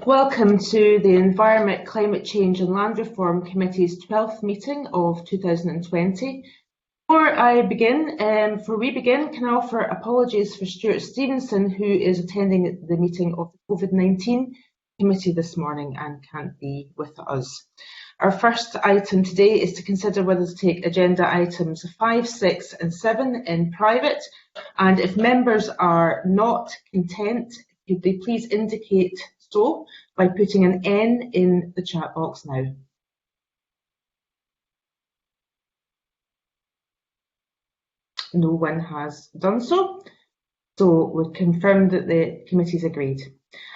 Welcome to the Environment, Climate Change and Land Reform Committee's 12th meeting of 2020. Before we begin, can I offer apologies for Stuart Stevenson, who is attending the meeting of the COVID-19 committee this morning and can't be with us. Our first item today is to consider whether to take agenda items 5, 6 and 7 in private, and if members are not content, could they please indicate so by putting an N in the chat box now. No one has done so, so we've confirmed that the committee's agreed.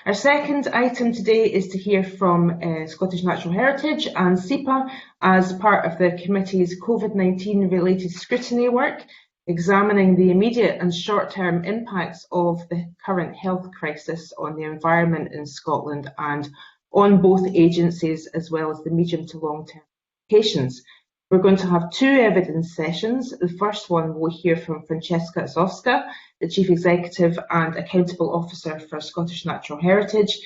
Our second item today is to hear from Scottish Natural Heritage and SEPA as part of the committee's COVID-19 related scrutiny work, examining the immediate and short-term impacts of the current health crisis on the environment in Scotland and on both agencies, as well as the medium to long-term implications. We're going to have two evidence sessions. The first one we'll hear from Francesca Zofska, the Chief Executive and Accountable Officer for Scottish Natural Heritage.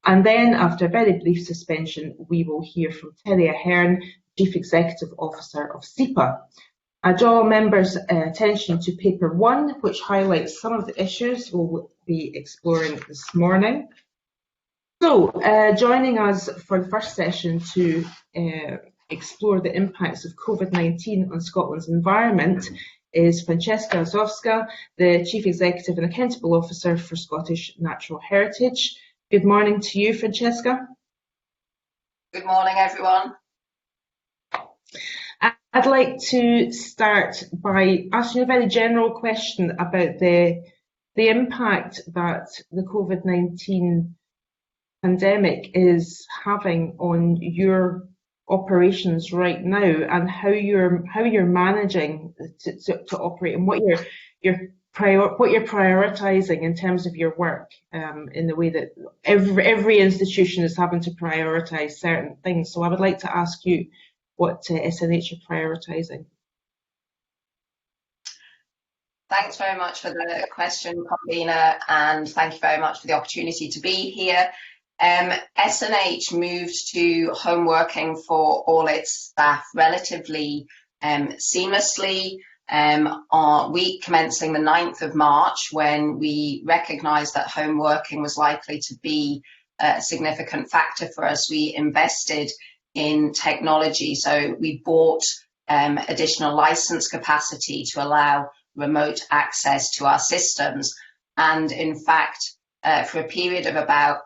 And then, after a very brief suspension, we will hear from Terry Ahern, Chief Executive Officer of SEPA. I draw members' attention to paper 1, which highlights some of the issues we'll be exploring this morning. So, joining us for the first session to explore the impacts of COVID-19 on Scotland's environment is Francesca Zofska, the Chief Executive and Accountable Officer for Scottish Natural Heritage. Good morning to you, Francesca. Good morning, everyone. I'd like to start by asking a very general question about the impact that the COVID-19 pandemic is having on your operations right now, and how you're managing to operate, and what you're prioritizing in terms of your work, in the way that every institution is having to prioritize certain things. So I would like to ask you what SNH are prioritising. Thanks very much for the question, convener, and thank you very much for the opportunity to be here. SNH moved to home working for all its staff relatively seamlessly on week commencing the 9th of March, when we recognised that home working was likely to be a significant factor for us. We invested in technology, so we bought additional license capacity to allow remote access to our systems. And in fact, for a period of about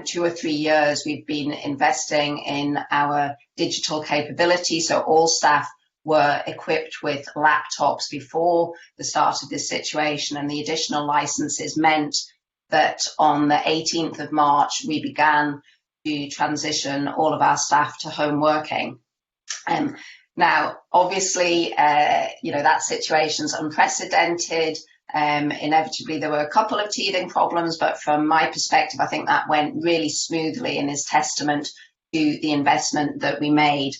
2 or 3 years, we've been investing in our digital capability. So all staff were equipped with laptops before the start of this situation, and the additional licenses meant that on the 18th of March, we began to transition all of our staff to home working. Now, obviously, that situation's unprecedented. Inevitably, there were a couple of teething problems, but from my perspective, I think that went really smoothly and is testament to the investment that we made.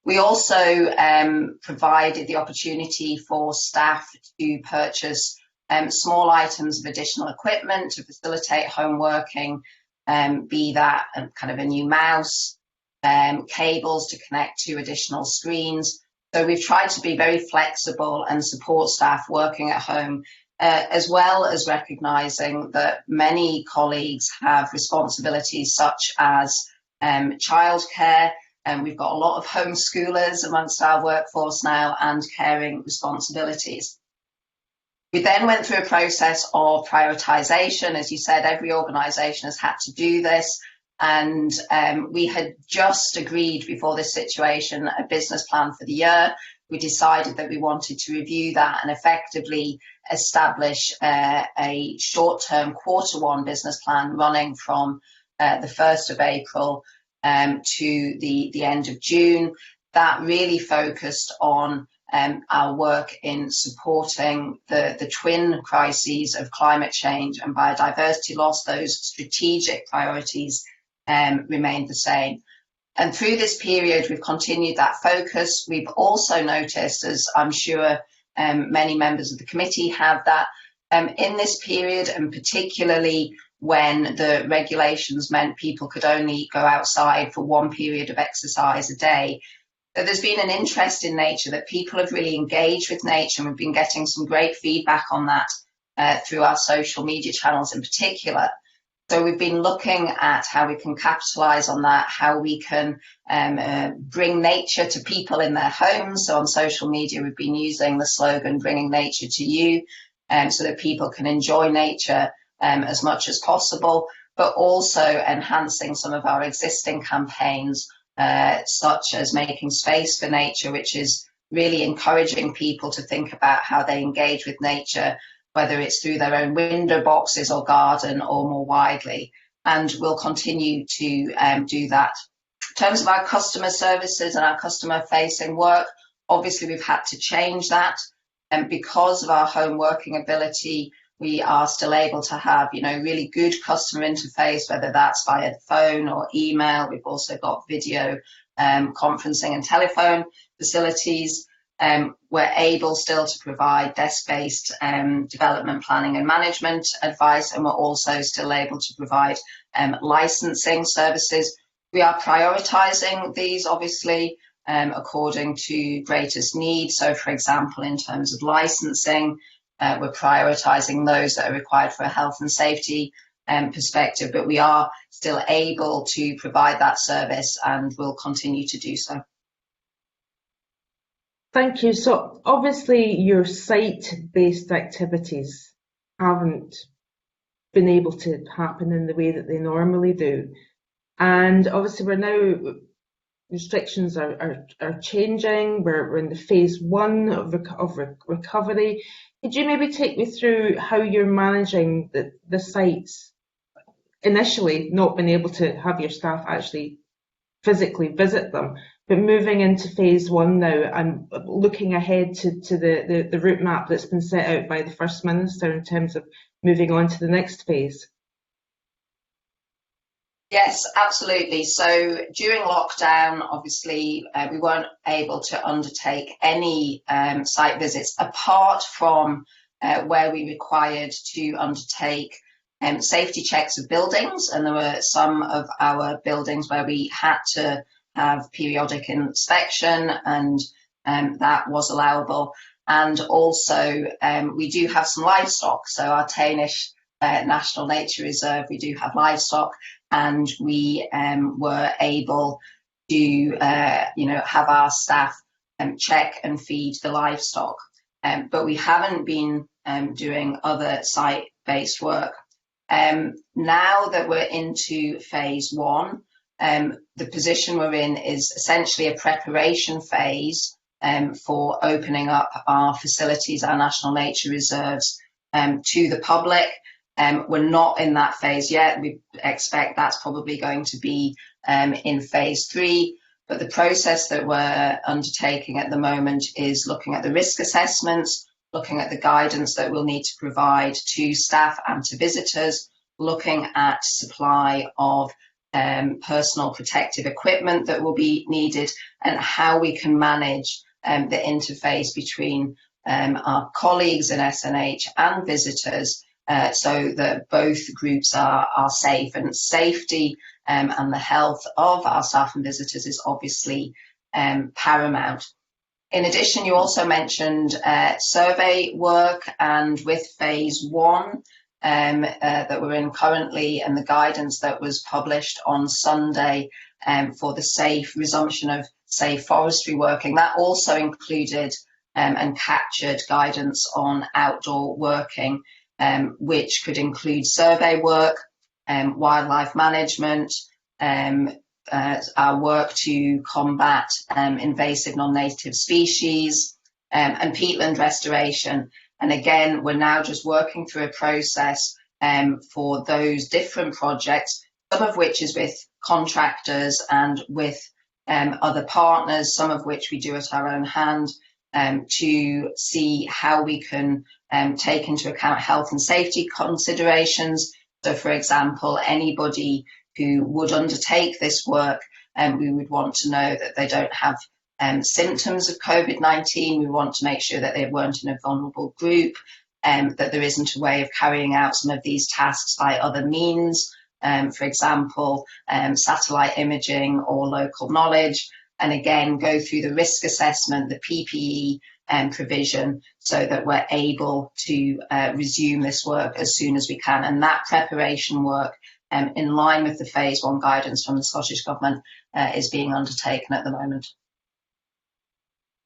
We also provided the opportunity for staff to purchase small items of additional equipment to facilitate home working, be that kind of a new mouse, cables to connect to additional screens. So we've tried to be very flexible and support staff working at home, as well as recognising that many colleagues have responsibilities such as childcare, and we've got a lot of homeschoolers amongst our workforce now, and caring responsibilities. We then went through a process of prioritisation. As you said, every organisation has had to do this, and we had just agreed before this situation a business plan for the year. We decided that we wanted to review that and effectively establish a short-term Q1 business plan running from the 1st of April to the end of June. That really focused on our work in supporting the twin crises of climate change and biodiversity loss. Those strategic priorities remained the same. And through this period, we've continued that focus. We've also noticed, as I'm sure many members of the committee have, that in this period, and particularly when the regulations meant people could only go outside for one period of exercise a day. So there's been an interest in nature, that people have really engaged with nature, and we've been getting some great feedback on that through our social media channels in particular. So we've been looking at how we can capitalise on that, how we can bring nature to people in their homes. So on social media, we've been using the slogan, bringing nature to you, so that people can enjoy nature as much as possible, but also enhancing some of our existing campaigns, such as making space for nature, which is really encouraging people to think about how they engage with nature, whether it's through their own window boxes or garden or more widely. And we'll continue to do that. In terms of our customer services and our customer facing work, obviously we've had to change that. And because of our home working ability, we are still able to have, really good customer interface, whether that's via phone or email. We've also got video conferencing and telephone facilities. We're able still to provide desk-based development, planning and management advice, and we're also still able to provide licensing services. We are prioritising these, obviously, according to greatest need. So, for example, in terms of licensing, we're prioritising those that are required for a health and safety perspective, but we are still able to provide that service and will continue to do so. Thank you. So obviously your site-based activities haven't been able to happen in the way that they normally do. And obviously restrictions are changing. We're in the phase 1 of recovery. Could you maybe take me through how you're managing the sites, initially not being able to have your staff actually physically visit them, but moving into phase 1 now and looking ahead to the route map that's been set out by the First Minister in terms of moving on to the next phase? Yes, absolutely. So during lockdown, obviously, we weren't able to undertake any site visits apart from where we required to undertake safety checks of buildings. And there were some of our buildings where we had to have periodic inspection, and that was allowable. And also, we do have some livestock. So our Tainish National Nature Reserve, we do have livestock, and we were able to, have our staff check and feed the livestock. But we haven't been doing other site-based work. Now that we're into phase 1, the position we're in is essentially a preparation phase for opening up our facilities, our national nature reserves, to the public. We're not in that phase yet. We expect that's probably going to be in phase 3. But the process that we're undertaking at the moment is looking at the risk assessments, looking at the guidance that we'll need to provide to staff and to visitors, looking at supply of personal protective equipment that will be needed, and how we can manage the interface between our colleagues in SNH and visitors, so that both groups are safe. And safety and the health of our staff and visitors is obviously paramount. In addition, you also mentioned survey work, and with phase 1 that we're in currently, and the guidance that was published on Sunday for the safe resumption of safe forestry working, that also included and captured guidance on outdoor working, which could include survey work, wildlife management, our work to combat invasive non-native species, and peatland restoration. And again, we're now just working through a process for those different projects, some of which is with contractors and with other partners, some of which we do at our own hand, to see how we can take into account health and safety considerations. So, for example, anybody who would undertake this work, we would want to know that they don't have symptoms of COVID-19. We want to make sure that they weren't in a vulnerable group. that there isn't a way of carrying out some of these tasks by other means, for example, satellite imaging or local knowledge, and again, go through the risk assessment, the PPE provision, so that we're able to resume this work as soon as we can. And that preparation work, in line with the phase 1 guidance from the Scottish Government, is being undertaken at the moment.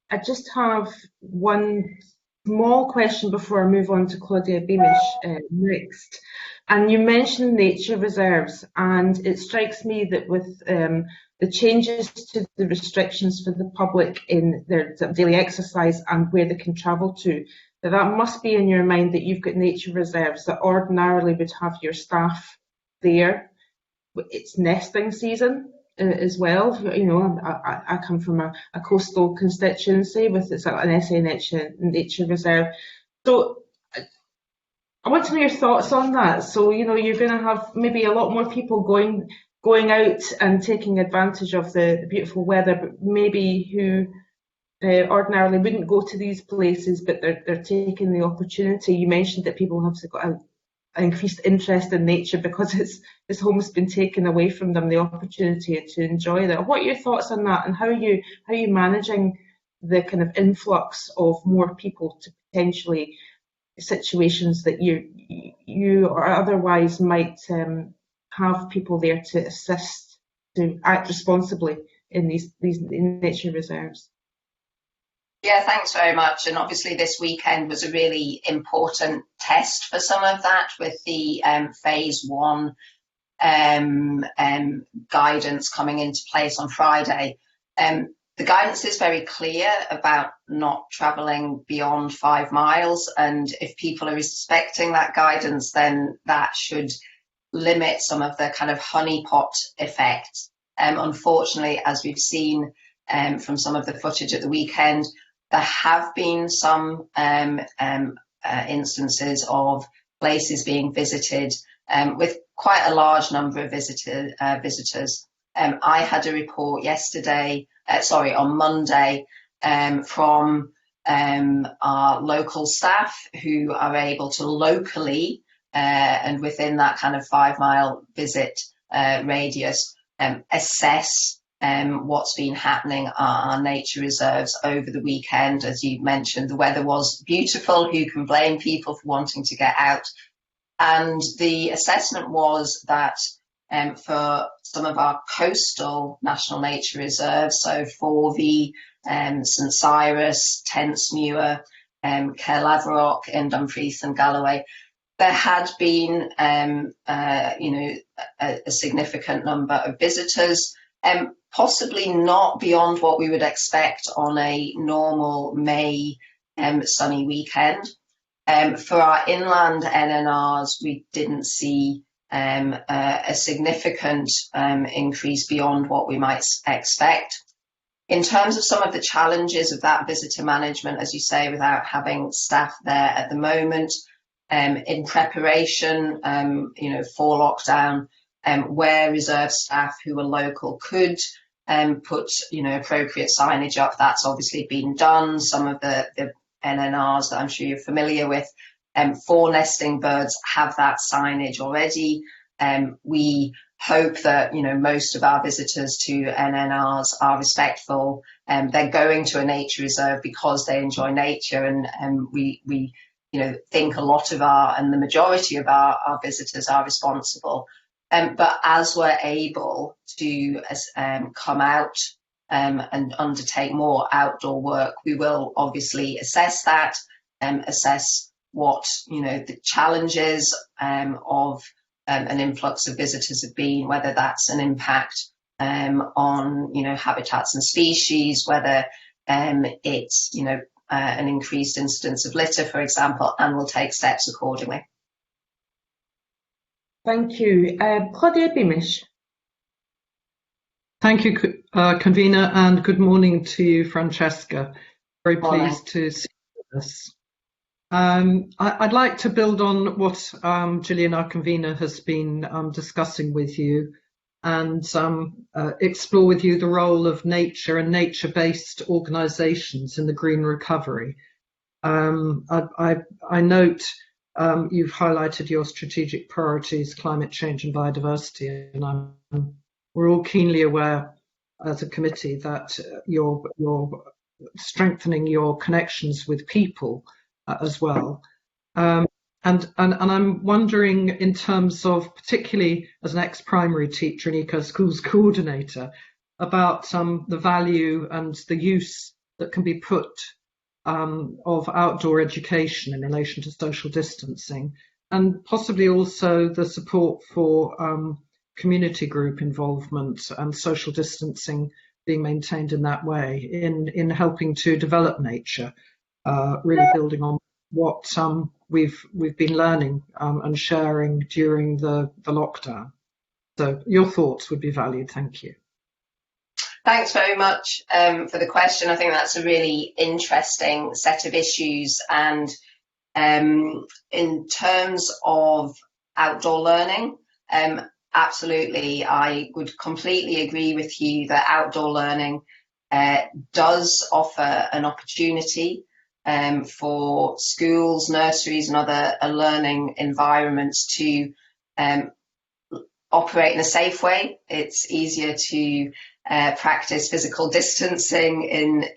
I just have one small question before I move on to Claudia Beamish next. And you mentioned nature reserves, and it strikes me that with the changes to the restrictions for the public in their daily exercise and where they can travel to, that must be in your mind that you've got nature reserves that ordinarily would have your staff there. It's nesting season as well. You know, I come from a coastal constituency with an SNH nature reserve. So I want to know your thoughts on that. So, you know, you're going to have maybe a lot more people going out and taking advantage of the beautiful weather, but maybe who ordinarily wouldn't go to these places, but they're taking the opportunity. You mentioned that people have got an increased interest in nature because its home's been taken away from them, the opportunity to enjoy that. What are your thoughts on that, and how are you managing the kind of influx of more people to potentially situations that you or otherwise might have people there to assist to act responsibly in these nature reserves? Yeah, thanks very much. And obviously this weekend was a really important test for some of that with the phase 1 guidance coming into place on Friday. The guidance is very clear about not travelling beyond 5 miles, and if people are respecting that guidance, then that should limit some of the kind of honeypot effect. Unfortunately, as we've seen from some of the footage at the weekend, there have been some instances of places being visited with quite a large number of visitors. I had a report on Monday, from our local staff who are able to locally and within that kind of 5 mile visit radius assess what's been happening at our nature reserves over the weekend. As you mentioned, the weather was beautiful. Who can blame people for wanting to get out? And the assessment was that for some of our coastal national nature reserves, so for the St Cyrus, Tentsmuir, Caerlaverock in Dumfries and Galloway, there had been a significant number of visitors, possibly not beyond what we would expect on a normal May sunny weekend. For our inland NNRs, we didn't see a significant increase beyond what we might expect. In terms of some of the challenges of that visitor management, as you say, without having staff there at the moment, in preparation, for lockdown, where reserve staff who are local could put, appropriate signage up, that's obviously been done. Some of the NNRs that I'm sure you're familiar with, for nesting birds, have that signage already. We hope that most of our visitors to NNRs are respectful. They're going to a nature reserve because they enjoy nature, and we think a lot of and the majority of our visitors are responsible. But as we're able to come out and undertake more outdoor work, we will obviously assess that, assess what the challenges of an influx of visitors have been, whether that's an impact on habitats and species, whether it's an increased incidence of litter, for example, and we'll take steps accordingly. Thank you. Claudia Beamish. Thank you, convener, and good morning to you, Francesca. Very pleased to see you with us. I'd like to build on what Gillian, our convener, has been discussing with you, and explore with you the role of nature and nature-based organisations in the green recovery. I note you've highlighted your strategic priorities, climate change and biodiversity, and we're all keenly aware as a committee that you're strengthening your connections with people as well. And I'm wondering, in terms of, particularly as an ex-primary teacher and eco schools coordinator, about the value and the use that can be put of outdoor education in relation to social distancing, and possibly also the support for community group involvement and social distancing being maintained in that way in helping to develop nature, really building on what we've been learning and sharing during the lockdown. So your thoughts would be valued. Thank you. Thanks very much for the question. I think that's a really interesting set of issues. And in terms of outdoor learning, absolutely, I would completely agree with you that outdoor learning does offer an opportunity for schools, nurseries and other learning environments to operate in a safe way. It's easier to practice physical distancing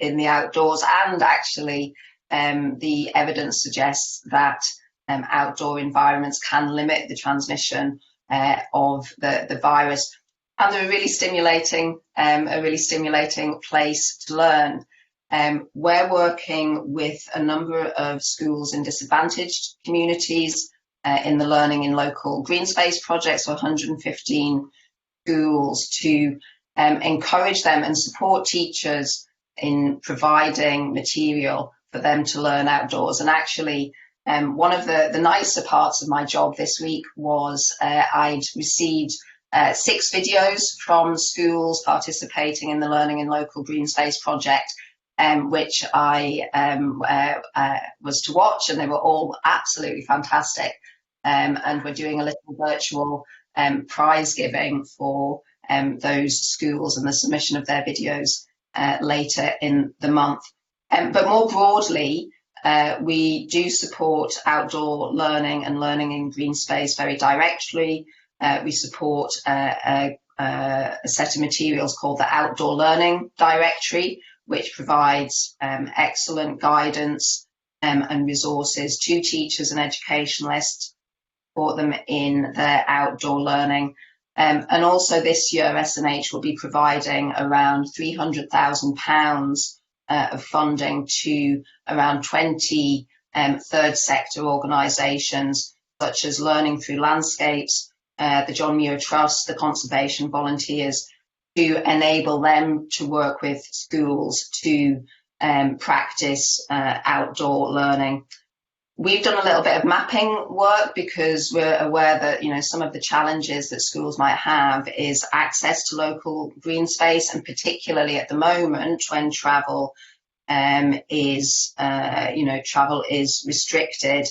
in the outdoors, and actually the evidence suggests that outdoor environments can limit the transmission of the virus, and they're a really stimulating place to learn. We're working with a number of schools in disadvantaged communities in the Learning in Local Green Space project, so 115 schools, to encourage them and support teachers in providing material for them to learn outdoors. And actually, one of the nicer parts of my job this week was I'd received 6 videos from schools participating in the Learning in Local Green Space project, which I was to watch, and they were all absolutely fantastic. And we're doing a little virtual prize giving for those schools and the submission of their videos later in the month. But more broadly, we do support outdoor learning and learning in green space very directly. We support a set of materials called the Outdoor Learning Directory, which provides excellent guidance and resources to teachers and educationalists, support them in their outdoor learning. And also this year, SNH will be providing around £300,000 of funding to around 20 third sector organisations, such as Learning Through Landscapes, the John Muir Trust, the Conservation Volunteers, to enable them to work with schools to practice outdoor learning. We've done a little bit of mapping work because we're aware that, you know, some of the challenges that schools might have is access to local green space, and particularly at the moment when travel is restricted.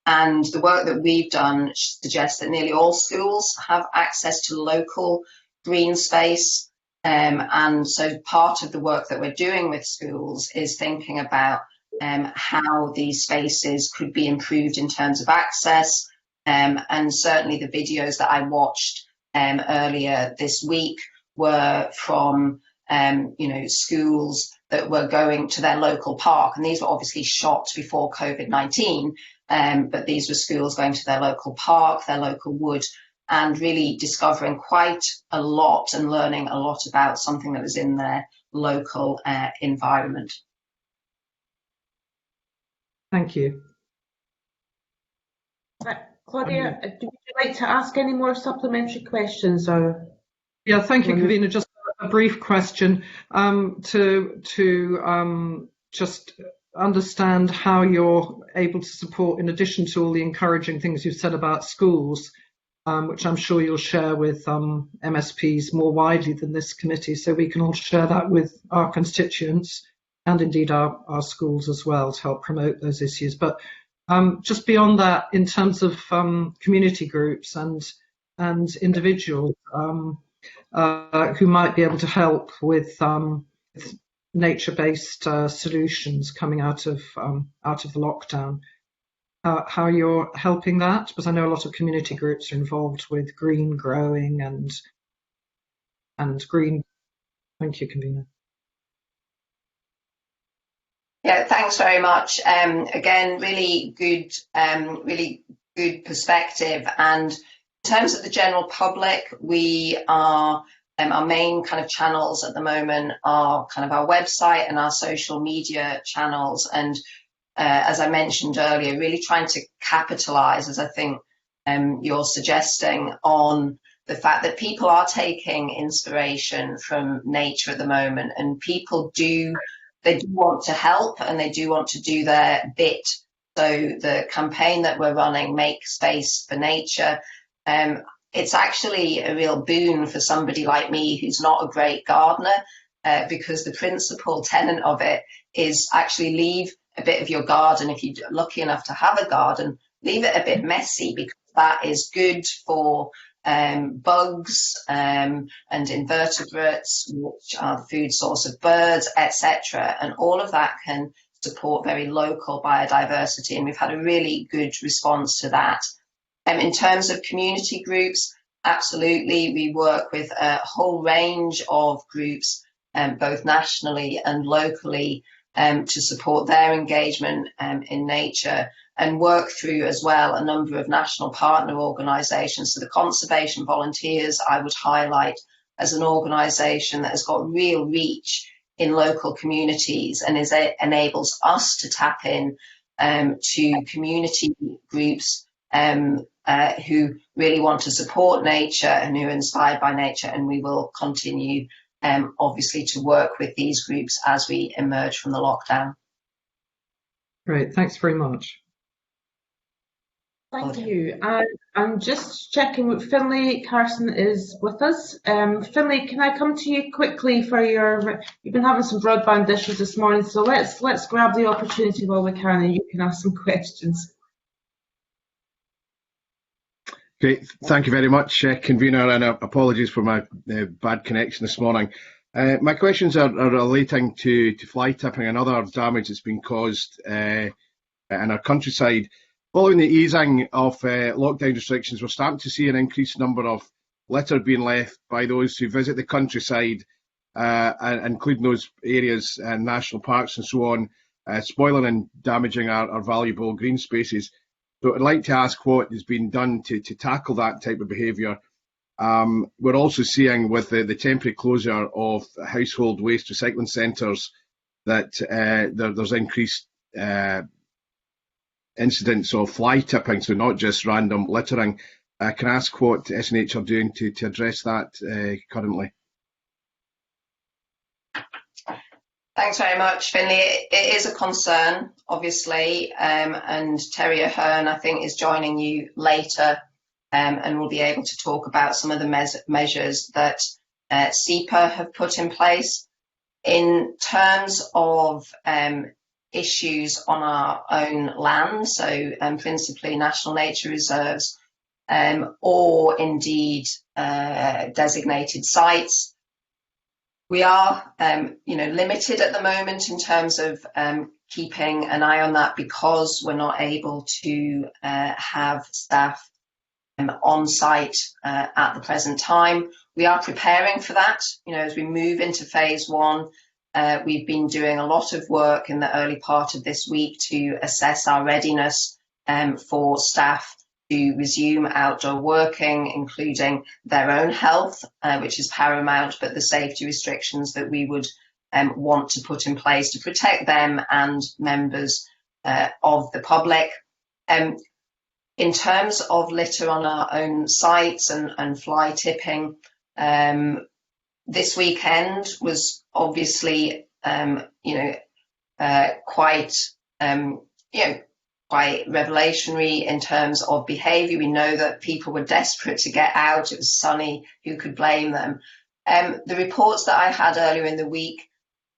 And the work that we've done suggests that nearly all schools have access to local green space. And so part of the work that we're doing with schools is thinking about how these spaces could be improved in terms of access. And certainly the videos that I watched earlier this week were from schools that were going to their local park, and these were obviously shot before COVID-19, but these were schools going to their local park, their local wood, and really discovering quite a lot and learning a lot about something that was in their local environment. Thank you. Claudia, would you like to ask any more supplementary questions? Or yeah, thank you, Kavina. Just a brief question to just understand how you're able to support, in addition to all the encouraging things you've said about schools, which I'm sure you'll share with MSPs more widely than this committee, so we can all share that with our constituents and indeed our schools as well, to help promote those issues. But just beyond that, in terms of community groups and individuals who might be able to help with nature-based solutions coming out of the lockdown. How you're helping that? Because I know a lot of community groups are involved with green growing and green. Thank you, convener. Yeah, thanks very much. Again, really good perspective. And in terms of the general public, we are our main kind of channels at the moment are kind of our website and our social media channels. And as I mentioned earlier, really trying to capitalize, as I think you're suggesting, on the fact that people are taking inspiration from nature at the moment, and people do want to help and they do want to do their bit. So the campaign that we're running, Make Space for Nature, it's actually a real boon for somebody like me who's not a great gardener, because the principal tenet of it is actually leave a bit of your garden, if you're lucky enough to have a garden, leave it a bit messy, because that is good for bugs and invertebrates, which are the food source of birds, etc. And all of that can support very local biodiversity. And we've had a really good response to that. In terms of community groups, absolutely, we work with a whole range of groups, both nationally and locally, to support their engagement in nature, and work through as well a number of national partner organisations. So the Conservation Volunteers I would highlight as an organisation that has got real reach in local communities and enables us to tap in to community groups who really want to support nature and who are inspired by nature, and we will continue obviously to work with these groups as we emerge from the lockdown. Great, thanks very much. Thank you. I'm just checking with Finlay Carson is with us. Finlay, can I come to you quickly for you've been having some broadband issues this morning, so let's grab the opportunity while we can and you can ask some questions. Great, thank you very much, convener, and apologies for my bad connection this morning. My questions are relating to fly tipping and other damage that's been caused in our countryside. Following the easing of lockdown restrictions, we're starting to see an increased number of litter being left by those who visit the countryside, including those areas and national parks and so on, spoiling and damaging our valuable green spaces. So I'd like to ask what has been done to tackle that type of behaviour. We're also seeing with the temporary closure of household waste recycling centres that there's increased incidents of fly tipping, so not just random littering. Can I ask what SNH are doing to address that currently? Thanks very much, Finlay. It is a concern, obviously, and Terry Ahern, I think, is joining you later and will be able to talk about some of the measures that SEPA have put in place. In terms of issues on our own land, so principally national nature reserves, or indeed designated sites, we are limited at the moment in terms of keeping an eye on that, because we're not able to have staff on site at the present time. We are preparing for that. As we move into phase one, we've been doing a lot of work in the early part of this week to assess our readiness for staff to resume outdoor working, including their own health, which is paramount, but the safety restrictions that we would want to put in place to protect them and members of the public. In terms of litter on our own sites and fly tipping, this weekend was obviously quite revelationary in terms of behaviour. We know that people were desperate to get out. It was sunny. Who could blame them? The reports that I had earlier in the week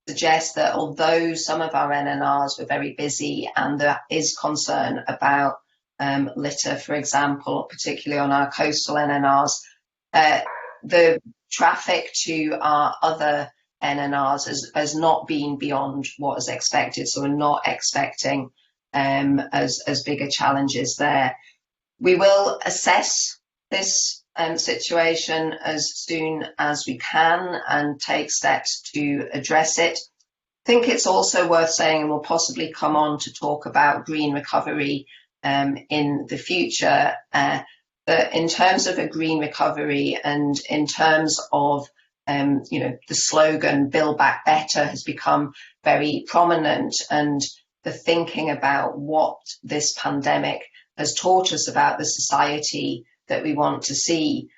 suggest that although some of our NNRs were very busy and there is concern about litter, for example, particularly on our coastal NNRs, the traffic to our other NNRs has not been beyond what is expected, so we're not expecting as bigger challenges there. We will assess this situation as soon as we can and take steps to address it. I think it's also worth saying, and we'll possibly come on to talk about green recovery in the future, that in terms of a green recovery and in terms of the slogan "Build Back Better" has become very prominent, and the thinking about what this pandemic has taught us about the society that we want to see.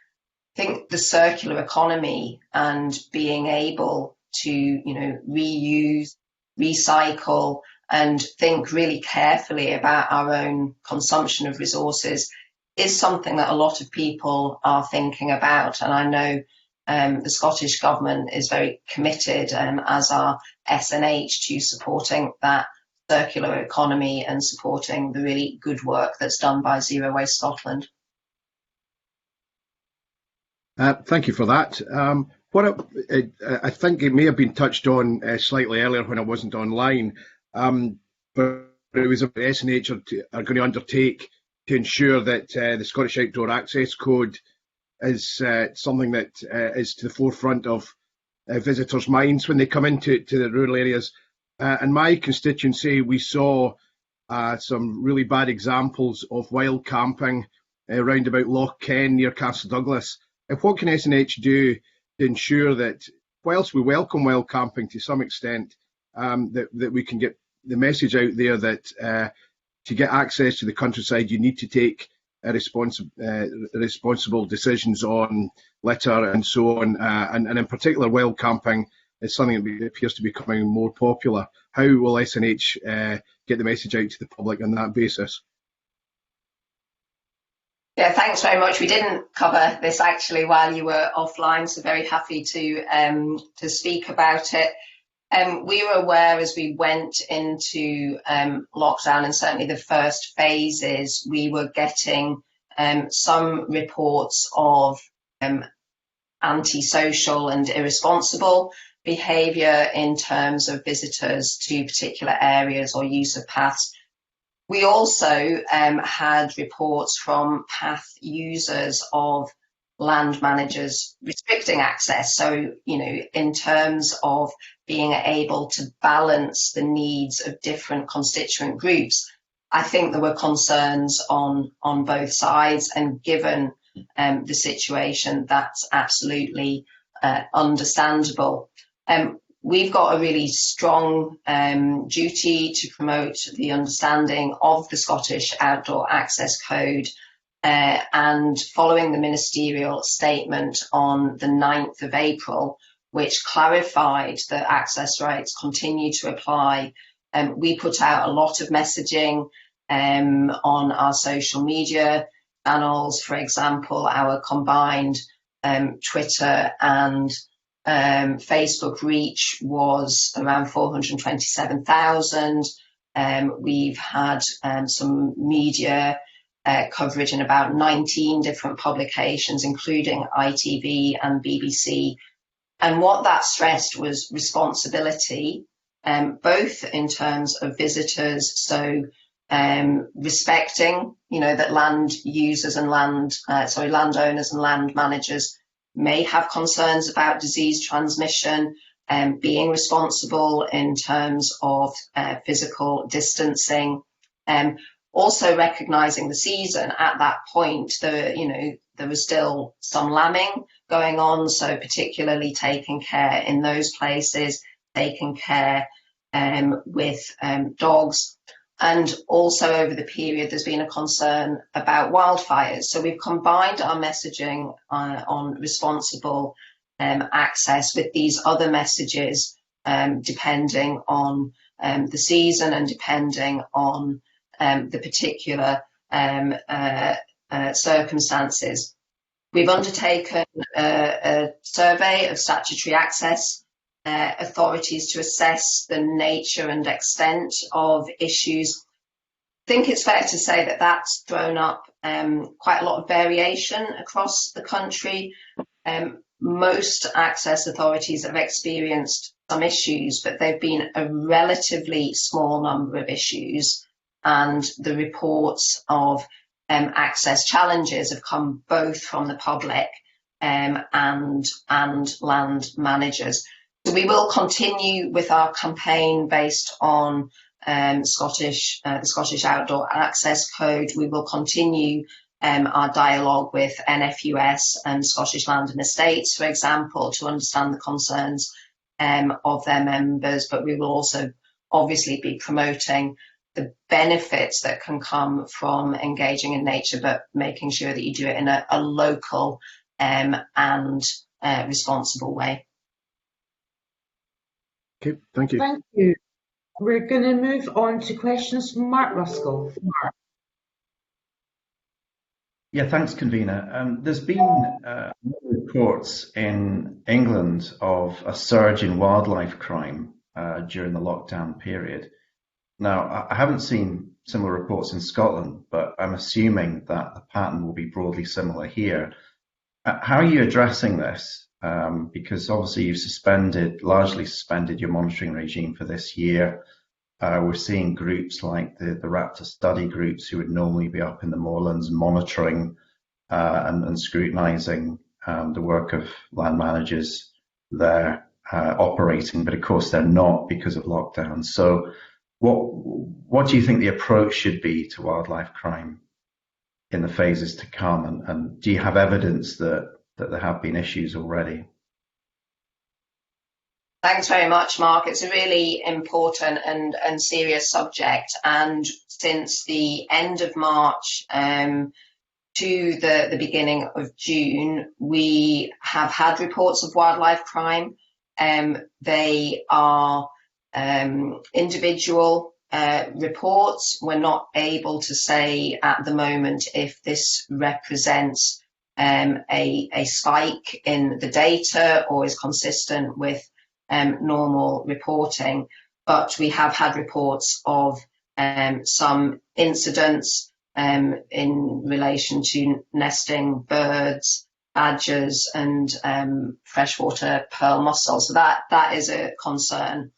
I think the circular economy and being able to, reuse, recycle, and think really carefully about our own consumption of resources is something that a lot of people are thinking about. And I know the Scottish Government is very committed, as are SNH, to supporting that circular economy and supporting the really good work that's done by Zero Waste Scotland. Thank you for that. I think it may have been touched on slightly earlier when I wasn't online, but it was what SNH are going to undertake to ensure that the Scottish Outdoor Access Code is something that is to the forefront of visitors' minds when they come into the rural areas. In my constituency, we saw some really bad examples of wild camping around about Loch Ken near Castle Douglas. What can SNH do to ensure that, whilst we welcome wild camping to some extent, that we can get the message out there that to get access to the countryside, you need to take responsible decisions on litter and so on, and in particular wild camping is something that appears to be becoming more popular. How will SNH get the message out to the public on that basis? Yeah, thanks very much. We didn't cover this actually while you were offline, so very happy to speak about it. We were aware as we went into lockdown, and certainly the first phases, we were getting some reports of antisocial and irresponsible behaviour in terms of visitors to particular areas or use of paths. We also had reports from path users of land managers restricting access. So, in terms of being able to balance the needs of different constituent groups, I think there were concerns on both sides, and given the situation, that's absolutely understandable. We've got a really strong duty to promote the understanding of the Scottish Outdoor Access Code, and following the ministerial statement on the 9th of April, which clarified that access rights continue to apply, we put out a lot of messaging on our social media channels. For example, our combined Twitter and Facebook reach was around 427,000. We've had some media coverage in about 19 different publications, including ITV and BBC. And what that stressed was responsibility, both in terms of visitors, so respecting, that land users and landowners and land managers may have concerns about disease transmission, being responsible in terms of physical distancing, also recognising the season. At that point, there was still some lambing going on, so particularly taking care in those places, taking care with dogs. And also over the period, there's been a concern about wildfires. So we've combined our messaging on responsible access with these other messages, depending on the season and depending on the particular circumstances. We've undertaken a survey of statutory access authorities to assess the nature and extent of issues. I think it's fair to say that that's thrown up quite a lot of variation across the country. most access authorities have experienced some issues, but they've been a relatively small number of issues, and the reports of access challenges have come both from the public and land managers. So we will continue with our campaign based on the Scottish Outdoor Access Code. We will continue our dialogue with NFUS and Scottish Land and Estates, for example, to understand the concerns of their members, but we will also obviously be promoting the benefits that can come from engaging in nature, but making sure that you do it in a local and responsible way. Okay, thank you. Thank you. We're going to move on to questions from Mark Ruskell. Mark. Yeah, thanks, convener. There's been reports in England of a surge in wildlife crime during the lockdown period. Now, I haven't seen similar reports in Scotland, but I'm assuming that the pattern will be broadly similar here. How are you addressing this? Because obviously you've largely suspended your monitoring regime for this year. We're seeing groups like the raptor study groups who would normally be up in the moorlands monitoring and scrutinising the work of land managers there operating, but of course they're not because of lockdown. So what do you think the approach should be to wildlife crime in the phases to come? And do you have evidence that there have been issues already? Thanks very much, Mark. It's a really important and serious subject. And since the end of March to the beginning of June, we have had reports of wildlife crime. They are individual reports. We're not able to say at the moment if this represents a spike in the data or is consistent with normal reporting, but we have had reports of some incidents in relation to nesting birds, badgers, and freshwater pearl mussels. So that is a concern.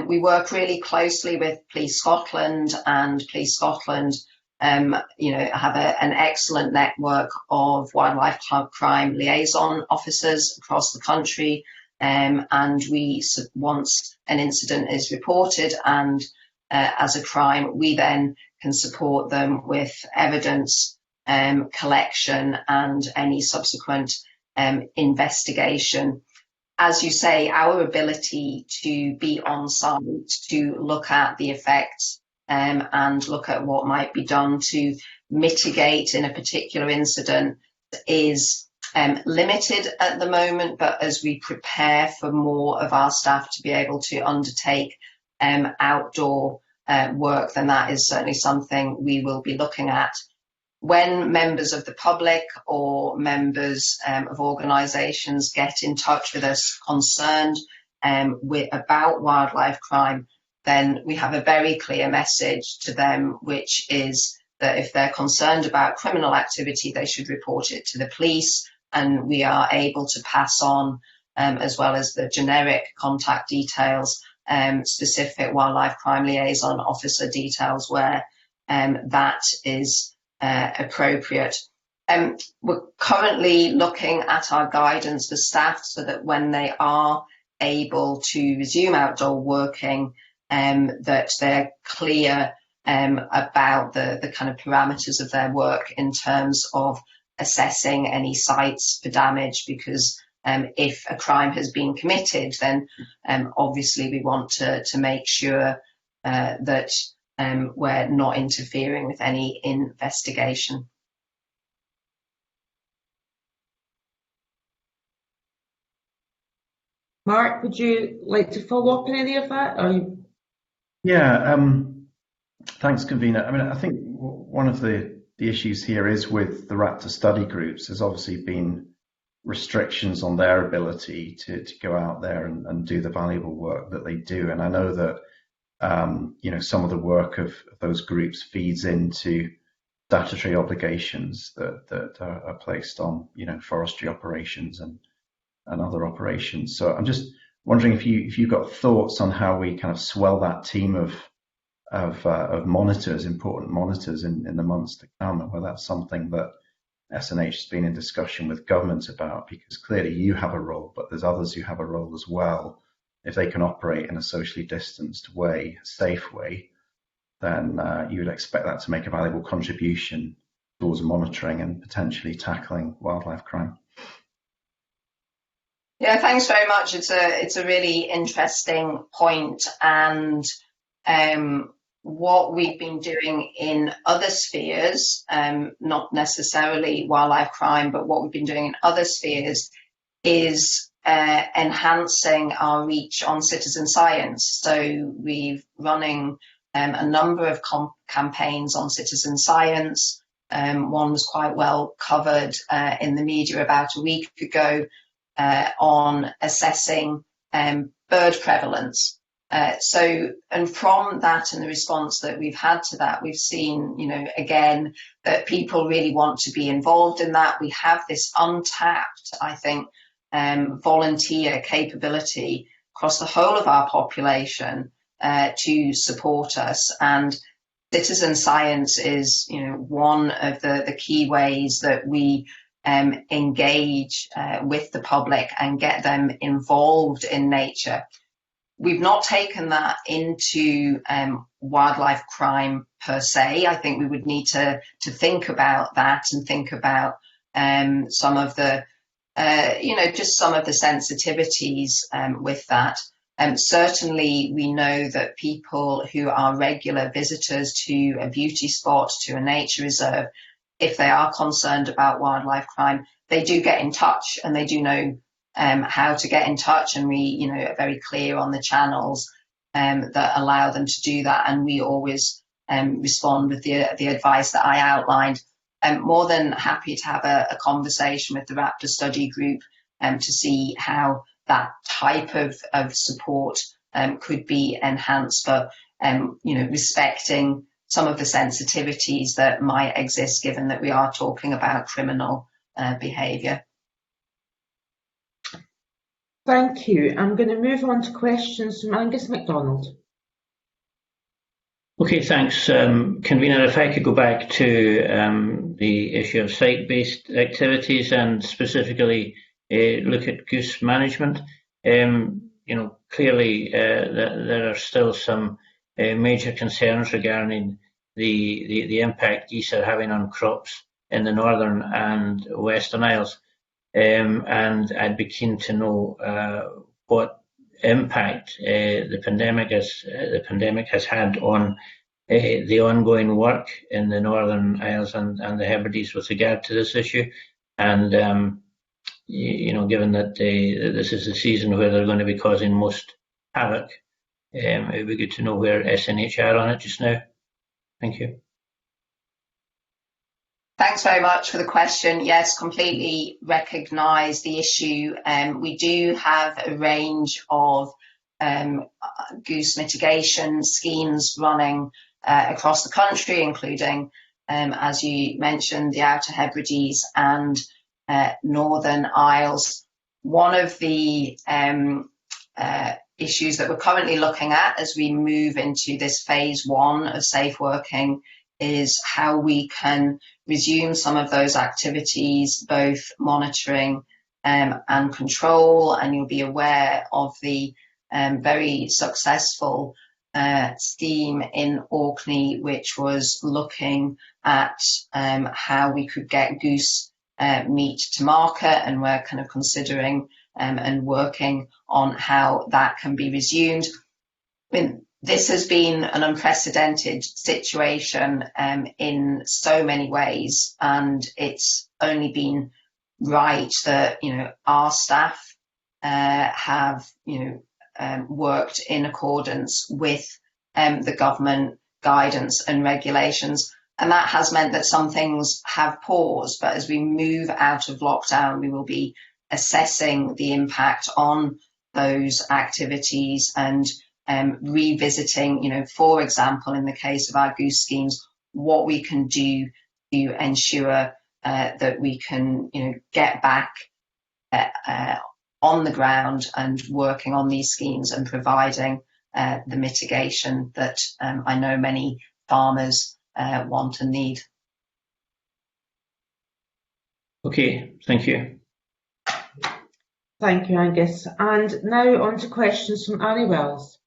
We work really closely with Police Scotland, and Police Scotland have an excellent network of wildlife crime liaison officers across the country. And once an incident is reported and as a crime, we then can support them with evidence collection and any subsequent investigation. As you say, our ability to be on site, to look at the effects and look at what might be done to mitigate in a particular incident is limited at the moment, but as we prepare for more of our staff to be able to undertake outdoor work, then that is certainly something we will be looking at. When members of the public or members of organisations get in touch with us concerned about wildlife crime, then we have a very clear message to them, which is that if they're concerned about criminal activity, they should report it to the police, and we are able to pass on, as well as the generic contact details, specific wildlife crime liaison officer details where that is appropriate. We're currently looking at our guidance for staff so that when they are able to resume outdoor working, that they're clear about the kind of parameters of their work in terms of assessing any sites for damage, because if a crime has been committed, then obviously we want to make sure that we're not interfering with any investigation. Mark, would you like to follow up on any of that? Yeah, thanks, convener. I mean, I think one of the issues here is with the raptor study groups. There's obviously been restrictions on their ability to go out there and do the valuable work that they do. And I know that some of the work of those groups feeds into statutory obligations that are placed on forestry operations and and other operations. So I'm just wondering if you've got thoughts on how we kind of swell that team of monitors, important monitors in the months to come, and whether that's something that SNH has been in discussion with government about, because clearly you have a role, but there's others who have a role as well. If they can operate in a socially distanced way, a safe way, then you would expect that to make a valuable contribution towards monitoring and potentially tackling wildlife crime. Yeah, thanks very much. It's a really interesting point, and what we've been doing in other spheres, not necessarily wildlife crime, but what we've been doing in other spheres is enhancing our reach on citizen science. So we've running a number of campaigns on citizen science. One was quite well covered in the media about a week ago on assessing bird prevalence. And from that and the response that we've had to that, we've seen, again, that people really want to be involved in that. We have this untapped, I think, volunteer capability across the whole of our population to support us. And citizen science is, one of the key ways that we engage with the public and get them involved in nature. We've not taken that into wildlife crime per se. I think we would need to think about that and think about some of the, just some of the sensitivities with that. Certainly, we know that people who are regular visitors to a beauty spot, to a nature reserve, if they are concerned about wildlife crime, they do get in touch, and they do know how to get in touch, and we, are very clear on the channels that allow them to do that, and we always respond with the advice that I outlined. I'm more than happy to have a conversation with the Raptor Study Group to see how that type of support could be enhanced, but respecting some of the sensitivities that might exist, given that we are talking about criminal behaviour. Thank you. I'm going to move on to questions from Angus MacDonald. Okay, thanks. Convener, if I could go back to the issue of site-based activities and specifically look at goose management. Clearly there are still some major concerns regarding the impact geese are having on crops in the Northern and Western Isles. And I'd be keen to know what impact the pandemic has had on the ongoing work in the Northern Isles and the Hebrides with regard to this issue. And given that this is the season where they're going to be causing most havoc, it would be good to know where SNH are on it just now. Thank you. Thanks very much for the question. Yes, completely recognise the issue. We do have a range of goose mitigation schemes running across the country, including, as you mentioned, the Outer Hebrides and Northern Isles. One of the issues that we're currently looking at as we move into this phase 1 of safe working is how we can resume some of those activities, both monitoring and control. And you'll be aware of the very successful scheme in Orkney, which was looking at how we could get goose meat to market, and we're kind of considering and working on how that can be resumed. This has been an unprecedented situation in so many ways, and it's only been right that our staff have worked in accordance with the government guidance and regulations, and that has meant that some things have paused. But as we move out of lockdown, we will be assessing the impact on those activities and revisiting, for example, in the case of our goose schemes, what we can do to ensure that we can, get back on the ground and working on these schemes and providing the mitigation that I know many farmers want and need. Okay, thank you. Thank you, Angus. And now on to questions from Annie Wells.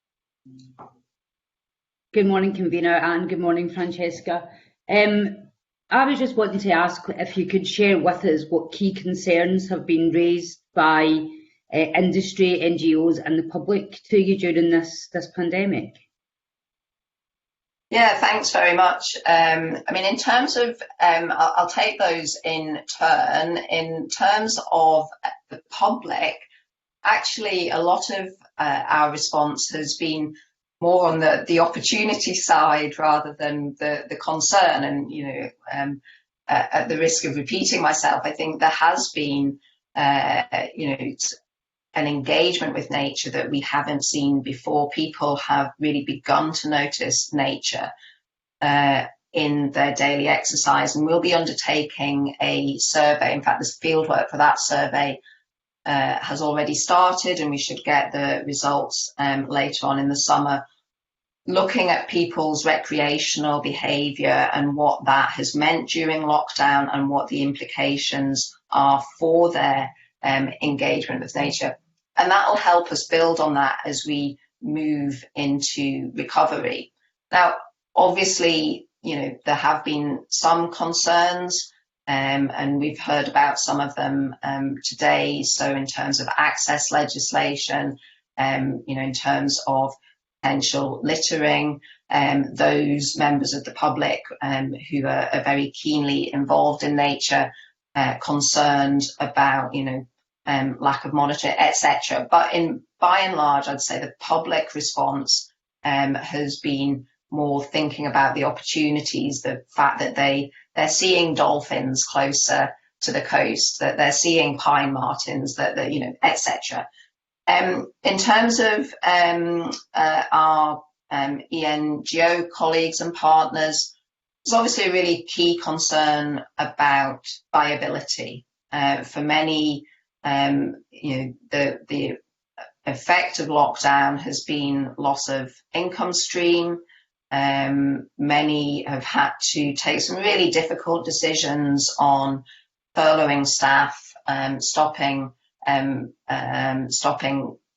Good morning, convener, and good morning, Francesca. I was just wanting to ask if you could share with us what key concerns have been raised by industry, NGOs and the public to you during this pandemic. Yeah, thanks very much. I mean, in terms of, I'll take those in turn. In terms of the public, actually a lot of our response has been more on the opportunity side rather than the concern. And, you know, at the risk of repeating myself, I think there has been, you know, an engagement with nature that we haven't seen before. People have really begun to notice nature in their daily exercise, and we'll be undertaking a survey. In fact, this fieldwork for that survey has already started, and we should get the results later on in the summer, looking at people's recreational behaviour and what that has meant during lockdown and what the implications are for their engagement with nature. And that will help us build on that as we move into recovery. Now, obviously, you know, there have been some concerns, and we've heard about some of them today. So in terms of access legislation, you know, in terms of potential littering, those members of the public who are very keenly involved in nature, concerned about, you know, lack of monitoring, etc. But by and large, I'd say the public response has been more thinking about the opportunities, the fact that they're seeing dolphins closer to the coast, that they're seeing pine martens, that you know, etc. In terms of our ENGO colleagues and partners, there's obviously a really key concern about viability. For many, you know, the effect of lockdown has been loss of income stream. Many have had to take some really difficult decisions on furloughing staff, stopping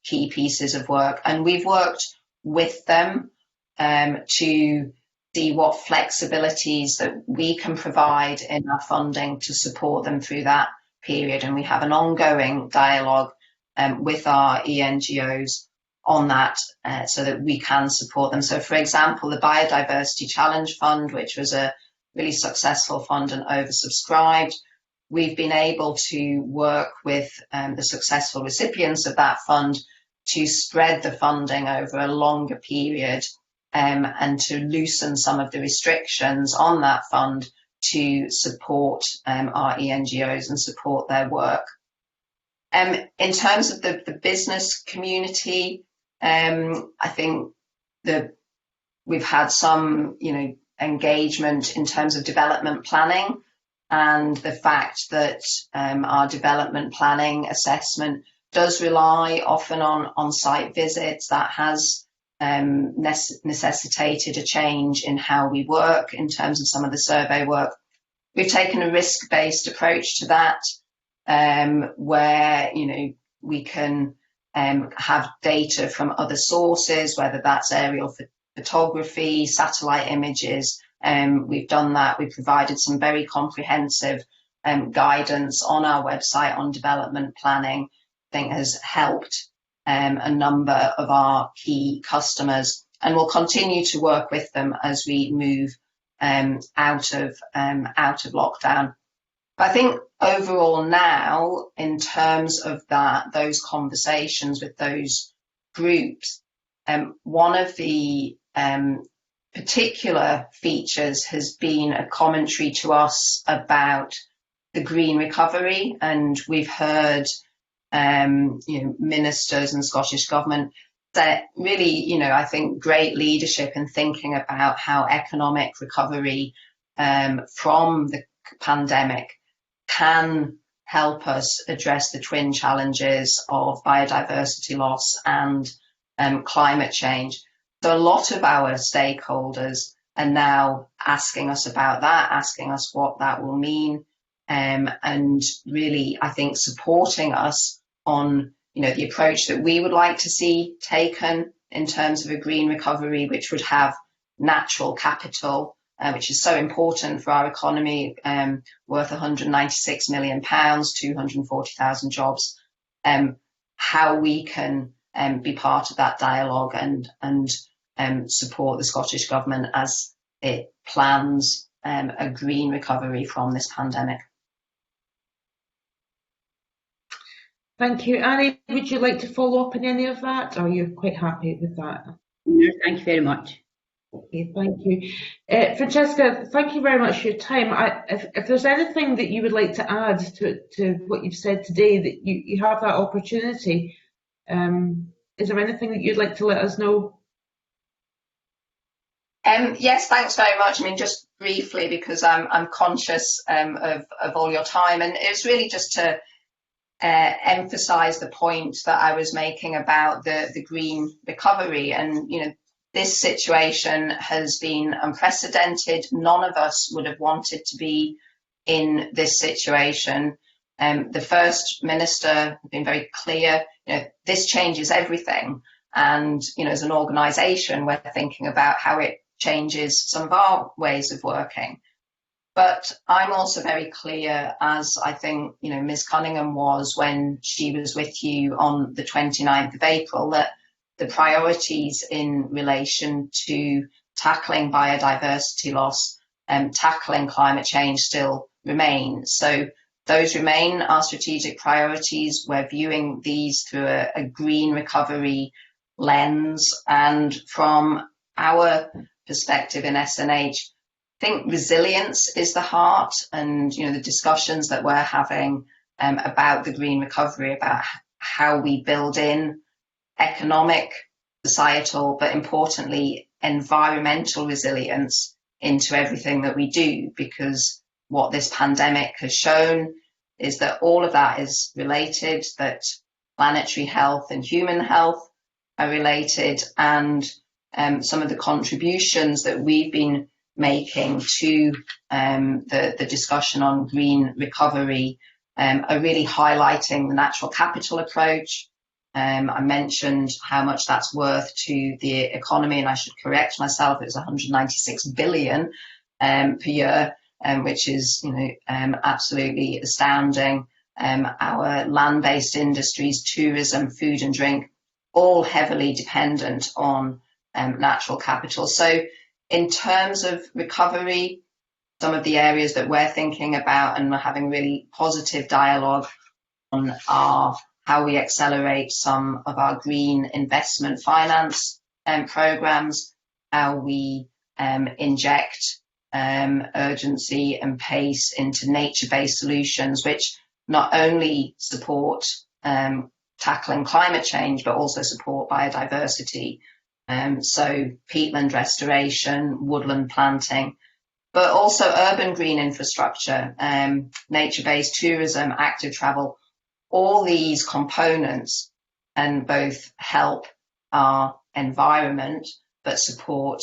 key pieces of work, and we've worked with them to see what flexibilities that we can provide in our funding to support them through that period. And we have an ongoing dialogue with our ENGOs on that so that we can support them. So, for example, the Biodiversity Challenge Fund, which was a really successful fund and oversubscribed, we've been able to work with the successful recipients of that fund to spread the funding over a longer period and to loosen some of the restrictions on that fund to support our ENGOs and support their work. In terms of the business community, I think that we've had some, you know, engagement in terms of development planning, and the fact that our development planning assessment does rely often on site visits. That has necessitated a change in how we work in terms of some of the survey work. We've taken a risk-based approach to that, where, you know, we can have data from other sources, whether that's aerial photography, satellite images. We've done that. We've provided some very comprehensive guidance on our website on development planning. I think has helped a number of our key customers, and we'll continue to work with them as we move out of lockdown. But I think overall now, in terms of those conversations with those groups, one of the particular features has been a commentary to us about the green recovery, and we've heard you know, ministers and Scottish Government that really, you know, I think great leadership in thinking about how economic recovery from the pandemic can help us address the twin challenges of biodiversity loss and climate change. So a lot of our stakeholders are now asking us about that, asking us what that will mean, and really, I think, supporting us on the approach that we would like to see taken in terms of a green recovery, which would have natural capital, which is so important for our economy, worth £196 million, 240,000 jobs, how we can be part of that dialogue and support the Scottish Government as it plans a green recovery from this pandemic. Thank you. Annie, would you like to follow up on any of that? Or are you quite happy with that? No, thank you very much. Okay, thank you. Francesca, thank you very much for your time. If there's anything that you would like to add to what you've said today, that you have that opportunity, is there anything that you'd like to let us know? Yes, thanks very much. I mean, just briefly, because I'm conscious of all your time, and it was really just to emphasise the point that I was making about the green recovery. And this situation has been unprecedented. None of us would have wanted to be in this situation. The First Minister has been very clear, this changes everything. And, as an organisation, we're thinking about how it changes some of our ways of working. But I'm also very clear, as I think, Ms. Cunningham was when she was with you on the 29th of April, that the priorities in relation to tackling biodiversity loss and tackling climate change still remain. So those remain our strategic priorities. We're viewing these through a green recovery lens. And from our perspective in SNH, I think resilience is the heart, and the discussions that we're having about the green recovery, about how we build in economic, societal, but importantly environmental resilience into everything that we do, because what this pandemic has shown is that all of that is related, that planetary health and human health are related, and some of the contributions that we've been making to the discussion on green recovery are really highlighting the natural capital approach. I mentioned how much that's worth to the economy, and I should correct myself, it was 196 billion per year, which is absolutely astounding. Our land-based industries, tourism, food and drink, all heavily dependent on natural capital. So in terms of recovery, some of the areas that we're thinking about and we're having really positive dialogue on are how we accelerate some of our green investment finance programs, how we inject urgency and pace into nature-based solutions, which not only support tackling climate change, but also support biodiversity. So peatland restoration, woodland planting, but also urban green infrastructure, nature-based tourism, active travel. All these components and both help our environment, but support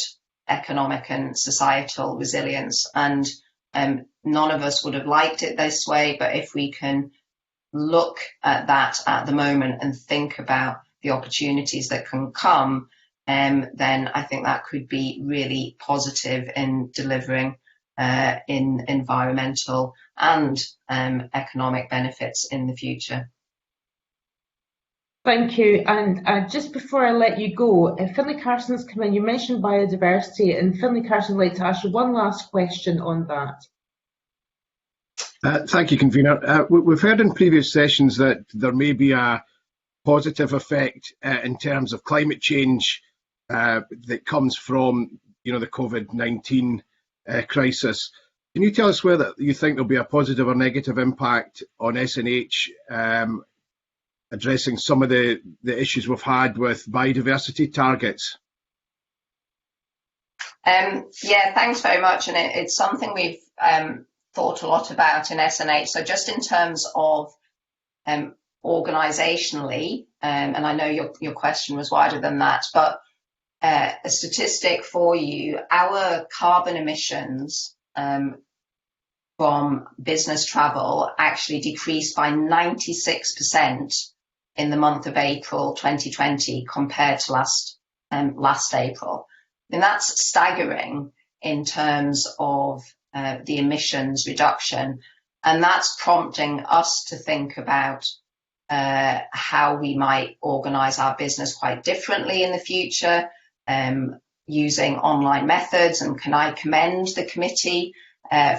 economic and societal resilience. And none of us would have liked it this way, but if we can look at that at the moment and think about the opportunities that can come, then I think that could be really positive in delivering in environmental and economic benefits in the future. Thank you. And just before I let you go, Finlay Carson's come in. You mentioned biodiversity, and Finlay Carson would like to ask you one last question on that. Thank you, Convener. We've heard in previous sessions that there may be a positive effect in terms of climate change that comes from the COVID-19 crisis. Can you tell us whether you think there'll be a positive or negative impact on SNH addressing some of the issues we've had with biodiversity targets? Yeah, thanks very much. And it's something we've thought a lot about in SNH. So just in terms of organisationally, and I know your question was wider than that, but a statistic for you, our carbon emissions from business travel actually decreased by 96% in the month of April 2020 compared to last April. And that's staggering in terms of the emissions reduction, and that's prompting us to think about how we might organise our business quite differently in the future, using online methods. And can I commend the committee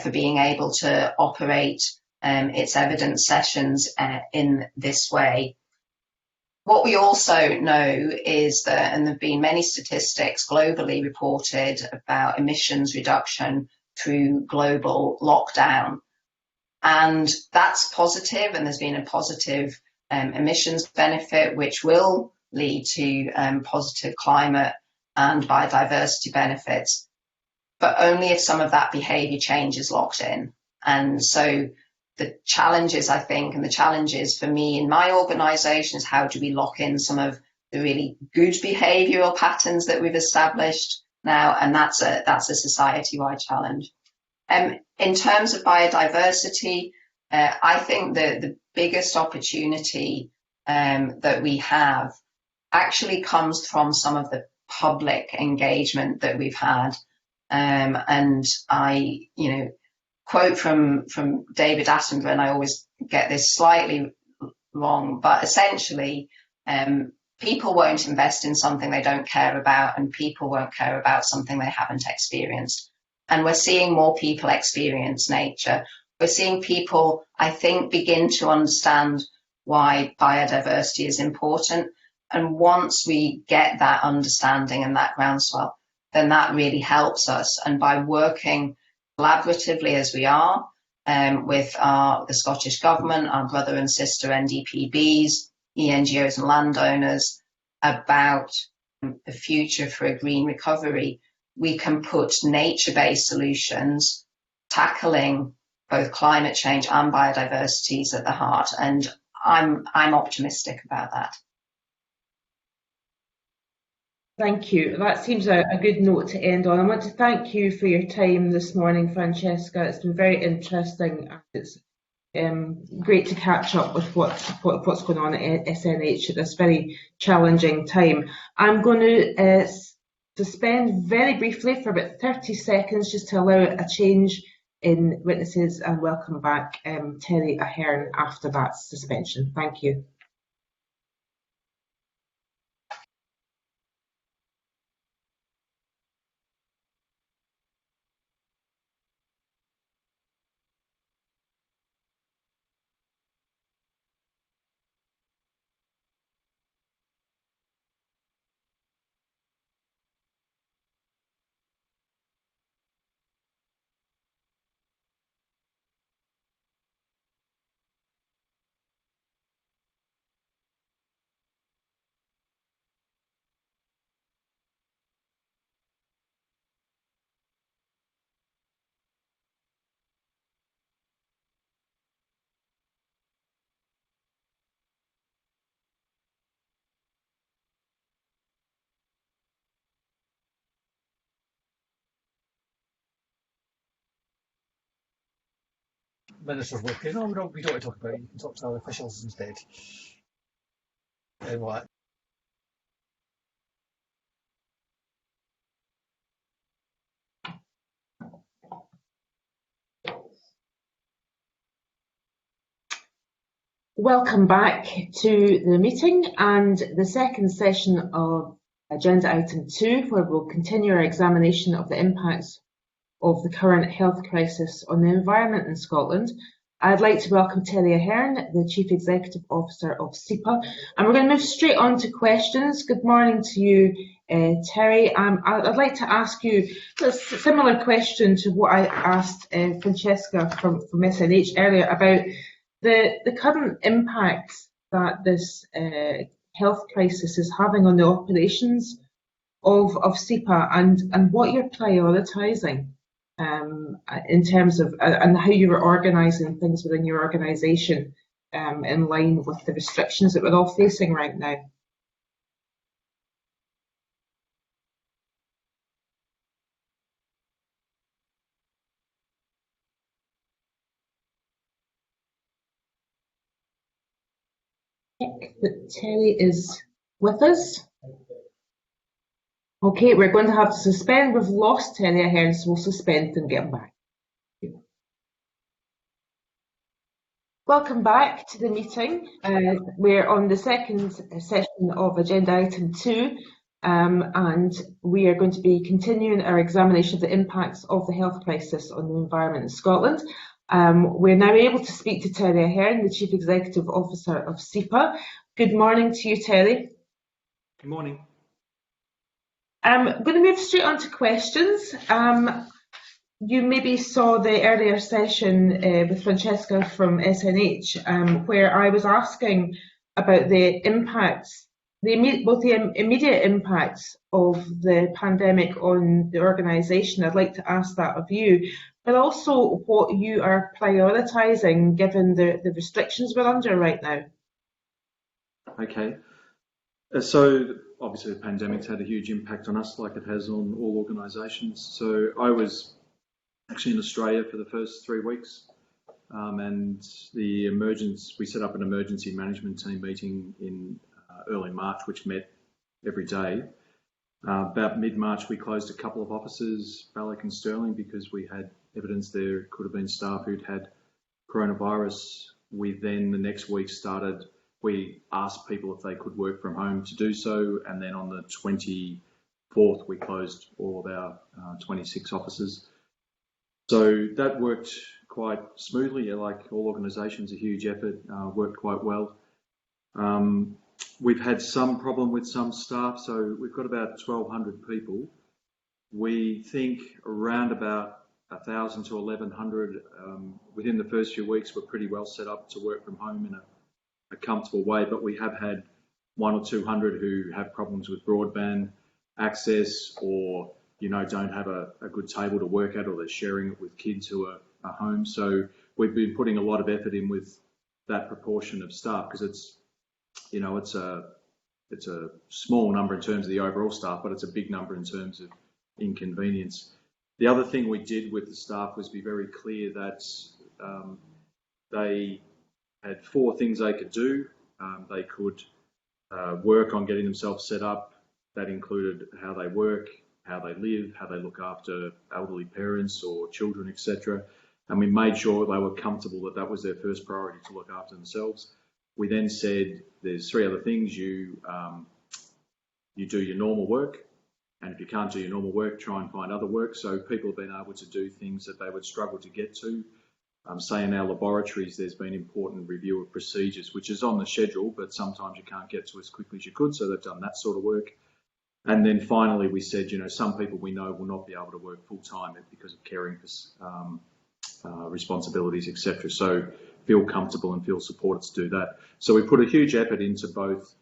for being able to operate its evidence sessions in this way. What we also know is that, and there have been many statistics globally reported about emissions reduction through global lockdown, and that's positive, and there's been a positive emissions benefit which will lead to positive climate and biodiversity benefits, but only if some of that behaviour change is locked in. And so the challenges, I think, and the challenges for me in my organisation is how do we lock in some of the really good behavioural patterns that we've established now, and that's a society-wide challenge. In terms of biodiversity, I think the biggest opportunity that we have actually comes from some of the public engagement that we've had. And I, quote from David Attenborough, and I always get this slightly wrong, but essentially, people won't invest in something they don't care about, and people won't care about something they haven't experienced. And we're seeing more people experience nature. We're seeing people, I think, begin to understand why biodiversity is important. And once we get that understanding and that groundswell, then that really helps us. And by working collaboratively as we are with the Scottish Government, our brother and sister NDPBs, ENGOs and landowners about the future for a green recovery, we can put nature-based solutions tackling both climate change and biodiversity at the heart. And I'm optimistic about that. Thank you. That seems a good note to end on. I want to thank you for your time this morning, Francesca. It's been very interesting, and it's great to catch up with what's going on at SNH at this very challenging time. I'm going to suspend very briefly for about 30 seconds just to allow a change in witnesses, and welcome back Terry Ahern after that suspension. Thank you. Minister's working. No, we don't want to talk about it. You can talk to our officials instead. And what? Welcome back to the meeting and the second session of agenda item 2, where we'll continue our examination of the impacts of the current health crisis on the environment in Scotland. I'd like to welcome Terry Ahern, the Chief Executive Officer of SEPA, and we're going to move straight on to questions. Good morning to you, Terry. I'd like to ask you a similar question to what I asked Francesca from SNH earlier about the current impact that this health crisis is having on the operations of SEPA, and what you're prioritising in terms of and how you were organising things within your organisation in line with the restrictions that we're all facing right now. That Terry is with us. Okay, we're going to have to suspend. We've lost Terry Ahern, so we'll suspend and get him back. Welcome back to the meeting. We're on the second session of agenda item 2, and we are going to be continuing our examination of the impacts of the health crisis on the environment in Scotland. We're now able to speak to Terry Ahern, the Chief Executive Officer of SEPA. Good morning to you, Terry. Good morning. I'm going to move straight on to questions. You maybe saw the earlier session with Francesca from SNH, where I was asking about the impacts, both the immediate impacts of the pandemic on the organisation. I'd like to ask that of you, but also what you are prioritising given the restrictions we're under right now. Okay, so obviously the pandemic's had a huge impact on us, like it has on all organisations. So I was actually in Australia for the first 3 weeks, and we set up an emergency management team meeting in early March, which met every day. About mid-March, we closed a couple of offices, Balloch and Stirling, because we had evidence there could have been staff who'd had coronavirus. We then, the next week, we asked people if they could work from home to do so, and then on the 24th, we closed all of our 26 offices. So that worked quite smoothly. Like all organisations, a huge effort, worked quite well. We've had some problem with some staff, so we've got about 1,200 people. We think around about 1,000 to 1,100 within the first few weeks were pretty well set up to work from home in a comfortable way, but we have had 100 or 200 who have problems with broadband access, or don't have a good table to work at, or they're sharing it with kids who are home. So we've been putting a lot of effort in with that proportion of staff, because it's a small number in terms of the overall staff, but it's a big number in terms of inconvenience. The other thing we did with the staff was be very clear that they had 4 things they could do. They could work on getting themselves set up. That included how they work, how they live, how they look after elderly parents or children, etc. And we made sure they were comfortable that was their first priority, to look after themselves. We then said there's 3 other things. You do your normal work, and if you can't do your normal work, try and find other work. So people have been able to do things that they would struggle to get to. Say in our laboratories, there's been important review of procedures, which is on the schedule, but sometimes you can't get to as quickly as you could. So they've done that sort of work. And then finally, we said, some people we know will not be able to work full time because of caring for responsibilities, etc. So feel comfortable and feel supported to do that. So we put a huge effort into both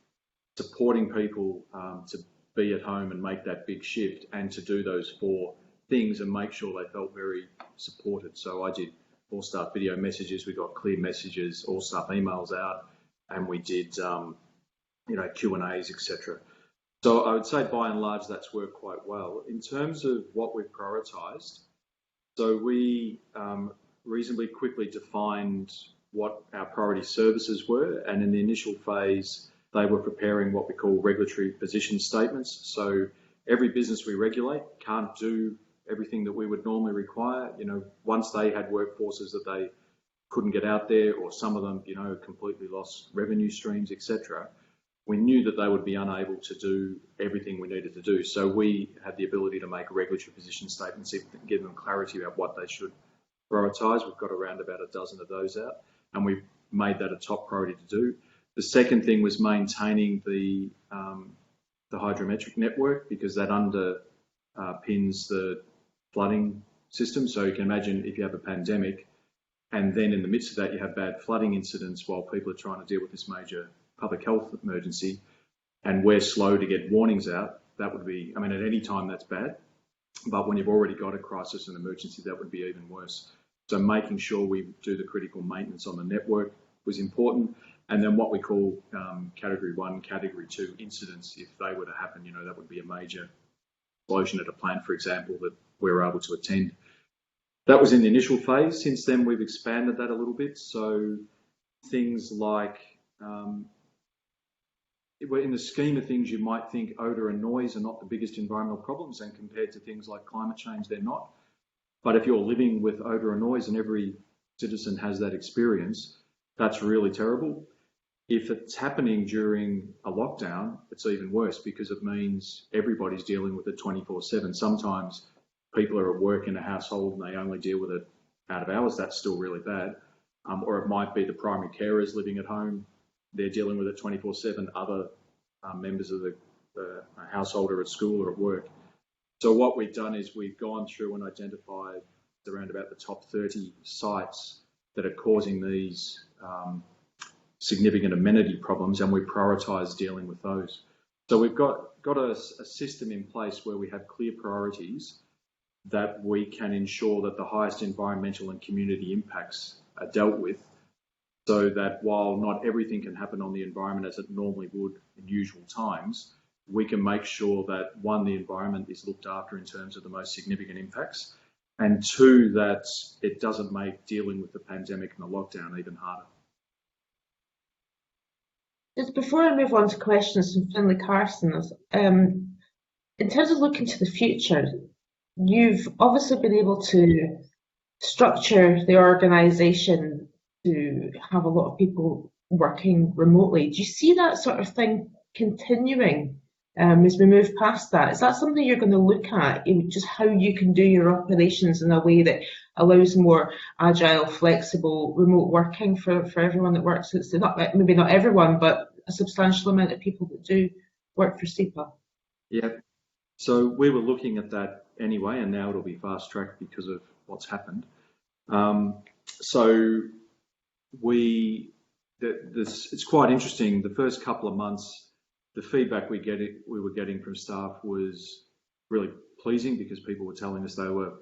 supporting people to be at home and make that big shift, and to do those 4 things and make sure they felt very supported. So I did all staff video messages, we got clear messages, all staff emails out, and we did Q&As, etc. So I would say by and large that's worked quite well. In terms of what we've prioritised, so we reasonably quickly defined what our priority services were, and in the initial phase they were preparing what we call regulatory position statements. So every business we regulate can't do everything that we would normally require. Once they had workforces that they couldn't get out there, or some of them, completely lost revenue streams, etc., we knew that they would be unable to do everything we needed to do. So we had the ability to make regulatory position statements, give them clarity about what they should prioritise. We've got around about a dozen of those out, and we've made that a top priority to do. The second thing was maintaining the hydrometric network, because that underpins the flooding system. So you can imagine if you have a pandemic, and then in the midst of that you have bad flooding incidents while people are trying to deal with this major public health emergency, and we're slow to get warnings out, that would be, at any time that's bad. But when you've already got a crisis and emergency, that would be even worse. So making sure we do the critical maintenance on the network was important. And then what we call category 1, category 2 incidents, if they were to happen, that would be a major explosion at a plant, for example, that we were able to attend. That was in the initial phase. Since then, we've expanded that a little bit. So things like, in the scheme of things, you might think odour and noise are not the biggest environmental problems, and compared to things like climate change, they're not. But if you're living with odour and noise, and every citizen has that experience, that's really terrible. If it's happening during a lockdown, it's even worse, because it means everybody's dealing with it 24/7. Sometimes people are at work in a household and they only deal with it out of hours. That's still really bad. Or it might be the primary carers living at home. They're dealing with it 24/7. Other members of the household are at school or at work. So what we've done is we've gone through and identified around about the top 30 sites that are causing these significant amenity problems, and we prioritise dealing with those. So we've got a system in place where we have clear priorities that we can ensure that the highest environmental and community impacts are dealt with, so that while not everything can happen on the environment as it normally would in usual times, we can make sure that, one, the environment is looked after in terms of the most significant impacts, and two, that it doesn't make dealing with the pandemic and the lockdown even harder. Just before I move on to questions from Finlay Carson, in terms of looking to the future, you've obviously been able to structure the organisation to have a lot of people working remotely. Do you see that sort of thing continuing as we move past that? Is that something you're going to look at, just how you can do your operations in a way that allows more agile, flexible, remote working for everyone that works? It's not, maybe not everyone, but a substantial amount of people that do work for SEPA. Yeah, so we were looking at that anyway, and now it'll be fast-tracked because of what's happened. So it's quite interesting. The first couple of months, the feedback we were getting from staff was really pleasing, because people were telling us they were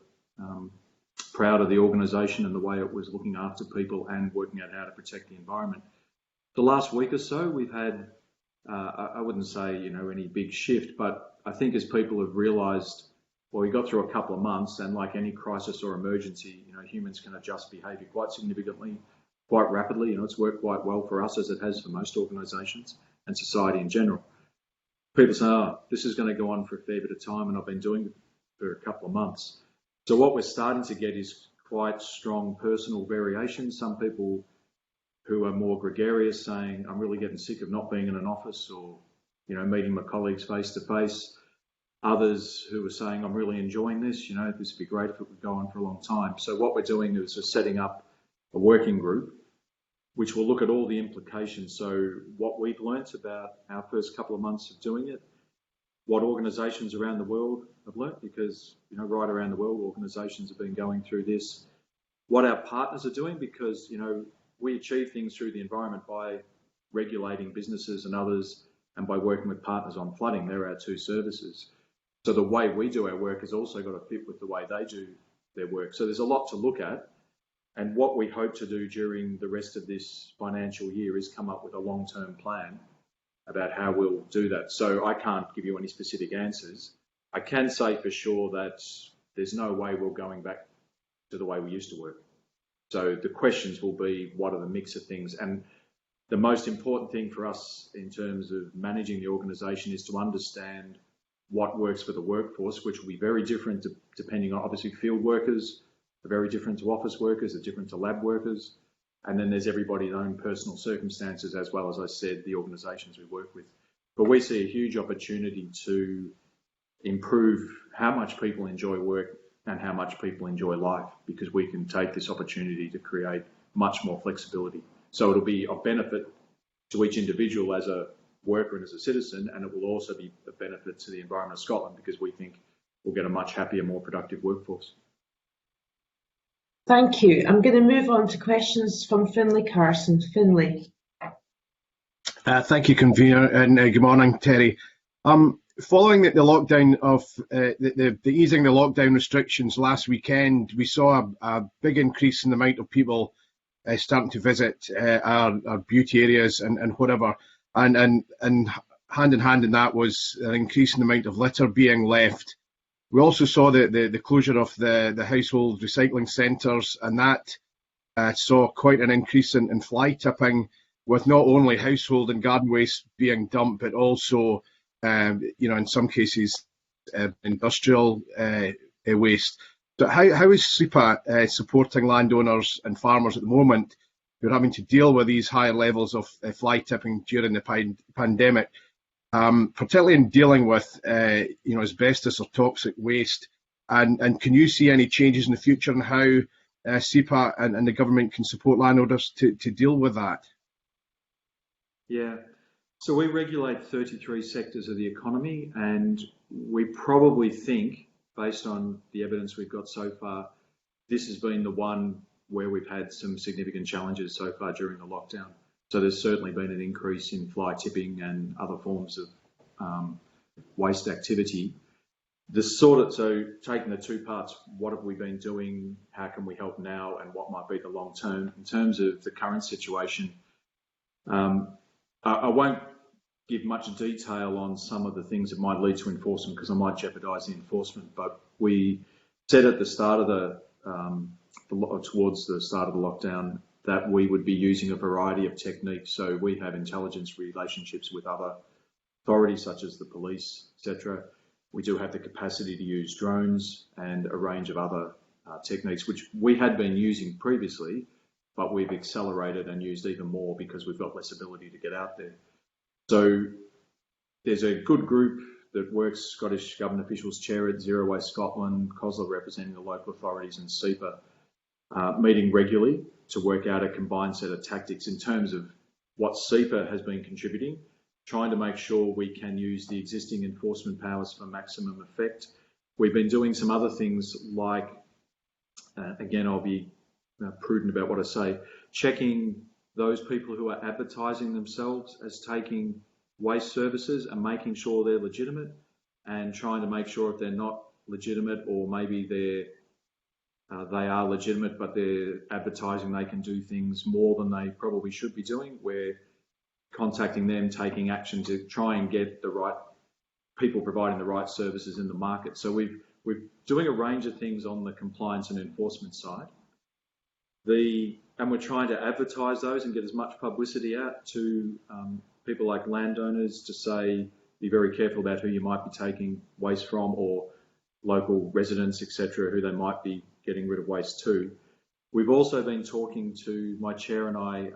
proud of the organisation and the way it was looking after people and working out how to protect the environment. The last week or so, we've had, I wouldn't say any big shift, but I think as people have realised, well, we got through a couple of months, and like any crisis or emergency, humans can adjust behaviour quite significantly, quite rapidly. It's worked quite well for us, as it has for most organisations and society in general. People say, oh, this is going to go on for a fair bit of time, and I've been doing it for a couple of months. So what we're starting to get is quite strong personal variation. Some people who are more gregarious saying, I'm really getting sick of not being in an office or, meeting my colleagues face to face. Others who are saying, I'm really enjoying this, this would be great if it would go on for a long time. So what we're doing is we're setting up a working group which will look at all the implications. So what we've learnt about our first couple of months of doing it, what organisations around the world have learnt, because right around the world organisations have been going through this, what our partners are doing, because we achieve things through the environment by regulating businesses and others, and by working with partners on flooding. They're our two services. So the way we do our work has also got to fit with the way they do their work. So there's a lot to look at. And what we hope to do during the rest of this financial year is come up with a long-term plan about how we'll do that. So I can't give you any specific answers. I can say for sure that there's no way we're going back to the way we used to work. So the questions will be, what are the mix of things? And the most important thing for us in terms of managing the organisation is to understand what works for the workforce, which will be very different depending on, obviously, field workers are very different to office workers, are different to lab workers. And then there's everybody's own personal circumstances, as well as I said, the organisations we work with. But we see a huge opportunity to improve how much people enjoy work and how much people enjoy life, because we can take this opportunity to create much more flexibility. So it'll be of benefit to each individual as a worker and as a citizen, and it will also be a benefit to the environment of Scotland, because we think we'll get a much happier, more productive workforce. Thank you. I'm going to move on to questions from Finlay Carson. Finlay. Thank you, Convener, and good morning, Terry. following the lockdown of the easing the lockdown restrictions last weekend, we saw a big increase in the amount of people starting to visit our beauty areas and whatever, and hand in hand in that was an increase in the amount of litter being left. We also saw the closure of the household recycling centres, and that saw quite an increase in fly tipping, with not only household and garden waste being dumped, but also, in some cases, industrial waste. So how is SEPA supporting landowners and farmers at the moment who are having to deal with these higher levels of fly tipping during the pandemic, particularly in dealing with asbestos or toxic waste? And can you see any changes in the future in how SEPA and the government can support landowners to deal with that? Yeah, so we regulate 33 sectors of the economy, and we probably think, based on the evidence we've got so far, this has been the one where we've had some significant challenges so far during the lockdown. So there's certainly been an increase in fly tipping and other forms of waste activity. So taking the two parts, what have we been doing, how can we help now, and what might be the long term? In terms of the current situation, I won't give much detail on some of the things that might lead to enforcement because I might jeopardise the enforcement, but we said at the start of towards the start of the lockdown that we would be using a variety of techniques. So we have intelligence relationships with other authorities such as the police, etc. We do have the capacity to use drones and a range of other techniques, which we had been using previously, but we've accelerated and used even more because we've got less ability to get out there. So there's a good group that works, Scottish Government officials chair it, Zero Waste Scotland, COSLA representing the local authorities, and SEPA meeting regularly to work out a combined set of tactics in terms of what SEPA has been contributing, trying to make sure we can use the existing enforcement powers for maximum effect. We've been doing some other things like, again, I'll be prudent about what I say, checking those people who are advertising themselves as taking waste services and making sure they're legitimate, and trying to make sure if they're not legitimate, or maybe they are legitimate but they're advertising they can do things more than they probably should be doing, we're contacting them, taking action to try and get the right people providing the right services in the market. So we're doing a range of things on the compliance and enforcement side. And we're trying to advertise those and get as much publicity out to people like landowners to say, be very careful about who you might be taking waste from, or local residents, etc., who they might be getting rid of waste to. We've also been talking to, my chair and I,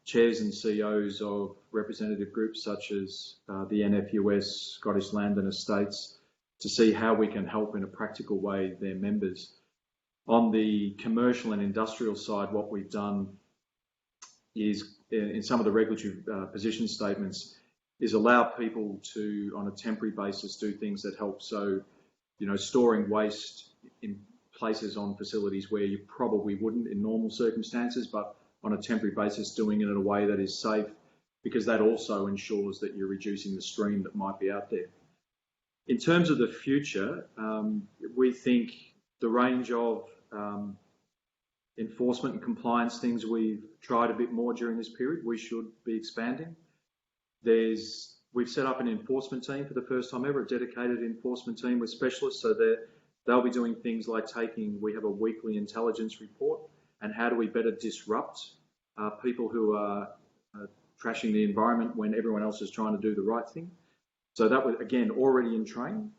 chairs and CEOs of representative groups such as the NFUS, Scottish Land and Estates, to see how we can help in a practical way their members. On the commercial and industrial side, what we've done is, in some of the regulatory position statements, is allow people to, on a temporary basis, do things that help. So, storing waste in places on facilities where you probably wouldn't in normal circumstances, but on a temporary basis, doing it in a way that is safe, because that also ensures that you're reducing the stream that might be out there. In terms of the future, we think the range of enforcement and compliance things we've tried a bit more during this period, we should be expanding. We've set up an enforcement team for the first time ever, a dedicated enforcement team with specialists, so that they'll be doing things like we have a weekly intelligence report, and how do we better disrupt people who are trashing the environment when everyone else is trying to do the right thing. So that was, again, already in train,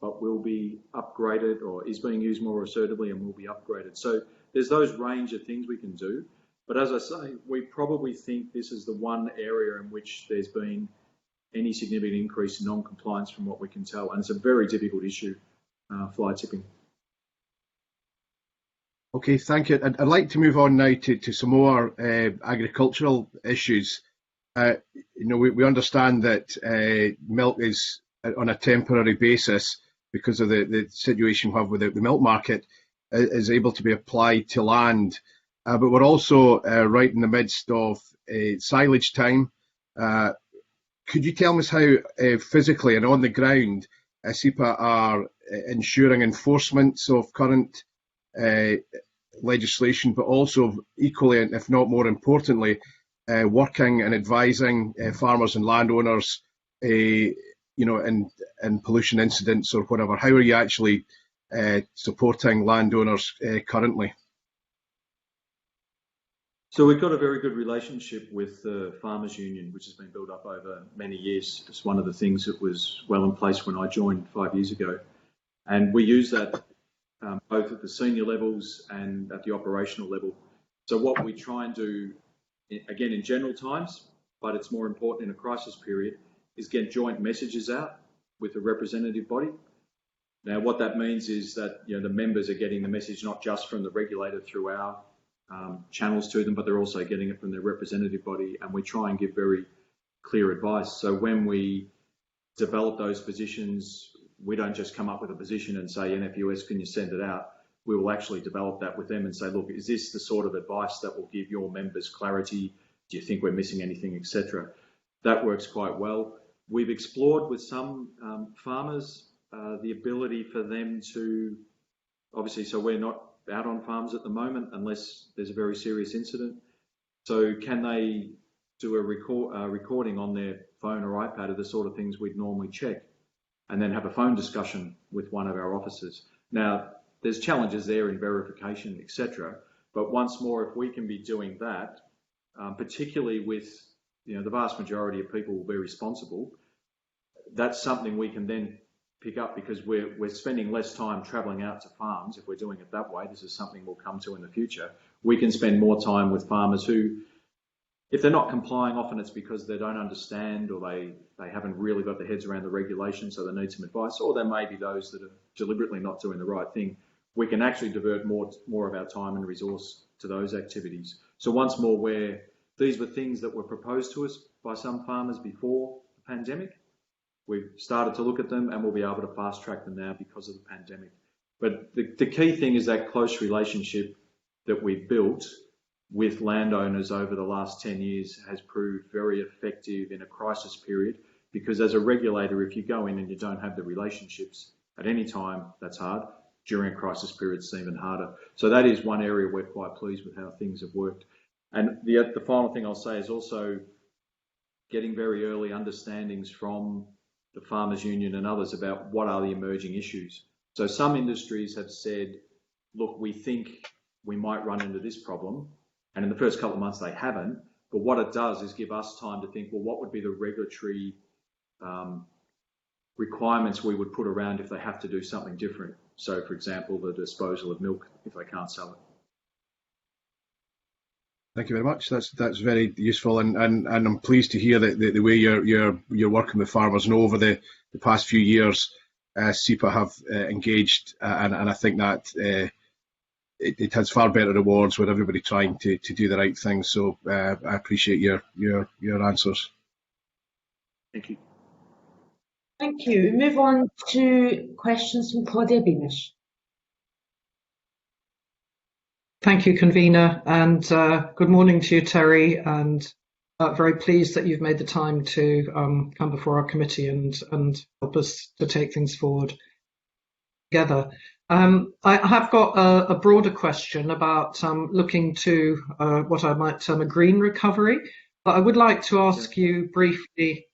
but will be upgraded, or is being used more assertively and will be upgraded. So there's those range of things we can do. But as I say, we probably think this is the one area in which there's been any significant increase in non-compliance from what we can tell. And it's a very difficult issue, fly tipping. Okay, thank you. I'd like to move on now to some more agricultural issues. We understand that milk is on a temporary basis because of the situation we have with the milk market, is able to be applied to land. But we're also right in the midst of silage time. could you tell us how physically and on the ground SEPA are ensuring enforcement of current legislation, but also equally, if not more importantly, working and advising farmers and landowners, in pollution incidents or whatever? How are you actually supporting landowners currently? So we've got a very good relationship with the Farmers Union, which has been built up over many years. It's one of the things that was well in place when I joined 5 years ago. And we use that both at the senior levels and at the operational level. So what we try and do, again, in general times, but it's more important in a crisis period, is get joint messages out with the representative body. Now, what that means is that the members are getting the message not just from the regulator through our channels to them, but they're also getting it from their representative body, and we try and give very clear advice. So when we develop those positions, we don't just come up with a position and say, NFUS, can you send it out? We will actually develop that with them and say, look, is this the sort of advice that will give your members clarity? Do you think we're missing anything, etc.? That works quite well. We've explored with some farmers the ability for them to, obviously, so we're not out on farms at the moment unless there's a very serious incident. So can they do a recording on their phone or iPad of the sort of things we'd normally check, and then have a phone discussion with one of our officers? Now, there's challenges there in verification, etc. But once more, if we can be doing that, particularly with the vast majority of people will be responsible, that's something we can then pick up, because we're spending less time travelling out to farms. If we're doing it that way, this is something we'll come to in the future. We can spend more time with farmers who, if they're not complying, often it's because they don't understand, or they haven't really got their heads around the regulations, so they need some advice, or there may be those that are deliberately not doing the right thing. We can actually divert more of our time and resource to those activities. So once more, these were things that were proposed to us by some farmers before the pandemic. We've started to look at them, and we'll be able to fast track them now because of the pandemic. But the key thing is that close relationship that we've built with landowners over the last 10 years has proved very effective in a crisis period, because as a regulator, if you go in and you don't have the relationships at any time, that's hard. During a crisis period, it's even harder. So that is one area we're quite pleased with how things have worked. And the final thing I'll say is also getting very early understandings from the Farmers Union and others about what are the emerging issues. So some industries have said, look, we think we might run into this problem. And in the first couple of months, they haven't. But what it does is give us time to think, well, what would be the regulatory requirements we would put around if they have to do something different? So, for example, the disposal of milk if they can't sell it. Thank you very much. That's very useful, and I'm pleased to hear that the way you're working with farmers. And over the past few years, SEPA have engaged, and I think that it has far better rewards with everybody trying to do the right thing. So I appreciate your answers. Thank you. Thank you. We move on to questions from Claudia Beamish. Thank you, Convener, and good morning to you, Terry, and very pleased that you've made the time to come before our committee and help us to take things forward together. I have got a broader question about looking to what I might term a green recovery, but I would like to ask you briefly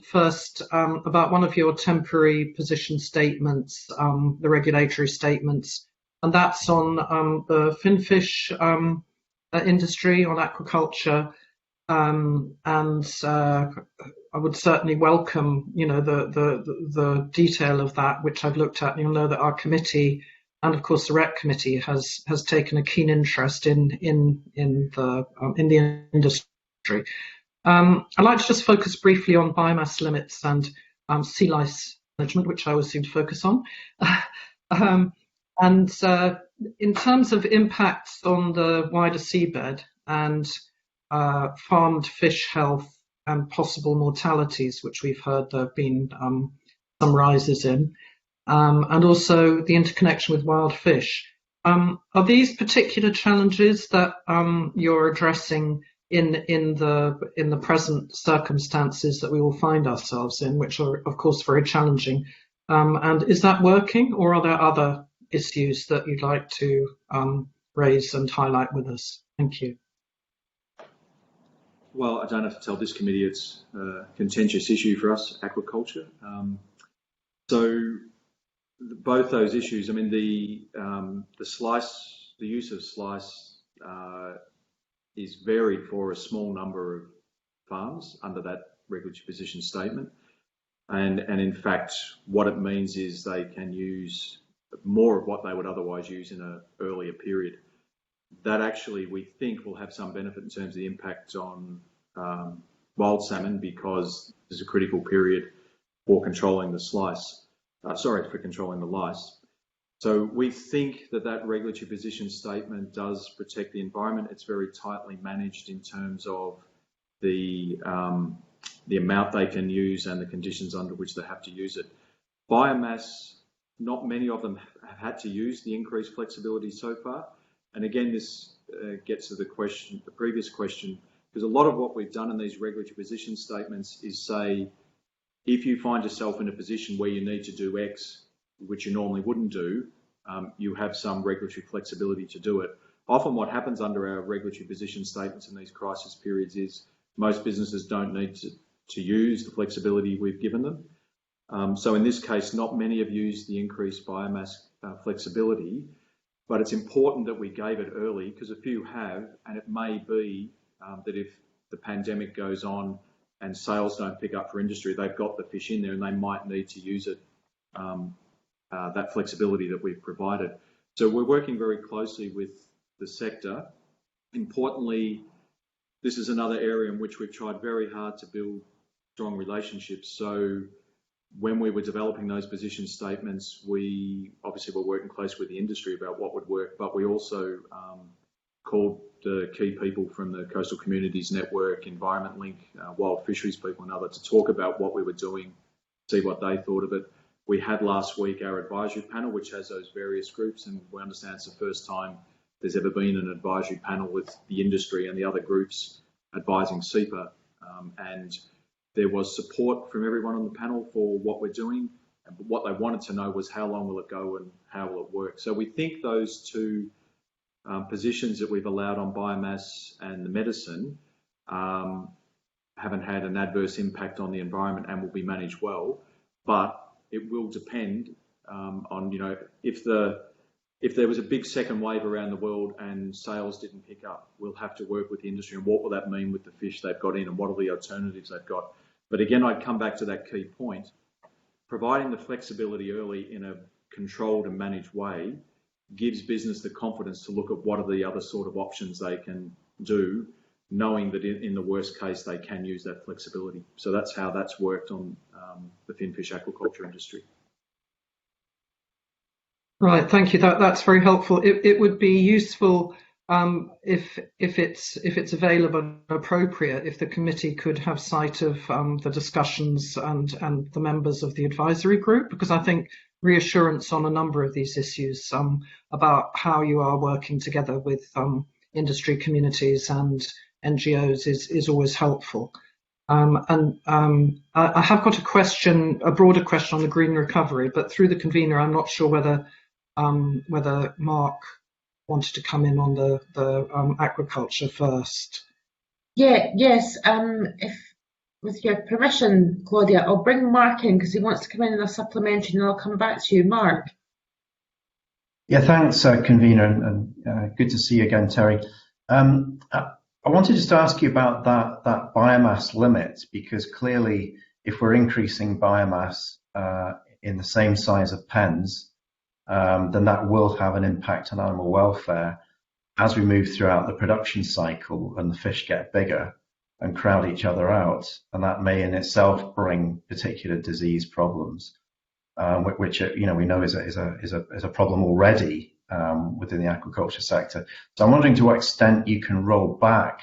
first about one of your temporary position statements, the regulatory statements, and that's on the finfish industry, on aquaculture, and I would certainly welcome, the detail of that, which I've looked at. You'll know that our committee, and of course the REC committee, has taken a keen interest in the industry. I'd like to just focus briefly on biomass limits and sea lice management, which I always seem to focus on. And in terms of impacts on the wider seabed and farmed fish health and possible mortalities, which we've heard there have been some rises in, and also the interconnection with wild fish. Are these particular challenges that you're addressing in the present circumstances that we all find ourselves in, which are of course very challenging. And is that working, or are there other issues that you'd like to raise and highlight with us? Thank you. Well, I don't have to tell this committee it's a contentious issue for us, aquaculture. So both those issues, I mean, the use of slice is varied for a small number of farms under that regulatory position statement. And in fact, what it means is they can use more of what they would otherwise use in an earlier period. That actually, we think, will have some benefit in terms of the impact on wild salmon, because there's a critical period for controlling the slice. For controlling the lice. So we think that that regulatory position statement does protect the environment. It's very tightly managed in terms of the amount they can use and the conditions under which they have to use it. Biomass, not many of them have had to use the increased flexibility so far. And again, this gets to the previous question, because a lot of what we've done in these regulatory position statements is say, if you find yourself in a position where you need to do X, which you normally wouldn't do, you have some regulatory flexibility to do it. Often what happens under our regulatory position statements in these crisis periods is most businesses don't need to use the flexibility we've given them. So in this case, not many have used the increased biomass flexibility, but it's important that we gave it early, because a few have, and it may be that if the pandemic goes on and sales don't pick up for industry, they've got the fish in there and they might need to use it, that flexibility that we've provided. So we're working very closely with the sector. Importantly, this is another area in which we've tried very hard to build strong relationships. So when we were developing those position statements, we obviously were working closely with the industry about what would work, but we also called the key people from the Coastal Communities Network, Environment Link, Wild Fisheries people and others to talk about what we were doing, see what they thought of it. We had last week our advisory panel, which has those various groups, and we understand it's the first time there's ever been an advisory panel with the industry and the other groups advising SEPA. And there was support from everyone on the panel for what we're doing. But what they wanted to know was how long will it go and how will it work. So we think those two positions that we've allowed on biomass and the medicine haven't had an adverse impact on the environment and will be managed well. But it will depend on, if there was a big second wave around the world and sales didn't pick up, we'll have to work with the industry and what will that mean with the fish they've got in and what are the alternatives they've got. But again, I'd come back to that key point. Providing the flexibility early in a controlled and managed way gives business the confidence to look at what are the other sort of options they can do, knowing that in the worst case they can use that flexibility. So that's how that's worked on the finfish aquaculture industry. Right, thank you. That's very helpful. It would be useful if it's available and appropriate, if the committee could have sight of the discussions and the members of the advisory group, because I think reassurance on a number of these issues about how you are working together with industry communities and NGOs is always helpful. I have got a broader question on the green recovery, but through the convener, I'm not sure whether Mark wanted to come in on the aquaculture first. Yes. If with your permission, Claudia, I'll bring Mark in because he wants to come in a supplementary, and I'll come back to you, Mark. Yeah, thanks, convener, and good to see you again, Terry. I wanted just to ask you about that biomass limit, because clearly, if we're increasing biomass in the same size of pens, then that will have an impact on animal welfare as we move throughout the production cycle and the fish get bigger and crowd each other out, and that may in itself bring particular disease problems, which we know is a problem already within the aquaculture sector. So I'm wondering to what extent you can roll back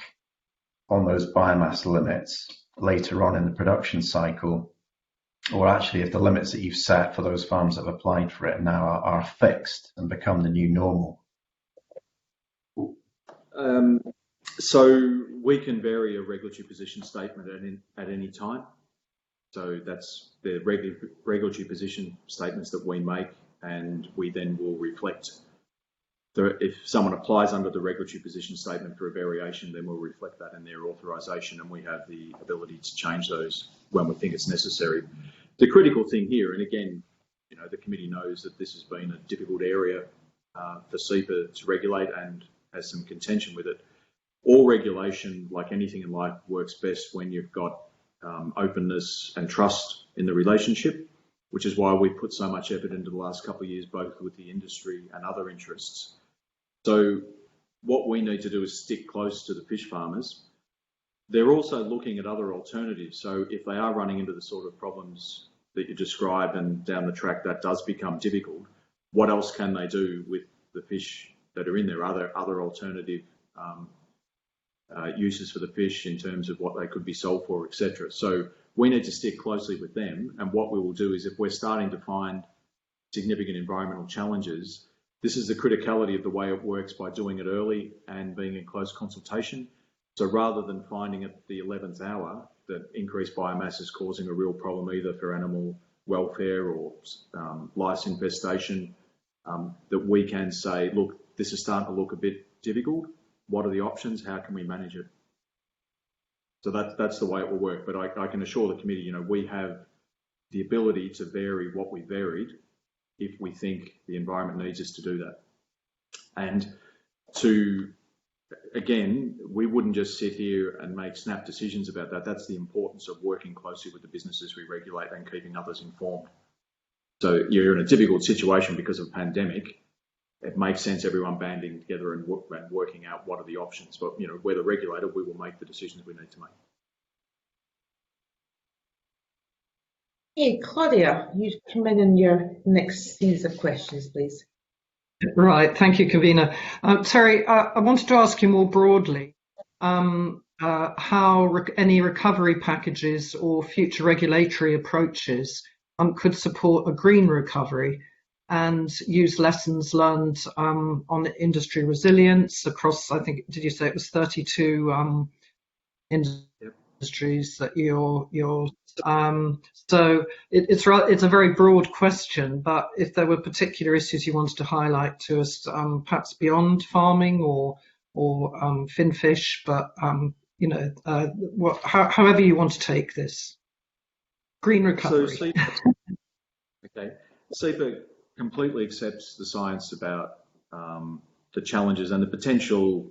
on those biomass limits later on in the production cycle, or actually if the limits that you've set for those farms that have applied for it now are fixed and become the new normal. So we can vary a regulatory position statement at any time. So that's the regulatory position statements that we make, and we then will reflect. If someone applies under the regulatory position statement for a variation, then we'll reflect that in their authorisation, and we have the ability to change those when we think it's necessary. The critical thing here, and again, you know, the committee knows that this has been a difficult area for CEPA to regulate and has some contention with it. All regulation, like anything in life, works best when you've got openness and trust in the relationship, which is why we put so much effort into the last couple of years, both with the industry and other interests. So what we need to do is stick close to the fish farmers. They're also looking at other alternatives. So if they are running into the sort of problems that you describe and down the track that does become difficult, what else can they do with the fish that are in there? Other alternative uses for the fish in terms of what they could be sold for, etc. So we need to stick closely with them. And what we will do is, if we're starting to find significant environmental challenges, this is the criticality of the way it works by doing it early and being in close consultation. So rather than finding at the 11th hour that increased biomass is causing a real problem either for animal welfare or lice infestation, that we can say, look, this is starting to look a bit difficult. What are the options? How can we manage it? So that's the way it will work. But I can assure the committee, you know, we have the ability to vary what we varied if we think the environment needs us to do that. And again, we wouldn't just sit here and make snap decisions about that. That's the importance of working closely with the businesses we regulate and keeping others informed. So you're in a difficult situation because of a pandemic. It makes sense everyone banding together and working out what are the options. But, you know, we're the regulator, we will make the decisions we need to make. Hey, Claudia, you come in your next series of questions, please. Right, thank you, Convener. Terry, I wanted to ask you more broadly how any recovery packages or future regulatory approaches could support a green recovery and use lessons learned on industry resilience across, I think, did you say it was 32 industries that you're so it's a very broad question, but if there were particular issues you wanted to highlight to us, perhaps beyond farming or finfish, but you know, however you want to take this green recovery. So CEPA completely accepts the science about the challenges and the potential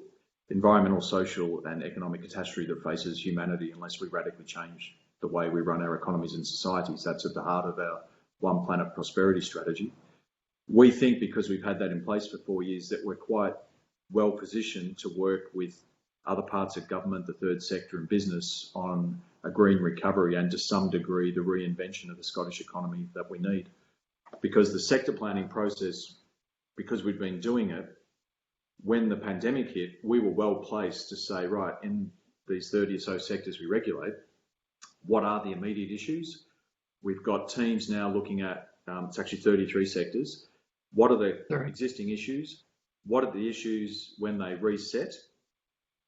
environmental, social and economic catastrophe that faces humanity unless we radically change the way we run our economies and societies. That's at the heart of our One Planet Prosperity strategy. We think, because we've had that in place for 4 years, that we're quite well positioned to work with other parts of government, the third sector and business on a green recovery and to some degree the reinvention of the Scottish economy that we need. Because the sector planning process, because we've been doing it, when the pandemic hit, we were well placed to say, right, in these 30 or so sectors we regulate, what are the immediate issues? We've got teams now looking at, it's actually 33 sectors. What are the existing issues? What are the issues when they reset?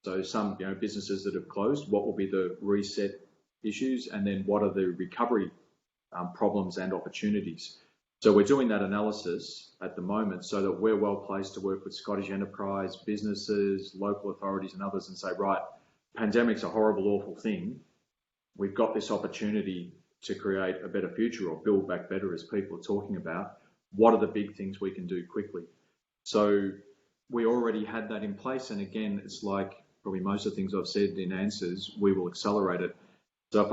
So some, you know, businesses that have closed, what will be the reset issues? And then what are the recovery problems and opportunities? So we're doing that analysis at the moment so that we're well placed to work with Scottish enterprise, businesses, local authorities and others and say, right, pandemic's a horrible, awful thing. We've got this opportunity to create a better future or build back better, as people are talking about. What are the big things we can do quickly? So we already had that in place. And again, it's like probably most of the things I've said in answers, we will accelerate it. So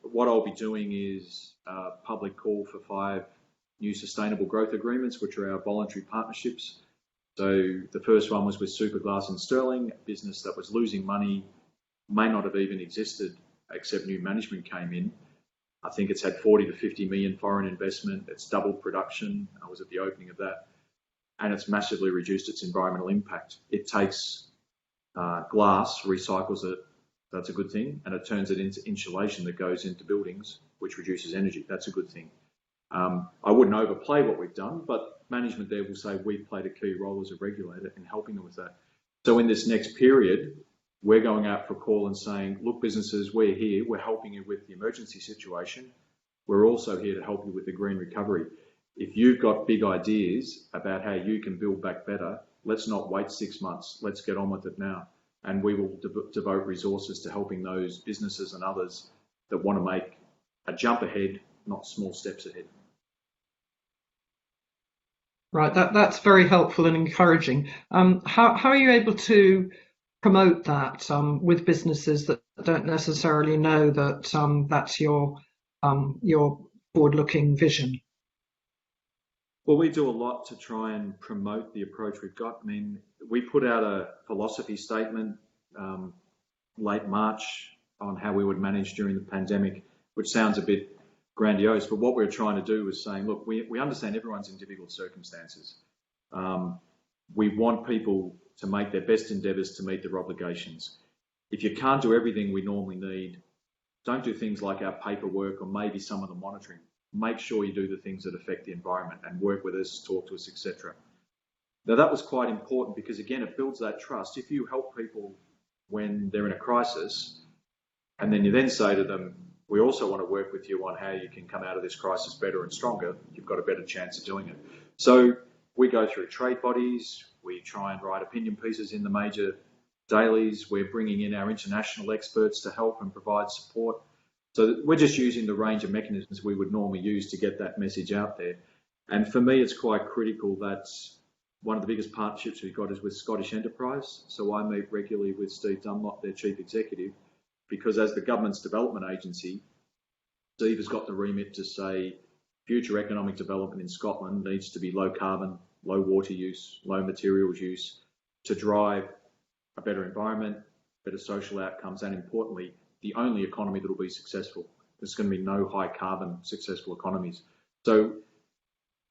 what I'll be doing is a public call for 5 new sustainable growth agreements, which are our voluntary partnerships. So the first one was with Superglass in Stirling, a business that was losing money, may not have even existed except new management came in. I think it's had 40 to 50 million foreign investment. It's doubled production. I was at the opening of that. And it's massively reduced its environmental impact. It takes glass, recycles it, that's a good thing, and it turns it into insulation that goes into buildings, which reduces energy. That's a good thing. I wouldn't overplay what we've done, but management there will say we've played a key role as a regulator in helping them with that. So in this next period, we're going out for a call and saying, look, businesses, we're here, we're helping you with the emergency situation. We're also here to help you with the green recovery. If you've got big ideas about how you can build back better, let's not wait 6 months. Let's get on with it now. And we will devote resources to helping those businesses and others that want to make a jump ahead, not small steps ahead. Right, that's very helpful and encouraging. How are you able to promote that with businesses that don't necessarily know that that's your forward-looking vision? Well, we do a lot to try and promote the approach we've got. I mean, we put out a philosophy statement late March on how we would manage during the pandemic, which sounds a bit grandiose, but what we're trying to do is saying, look, we understand everyone's in difficult circumstances. We want people to make their best endeavours to meet their obligations. If you can't do everything we normally need, don't do things like our paperwork or maybe some of the monitoring. Make sure you do the things that affect the environment and work with us, talk to us, etc. Now, that was quite important because, again, it builds that trust. If you help people when they're in a crisis, and then you then say to them, we also want to work with you on how you can come out of this crisis better and stronger, you've got a better chance of doing it. So we go through trade bodies, we try and write opinion pieces in the major dailies, we're bringing in our international experts to help and provide support. So we're just using the range of mechanisms we would normally use to get that message out there. And for me, it's quite critical that one of the biggest partnerships we've got is with Scottish Enterprise. So I meet regularly with Steve Dunlop, their chief executive, because as the government's development agency, Steve has got the remit to say future economic development in Scotland needs to be low carbon, low water use, low materials use to drive a better environment, better social outcomes, and importantly, the only economy that will be successful. There's going to be no high carbon successful economies. So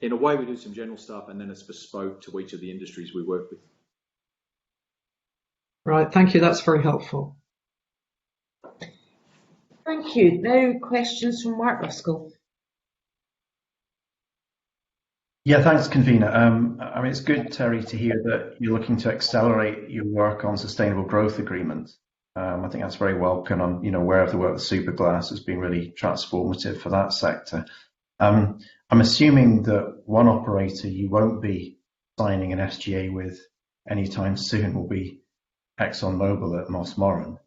in a way, we do some general stuff and then it's bespoke to each of the industries we work with. Right, thank you. That's very helpful. Thank you. Now questions from Mark Ruskell. Yeah, thanks, convener. I mean, it's good, Terry, to hear that you're looking to accelerate your work on sustainable growth agreements. I think that's very welcome. I'm aware of the work with Superglass has been really transformative for that sector. I'm assuming that one operator you won't be signing an SGA with anytime soon will be ExxonMobil at Mossmoran.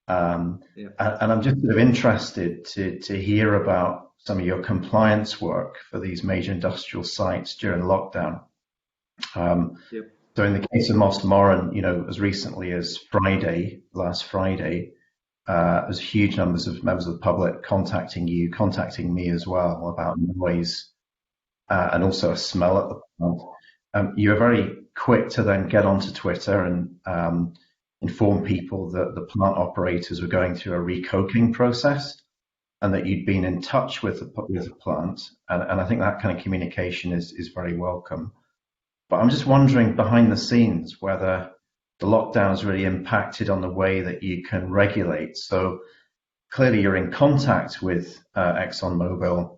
And I'm just sort of interested to hear about some of your compliance work for these major industrial sites during lockdown. So in the case of Mossmoran, as recently as last Friday, there's huge numbers of members of the public contacting me as well about noise and also a smell at the plant. You were very quick to then get onto Twitter and inform people that the plant operators were going through a recoking process and that you'd been in touch with the plant. And I think that kind of communication is very welcome. But I'm just wondering behind the scenes whether the lockdown has really impacted on the way that you can regulate. So clearly you're in contact with ExxonMobil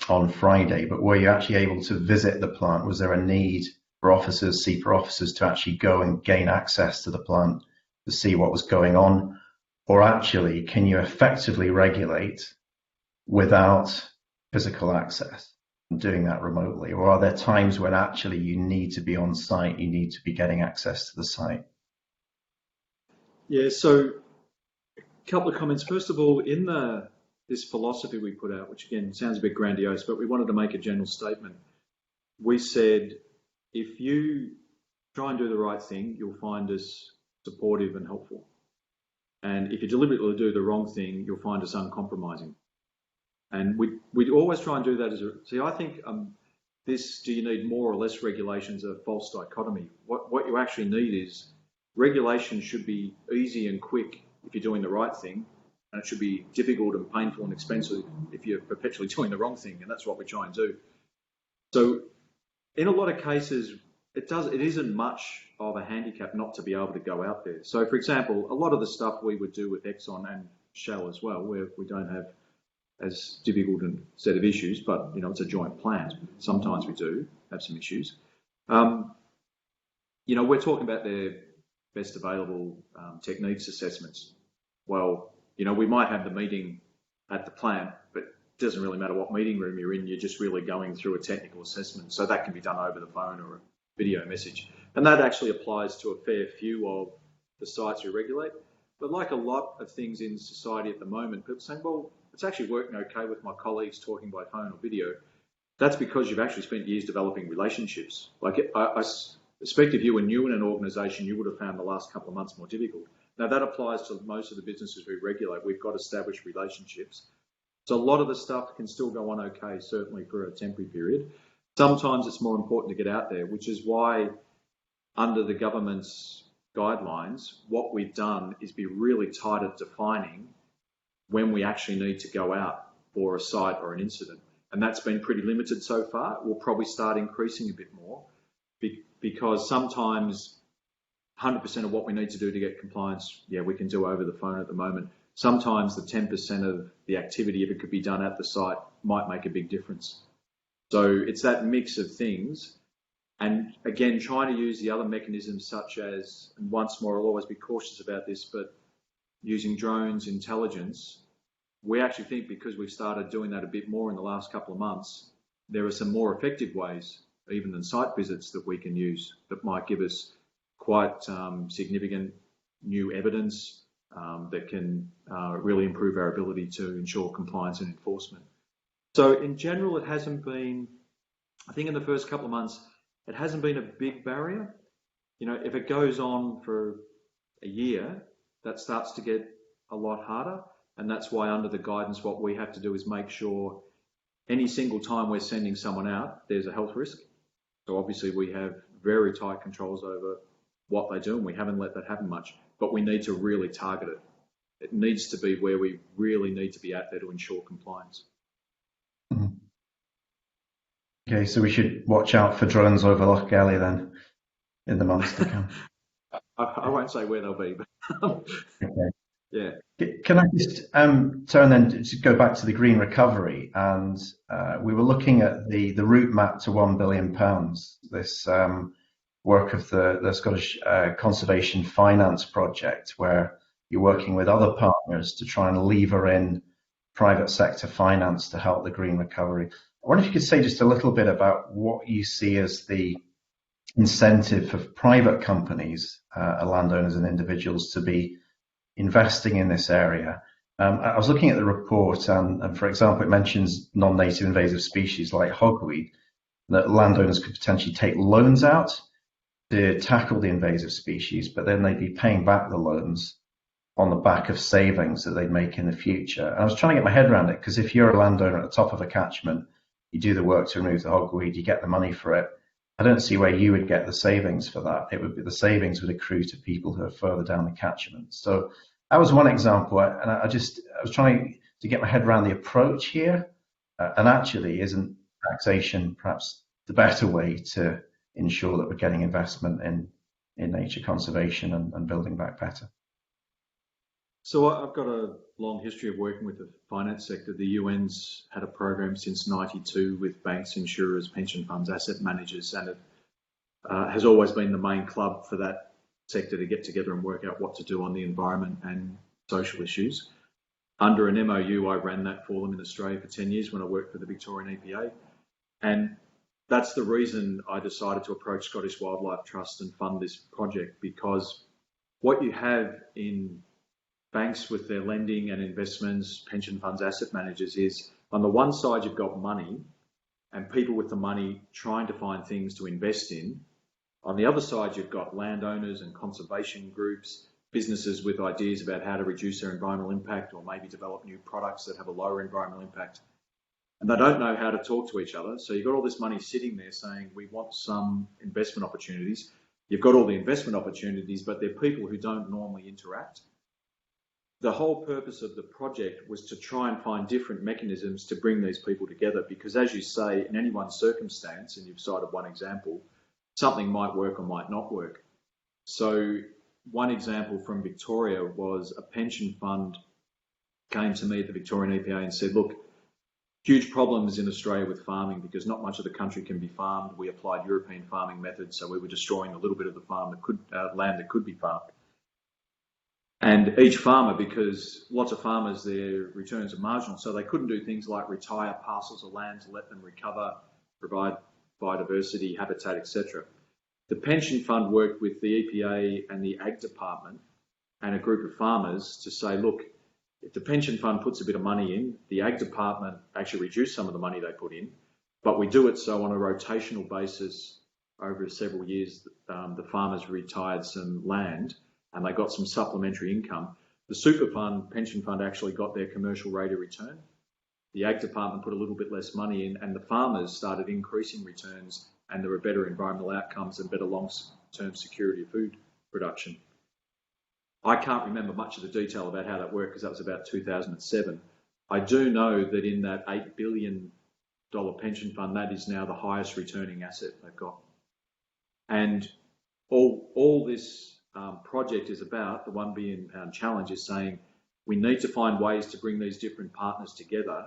on Friday, but were you actually able to visit the plant? Was there a need for CEPA officers to actually go and gain access to the plant to see what was going on? Or actually, can you effectively regulate without physical access and doing that remotely? Or are there times when actually you need to be on site, you need to be getting access to the site? Yeah, so a couple of comments. First of all, in this philosophy we put out, which again sounds a bit grandiose, but we wanted to make a general statement. We said, if you try and do the right thing, you'll find us supportive and helpful. And if you deliberately do the wrong thing, you'll find us uncompromising. And we always try and do that I think do you need more or less regulations, a false dichotomy. What you actually need is regulation should be easy and quick if you're doing the right thing, and it should be difficult and painful and expensive if you're perpetually doing the wrong thing, and that's what we try and do. So in a lot of cases, it isn't much of a handicap not to be able to go out there. So for example, a lot of the stuff we would do with Exxon and Shell as well, where we don't have as difficult a set of issues, but it's a joint plant. Sometimes we do have some issues. We're talking about their best available techniques assessments. Well, we might have the meeting at the plant, but it doesn't really matter what meeting room you're in, you're just really going through a technical assessment. So that can be done over the phone or a video message. And that actually applies to a fair few of the sites we regulate. But like a lot of things in society at the moment, people are saying, well, it's actually working okay with my colleagues talking by phone or video. That's because you've actually spent years developing relationships. Like I suspect if you were new in an organisation, you would have found the last couple of months more difficult. Now that applies to most of the businesses we regulate. We've got established relationships. So a lot of the stuff can still go on okay, certainly for a temporary period. Sometimes it's more important to get out there, which is why under the government's guidelines, what we've done is be really tight at defining when we actually need to go out for a site or an incident. And that's been pretty limited so far. We'll probably start increasing a bit more because sometimes 100% of what we need to do to get compliance, we can do over the phone at the moment. Sometimes the 10% of the activity, if it could be done at the site, might make a big difference. So it's that mix of things. And again, trying to use the other mechanisms such as, and once more, I'll always be cautious about this, but using drones, intelligence, we actually think because we've started doing that a bit more in the last couple of months, there are some more effective ways, even than site visits, that we can use that might give us quite significant new evidence that can really improve our ability to ensure compliance and enforcement. So in general, it hasn't been, I think in the first couple of months, it hasn't been a big barrier. If it goes on for a year, that starts to get a lot harder. And that's why under the guidance, what we have to do is make sure any single time we're sending someone out, there's a health risk. So obviously we have very tight controls over what they do, and we haven't let that happen much, but we need to really target it. It needs to be where we really need to be at there to ensure compliance. Okay, so we should watch out for drones over Loch Galley then in the months to come. I won't say where they'll be, but okay. Yeah. Can I just turn then to go back to the green recovery? And we were looking at the route map to £1 billion, this work of the Scottish Conservation Finance Project, where you're working with other partners to try and lever in private sector finance to help the green recovery. I wonder if you could say just a little bit about what you see as the incentive for private companies, landowners and individuals, to be investing in this area. I was looking at the report, and for example, it mentions non-native invasive species like hogweed, that landowners could potentially take loans out to tackle the invasive species, but then they'd be paying back the loans on the back of savings that they'd make in the future. And I was trying to get my head around it, because if you're a landowner at the top of a catchment, you do the work to remove the hogweed, you get the money for it. I don't see where you would get the savings for that. It would be the savings would accrue to people who are further down the catchment. So that was one example, and I was trying to get my head around the approach here. And actually, isn't taxation perhaps the better way to ensure that we're getting investment in nature conservation and building back better? So I've got a long history of working with the finance sector. The UN's had a program since '92 with banks, insurers, pension funds, asset managers, and it has always been the main club for that sector to get together and work out what to do on the environment and social issues. Under an MOU, I ran that for them in Australia for 10 years when I worked for the Victorian EPA. And that's the reason I decided to approach Scottish Wildlife Trust and fund this project, because what you have in banks with their lending and investments, pension funds, asset managers, is on the one side you've got money and people with the money trying to find things to invest in. On the other side you've got landowners and conservation groups, businesses with ideas about how to reduce their environmental impact or maybe develop new products that have a lower environmental impact. And they don't know how to talk to each other. So you've got all this money sitting there saying, we want some investment opportunities. You've got all the investment opportunities, but they're people who don't normally interact. The whole purpose of the project was to try and find different mechanisms to bring these people together, because as you say, in any one circumstance, and you've cited one example, something might work or might not work. So one example from Victoria was a pension fund came to me at the Victorian EPA and said, look, huge problems in Australia with farming because not much of the country can be farmed. We applied European farming methods, so we were destroying a little bit of the land that could be farmed. And each farmer, because lots of farmers, their returns are marginal, so they couldn't do things like retire parcels of land to let them recover, provide biodiversity, habitat, etc. The pension fund worked with the EPA and the Ag Department and a group of farmers to say, look, if the pension fund puts a bit of money in, the Ag Department actually reduce some of the money they put in, but we do it so on a rotational basis over several years, the farmers retired some land and they got some supplementary income. The super fund, pension fund, actually got their commercial rate of return. The Ag Department put a little bit less money in and the farmers started increasing returns, and there were better environmental outcomes and better long-term security of food production. I can't remember much of the detail about how that worked because that was about 2007. I do know that in that $8 billion pension fund, that is now the highest returning asset they've got. And all this project is about, the £1 billion challenge, is saying we need to find ways to bring these different partners together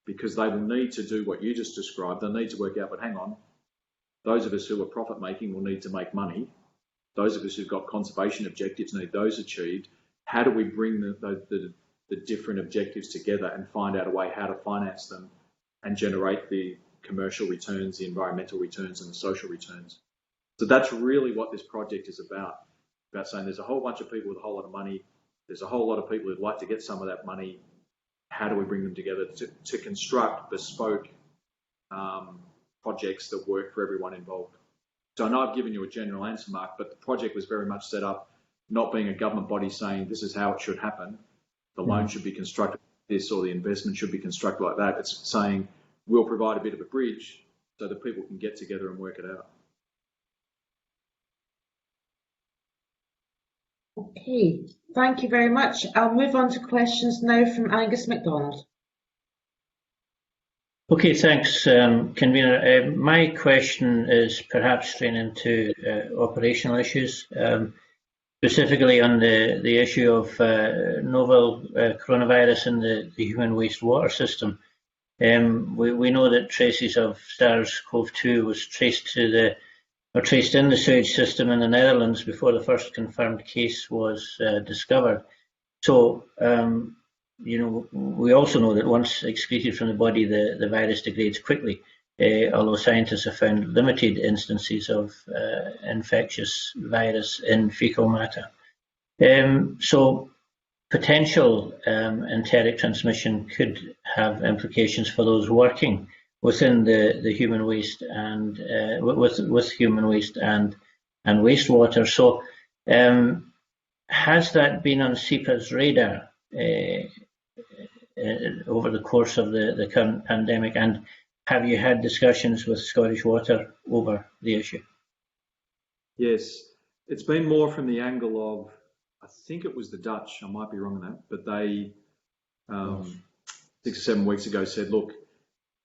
because they will need to do what you just described. They'll need to work out, but hang on, those of us who are profit making will need to make money. Those of us who've got conservation objectives need those achieved. How do we bring the different objectives together and find out a way how to finance them and generate the commercial returns, the environmental returns and the social returns? So that's really what this project is about saying there's a whole bunch of people with a whole lot of money. There's a whole lot of people who'd like to get some of that money. How do we bring them together to construct bespoke projects that work for everyone involved? So I know I've given you a general answer, Mark, but the project was very much set up not being a government body saying this is how it should happen. The loan should be constructed like this or the investment should be constructed like that. It's saying we'll provide a bit of a bridge so that people can get together and work it out. Okay, thank you very much. I'll move on to questions now from Angus MacDonald. Okay, thanks, Convener. My question is perhaps straying into operational issues, specifically on the issue of novel coronavirus in the human wastewater system. We know that traces of SARS-CoV-2 was traced in the sewage system in the Netherlands before the first confirmed case was discovered. So, we also know that once excreted from the body, the virus degrades quickly, although scientists have found limited instances of infectious virus in fecal matter. So potential enteric transmission could have implications for those working within the human waste and with human waste and wastewater. So has that been on SEPA's radar over the course of the current pandemic, and have you had discussions with Scottish Water over the issue? Yes, it's been more from the angle of, I think it was the Dutch, I might be wrong on that, but they 6 or 7 weeks ago said, look,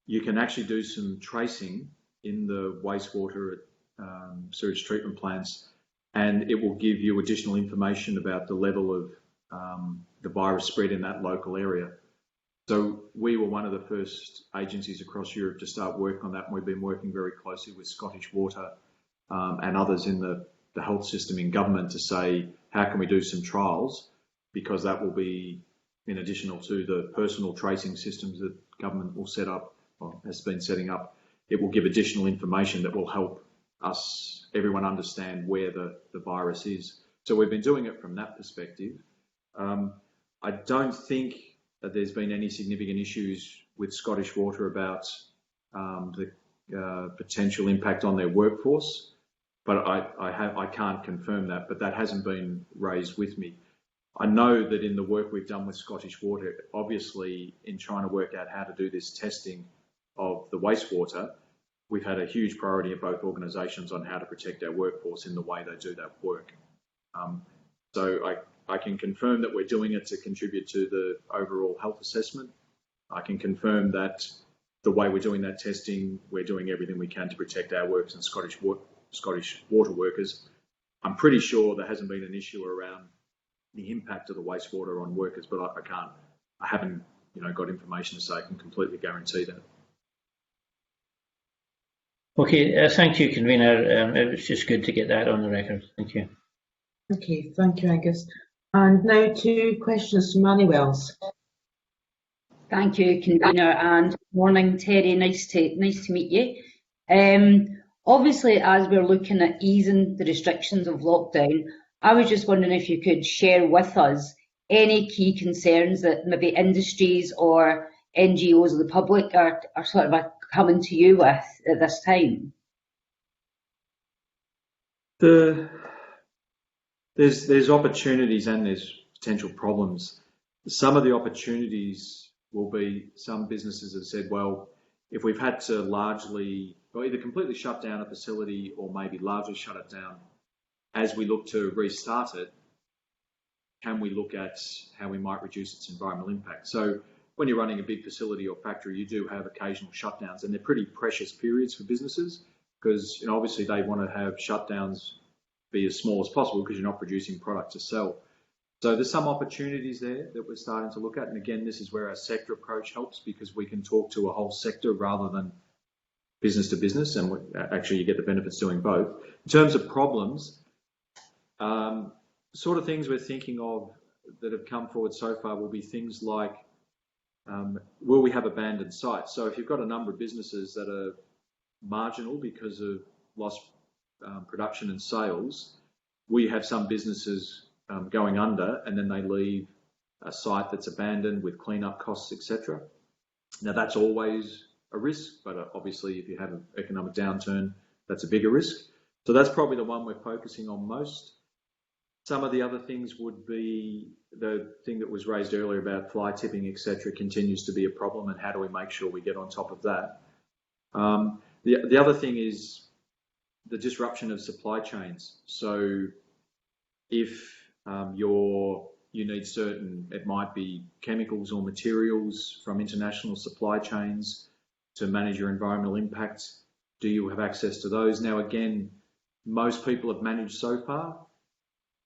you can actually do some tracing in the wastewater at sewage treatment plants, and it will give you additional information about the level of the virus spread in that local area. So we were one of the first agencies across Europe to start work on that, and we've been working very closely with Scottish Water and others in the health system in government to say, how can we do some trials? Because that will be, in addition to the personal tracing systems that government will set up, or has been setting up, it will give additional information that will help us, everyone, understand where the virus is. So we've been doing it from that perspective. I don't think that there's been any significant issues with Scottish Water about the potential impact on their workforce, but I can't confirm that, but that hasn't been raised with me. I know that in the work we've done with Scottish Water, obviously in trying to work out how to do this testing of the wastewater, we've had a huge priority of both organisations on how to protect our workforce in the way they do that work. So I can confirm that we're doing it to contribute to the overall health assessment. I can confirm that the way we're doing that testing, we're doing everything we can to protect our workers and Scottish Water workers. I'm pretty sure there hasn't been an issue around the impact of the wastewater on workers, but I haven't got information to say I can completely guarantee that. Okay, thank you, Convener. It was just good to get that on the record. Thank you. Okay, thank you, Angus. And now 2 questions from Annie Wells. Thank you, Convener, and morning, Terry. Nice to meet you. Obviously, as we're looking at easing the restrictions of lockdown, I was just wondering if you could share with us any key concerns that maybe industries or NGOs or the public are sort of coming to you with at this time. There's opportunities and there's potential problems. Some of the opportunities will be some businesses have said, well, if we've had to largely or either completely shut down a facility or maybe largely shut it down, as we look to restart it, can we look at how we might reduce its environmental impact? So when you're running a big facility or factory, you do have occasional shutdowns, and they're pretty precious periods for businesses because obviously they want to have shutdowns be as small as possible because you're not producing product to sell. So there's some opportunities there that we're starting to look at. And again, this is where our sector approach helps because we can talk to a whole sector rather than business to business, and actually you get the benefits doing both. In terms of problems, sort of things we're thinking of that have come forward so far will be things like, will we have abandoned sites? So if you've got a number of businesses that are marginal because of lost production and sales, we have some businesses going under and then they leave a site that's abandoned with cleanup costs, etc. Now that's always a risk, but obviously if you have an economic downturn, that's a bigger risk. So that's probably the one we're focusing on most. Some of the other things would be the thing that was raised earlier about fly tipping, etc., continues to be a problem, and how do we make sure we get on top of that? The other thing is the disruption of supply chains. So if you need certain, it might be chemicals or materials from international supply chains to manage your environmental impact, do you have access to those? Now again, most people have managed so far,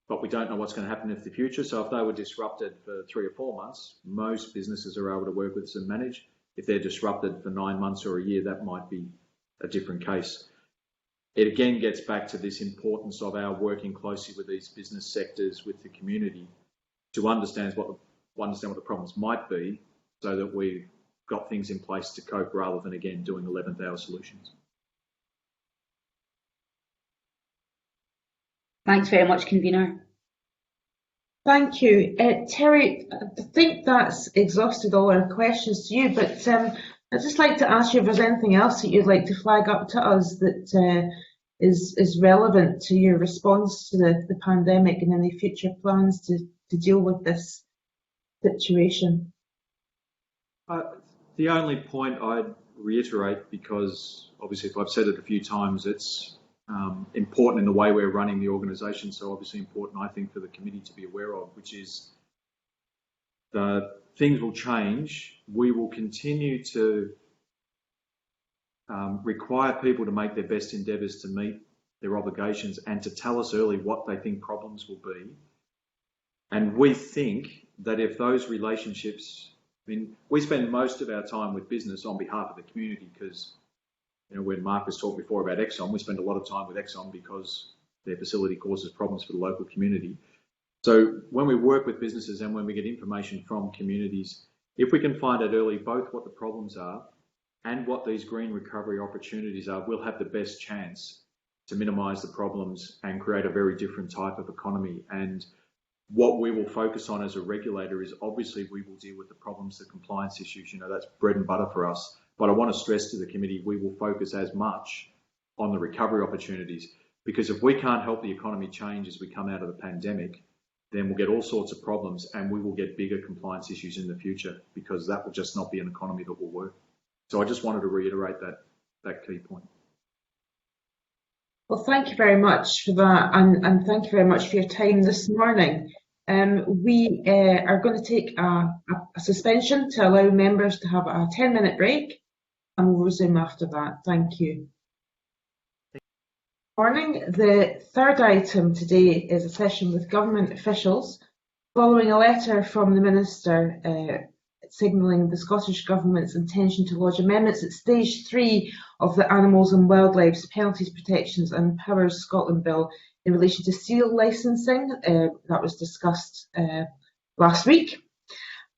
but we don't know what's going to happen in the future. So if they were disrupted for 3 or 4 months, most businesses are able to work with us and manage. If they're disrupted for 9 months or a year, that might be a different case. It again gets back to this importance of our working closely with these business sectors, with the community, to understand what the problems might be, so that we've got things in place to cope rather than, again, doing 11th hour solutions. Thanks very much, Convener. Thank you. Terry, I think that's exhausted all our questions to you, but I'd just like to ask you if there's anything else that you'd like to flag up to us that is relevant to your response to the pandemic and any future plans to deal with this situation. The only point I'd reiterate, because obviously if I've said it a few times, it's important in the way we're running the organisation, so obviously important, I think, for the committee to be aware of, which is things will change. We will continue to require people to make their best endeavours to meet their obligations and to tell us early what they think problems will be. And we think that if those relationships, we spend most of our time with business on behalf of the community because, when Mark was talking before about Exxon, we spend a lot of time with Exxon because their facility causes problems for the local community. So when we work with businesses and when we get information from communities, if we can find out early both what the problems are and what these green recovery opportunities are, we'll have the best chance to minimise the problems and create a very different type of economy. And what we will focus on as a regulator is obviously we will deal with the problems, the compliance issues, that's bread and butter for us. But I want to stress to the committee, we will focus as much on the recovery opportunities, because if we can't help the economy change as we come out of the pandemic, then we'll get all sorts of problems and we will get bigger compliance issues in the future, because that will just not be an economy that will work. So I just wanted to reiterate that key point. Well, thank you very much for that, and thank you very much for your time this morning. We are going to take a suspension to allow members to have a 10-minute break, and we'll resume after that. Thank you. Good morning. The third item today is a session with government officials following a letter from the Minister signalling the Scottish Government's intention to lodge amendments at stage 3 of the Animals and Wildlife's Penalties, Protections and Powers Scotland Bill in relation to seal licensing. That was discussed last week.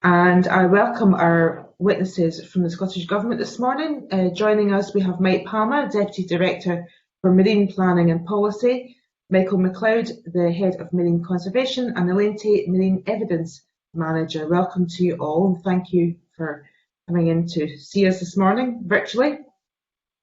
And I welcome our witnesses from the Scottish Government this morning. Joining us, we have Mike Palmer, Deputy Director for Marine Planning and Policy, Michael McLeod, the Head of Marine Conservation, and Elaine Tate, Marine Evidence Manager. Welcome to you all, and thank you for coming in to see us this morning virtually.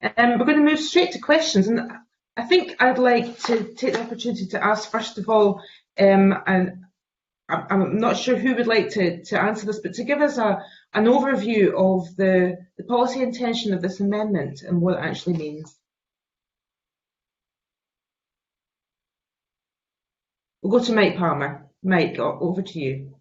We're going to move straight to questions, and I think I'd like to take the opportunity to ask, first of all, and I'm not sure who would like to answer this, but to give us an overview of the policy intention of this amendment and what it actually means. We'll go to Mike Palmer. Mike, over to you.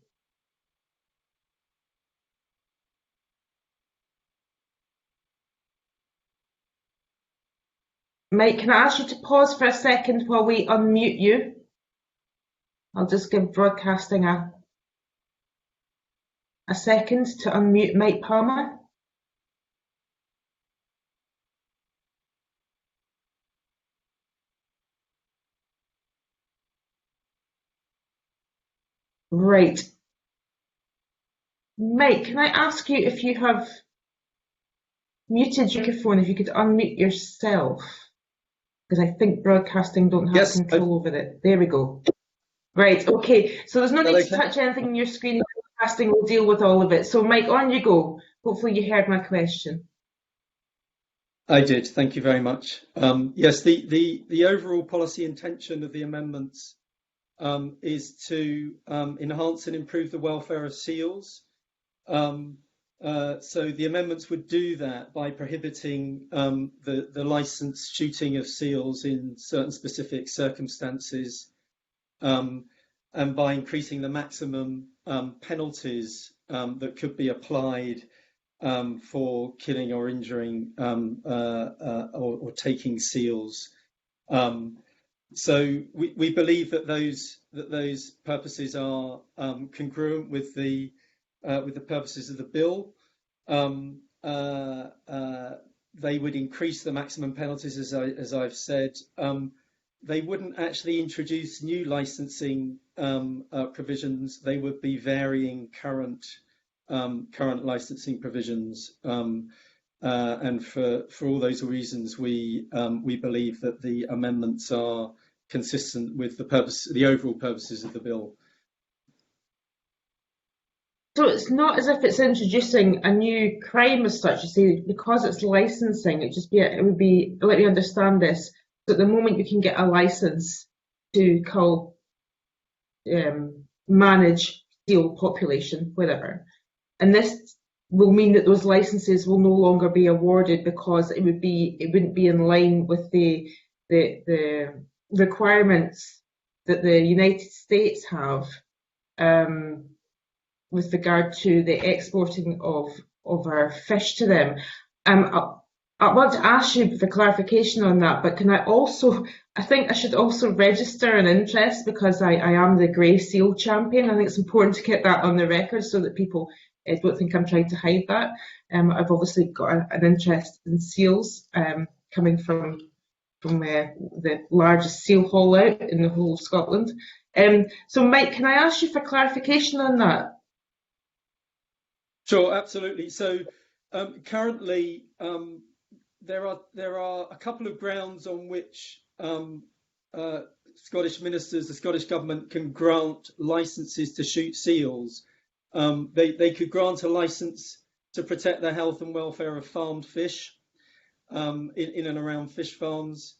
Mike, can I ask you to pause for a second while we unmute you? I'll just give broadcasting a second to unmute Mike Palmer. Right. Mike, can I ask you if you have muted your microphone, if you could unmute yourself? Because I think broadcasting don't have control over it. There we go. Right, okay. So there's no need to touch anything on your screen. Broadcasting will deal with all of it. So Mike, on you go. Hopefully you heard my question. I did. Thank you very much. Yes, the overall policy intention of the amendments is to enhance and improve the welfare of seals. So the amendments would do that by prohibiting the licensed shooting of seals in certain specific circumstances, and by increasing the maximum penalties that could be applied for killing or injuring or taking seals. So we believe that those purposes are congruent with the purposes of the bill. They would increase the maximum penalties, as I've said. They wouldn't actually introduce new licensing provisions. They would be varying current licensing provisions. And for all those reasons, we believe that the amendments are consistent with the overall purposes of the bill. So it's not as if it's introducing a new crime as such. You see, because it's licensing, it would be. Let me understand this. So at the moment, you can get a license to manage seal population, whatever, and this will mean that those licenses will no longer be awarded because it wouldn't be in line with the requirements that the United States have with regard to the exporting of our fish to them. I want to ask you for clarification on that, but I think I should also register an interest because I am the grey seal champion. I think it's important to get that on the record so that people don't think I'm trying to hide that. I've obviously got an interest in seals coming from the largest seal haul out in the whole of Scotland. So Mike, can I ask you for clarification on that? Sure, absolutely. So currently there are a couple of grounds on which Scottish ministers, the Scottish Government, can grant licences to shoot seals. They could grant a licence to protect the health and welfare of farmed fish in and around fish farms,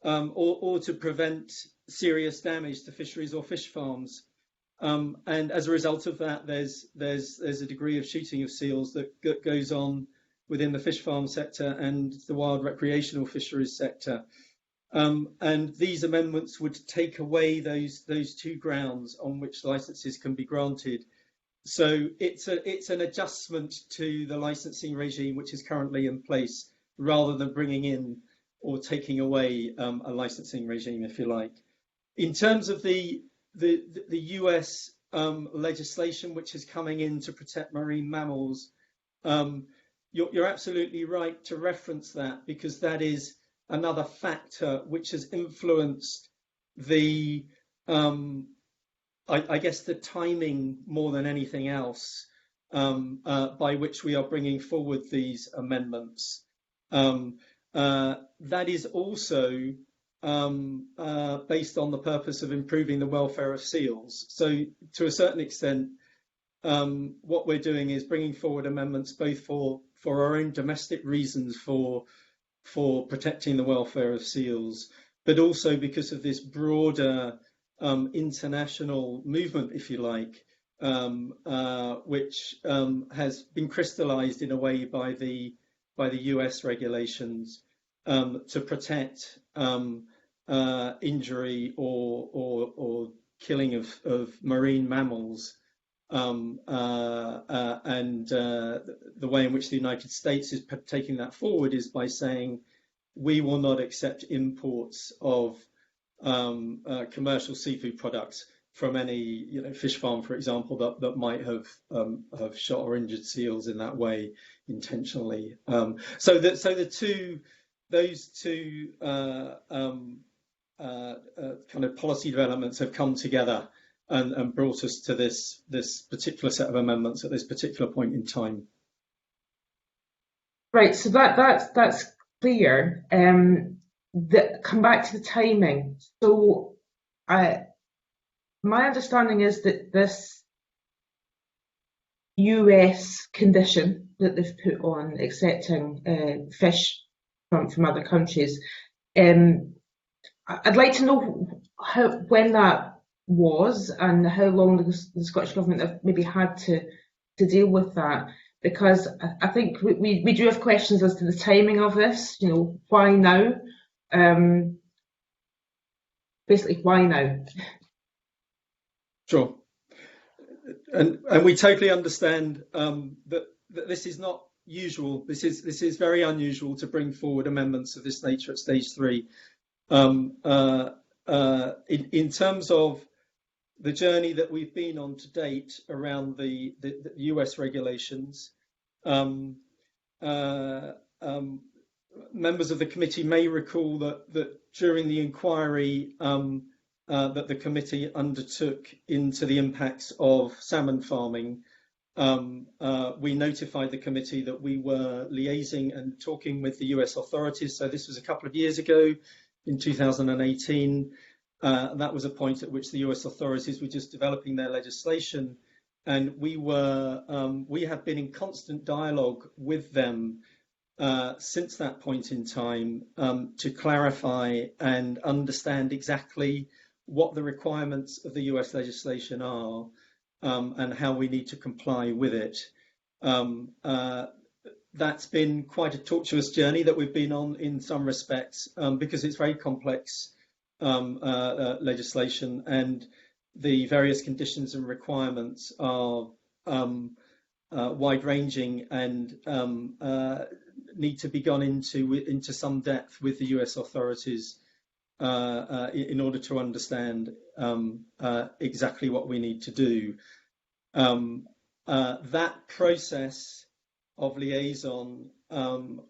or to prevent serious damage to fisheries or fish farms. And as a result of that, there's a degree of shooting of seals that goes on within the fish farm sector and the wild recreational fisheries sector. And these amendments would take away those two grounds on which licenses can be granted. So it's an adjustment to the licensing regime which is currently in place, rather than bringing in or taking away a licensing regime, if you like. In terms of the US legislation which is coming in to protect marine mammals, you're absolutely right to reference that, because that is another factor which has influenced the, I guess, the timing more than anything else, by which we are bringing forward these amendments. That is also based on the purpose of improving the welfare of seals. So to a certain extent, what we're doing is bringing forward amendments both for our own domestic reasons for protecting the welfare of seals, but also because of this broader international movement, if you like, which has been crystallized in a way by the US regulations to protect injury or killing of marine mammals, and the way in which the United States is taking that forward is by saying we will not accept imports of commercial seafood products from any fish farm, for example, that might have shot or injured seals in that way intentionally. So those two kind of policy developments have come together and brought us to this particular set of amendments at this particular point in time. Right, so that's clear. Come back to the timing. So my understanding is that this US condition that they've put on accepting fish from other countries, I'd like to know when that was and how long the Scottish Government have maybe had to deal with that, because I think we do have questions as to the timing of this. Why now? Basically, why now? Sure, and we totally understand that this is not usual. This is very unusual to bring forward amendments of this nature at stage 3. In terms of the journey that we've been on to date around the US regulations, members of the committee may recall that during the inquiry that the committee undertook into the impacts of salmon farming, we notified the committee that we were liaising and talking with the US authorities. So this was a couple of years ago in 2018. That was a point at which the US authorities were just developing their legislation, and we have been in constant dialogue with them since that point in time to clarify and understand exactly what the requirements of the US legislation are and how we need to comply with it. That's been quite a tortuous journey that we've been on in some respects, because it's very complex legislation, and the various conditions and requirements are wide-ranging and need to be gone into some depth with the US authorities in order to understand exactly what we need to do. That process of liaison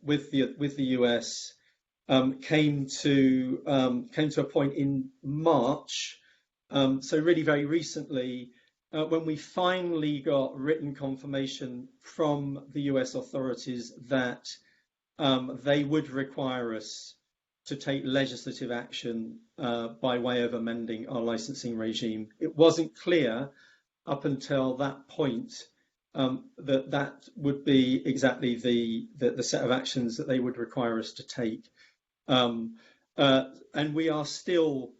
with the US came to a point in March, so really very recently, when we finally got written confirmation from the US authorities that they would require us to take legislative action by way of amending our licensing regime. It wasn't clear up until that point that would be exactly the set of actions that they would require us to take. And we are still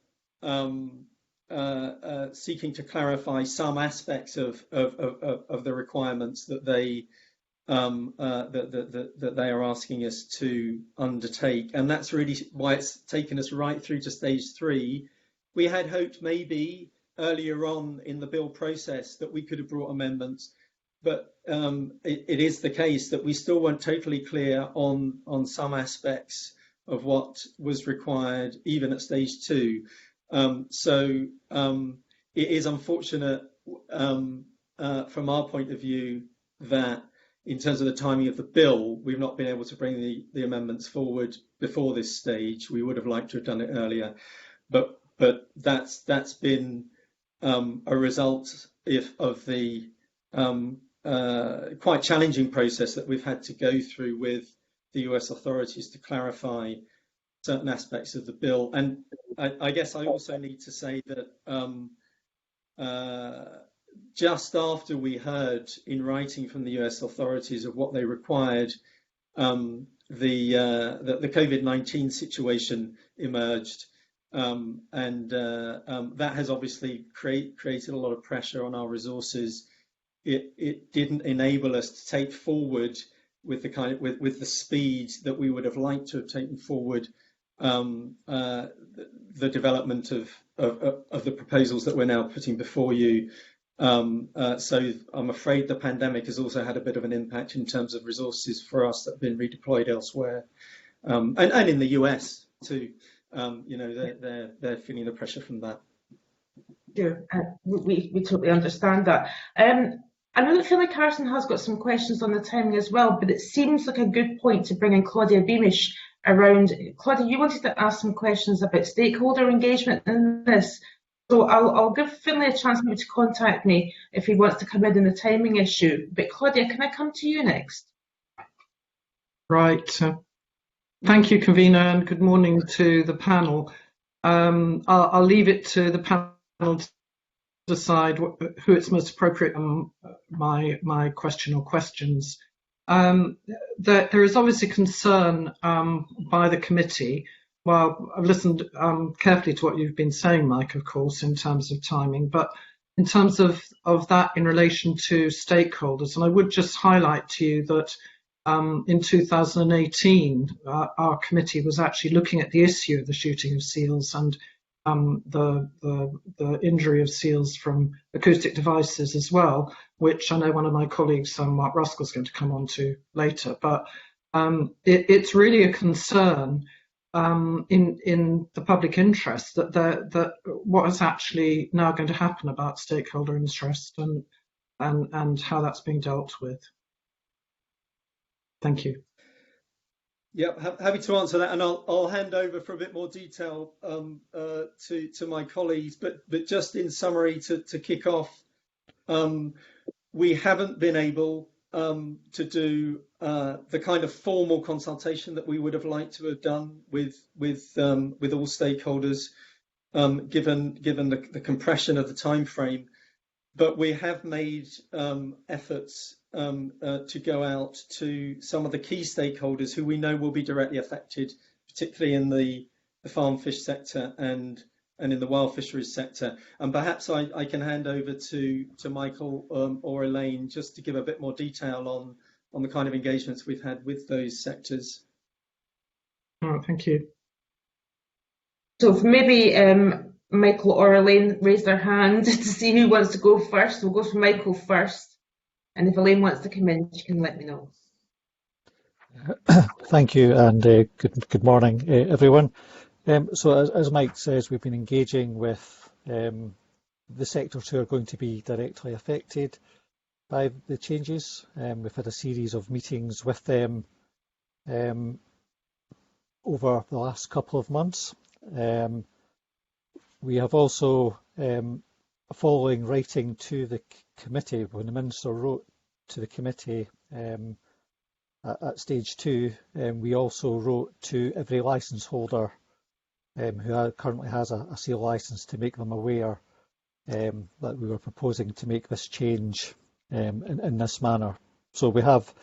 seeking to clarify some aspects of the requirements that they that they are asking us to undertake, and that's really why it's taken us right through to stage 3. We had hoped maybe earlier on in the bill process that we could have brought amendments, but it is the case that we still weren't totally clear on some aspects of what was required even at stage 2. So it is unfortunate from our point of view, that in terms of the timing of the bill, we've not been able to bring the amendments forward before this stage. We would have liked to have done it earlier, but that's been a result of the quite challenging process that we've had to go through with the US authorities to clarify certain aspects of the bill. And I guess I also need to say that just after we heard in writing from the US authorities of what they required, the COVID-19 situation emerged, and that has obviously created a lot of pressure on our resources. It didn't enable us to take forward with the with the speed that we would have liked to have taken forward the development of the proposals that we're now putting before you. So I'm afraid the pandemic has also had a bit of an impact in terms of resources for us that have been redeployed elsewhere, and in the US too. They're feeling the pressure from that. Yeah, we totally understand that. I know that Philip Carson has got some questions on the timing as well, but it seems like a good point to bring in Claudia Beamish around. Claudia, you wanted to ask some questions about stakeholder engagement in this. So I'll give Finlay a chance maybe to contact me if he wants to come in on the timing issue. But Claudia, can I come to you next? Right. Thank you, convener, and good morning to the panel. I'll leave it to the panel to decide who it's most appropriate on my question or questions. There is obviously concern by the committee. Well, I've listened carefully to what you've been saying, Mike, of course, in terms of timing, but in terms of that in relation to stakeholders. And I would just highlight to you that in 2018, our committee was actually looking at the issue of the shooting of seals and the injury of seals from acoustic devices as well, which I know one of my colleagues, Mark Ruskell, is going to come on to later. But it's really a concern in the public interest that what is actually now going to happen about stakeholder interest and how that's being dealt with. Thank you. Yep, happy to answer that, and I'll hand over for a bit more detail to my colleagues. But just in summary, to kick off, we haven't been able to do the kind of formal consultation that we would have liked to have done with all stakeholders, given the compression of the time frame. But we have made efforts to go out to some of the key stakeholders who we know will be directly affected, particularly in the farm fish sector and in the wild fisheries sector. And perhaps I can hand over to Michael or Elaine just to give a bit more detail on the kind of engagements we've had with those sectors. Oh, thank you. So if maybe Michael or Elaine raise their hand to see who wants to go first. We'll go for Michael first. And if Elaine wants to come in, she can let me know. Thank you, and good morning, everyone. So as Mike says, we've been engaging with the sectors who are going to be directly affected by the changes. We've had a series of meetings with them over the last couple of months. We have also, following writing to the committee, when the Minister wrote to the committee at stage 2, we also wrote to every licence holder who currently has a seal licence to make them aware that we were proposing to make this change in this manner. So we have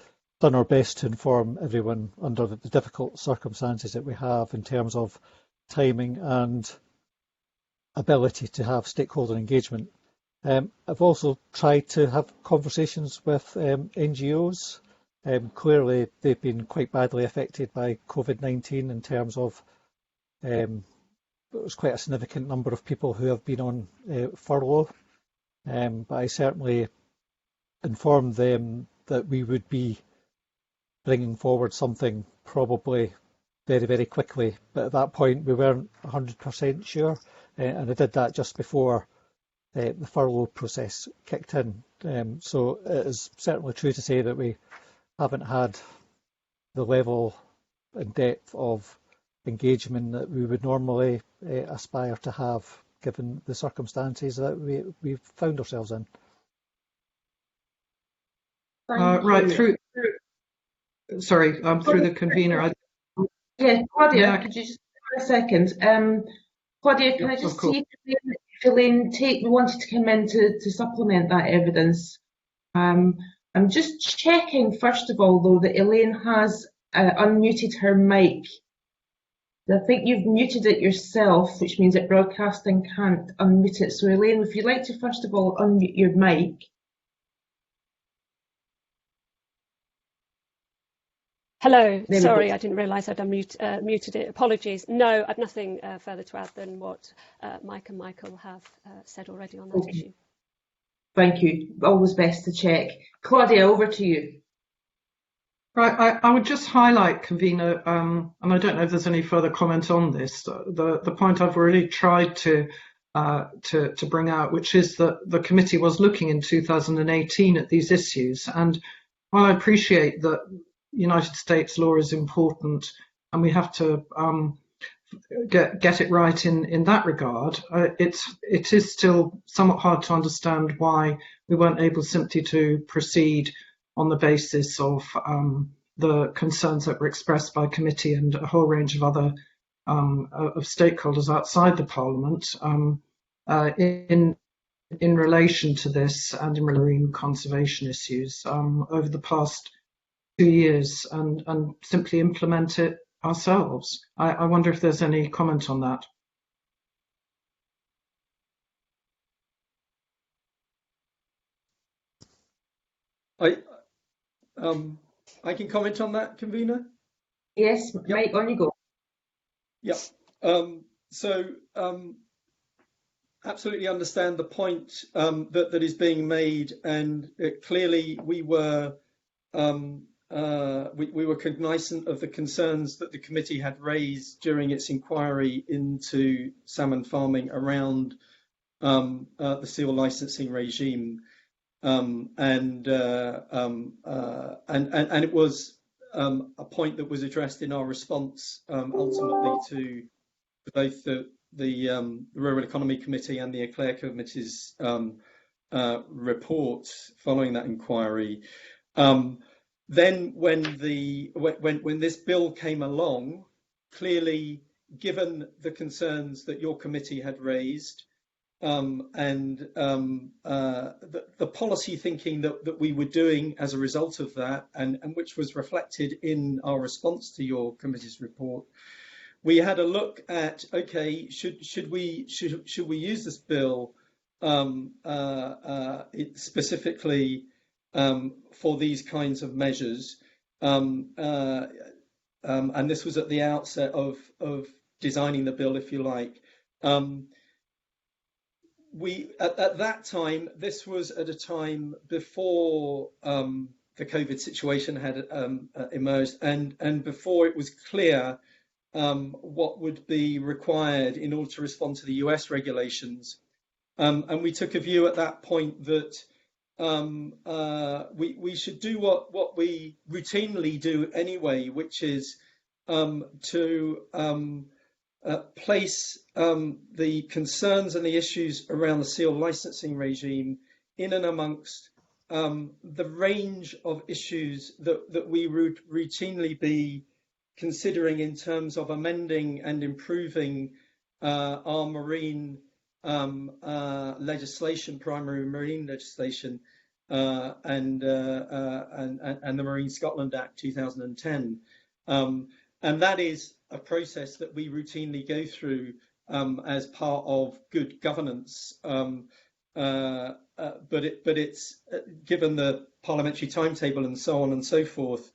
done our best to inform everyone under the difficult circumstances that we have in terms of timing and ability to have stakeholder engagement. I've also tried to have conversations with NGOs. Clearly, they've been quite badly affected by COVID-19 in terms of it was quite a significant number of people who have been on furlough. But I certainly informed them that we would be bringing forward something probably very, very quickly. But at that point, we weren't 100% sure. And I did that just before the furlough process kicked in. So it is certainly true to say that we haven't had the level and depth of engagement that we would normally aspire to have, given the circumstances that we've found ourselves in. Right, through the convener. Yeah, Claudia, Yeah. could you just for a second? Claudia, can I just see if Elaine Tate wanted to come in to supplement that evidence? I'm just checking, first of all, though, that Elaine has unmuted her mic. I think you've muted it yourself, which means that broadcasting can't unmute it. So, Elaine, if you'd like to, first of all, unmute your mic. Hello, sorry, I didn't realise I'd muted it. Apologies. No, I've nothing further to add than what Mike and Michael have said already on that issue. Thank you. Always best to check. Claudia, over to you. Right, I would just highlight, convener, and I don't know if there's any further comment on this, the point I've really tried to bring out, which is that the committee was looking in 2018 at these issues. And while I appreciate that United States law is important and we have to get it right in that regard, it is still somewhat hard to understand why we weren't able simply to proceed on the basis of the concerns that were expressed by committee and a whole range of other of stakeholders outside the Parliament in relation to this and in marine conservation issues over the past 2 years, and simply implement it ourselves. I wonder if there's any comment on that. I can comment on that, convener. Yes, Mike, on you go. Yeah. Absolutely understand the point that is being made, and clearly we were cognizant of the concerns that the committee had raised during its inquiry into salmon farming around the seal licensing regime. And it was a point that was addressed in our response ultimately to both the Rural Economy Committee and the Eclair Committee's report following that inquiry. Then when this bill came along, clearly given the concerns that your committee had raised, and the policy thinking that we were doing as a result of that, and which was reflected in our response to your committee's report, we had a look at, okay, should we use this bill specifically for these kinds of measures, and this was at the outset of designing the bill, if you like. We at that time, this was at a time before the COVID situation had emerged, and before it was clear what would be required in order to respond to the US regulations. And we took a view at that point that we should do what we routinely do anyway, which is to place the concerns and the issues around the seal licensing regime in and amongst the range of issues that we would routinely be considering in terms of amending and improving our marine legislation, primary marine legislation, and the Marine Scotland Act 2010. And that is a process that we routinely go through as part of good governance. But it's given the parliamentary timetable and so on and so forth,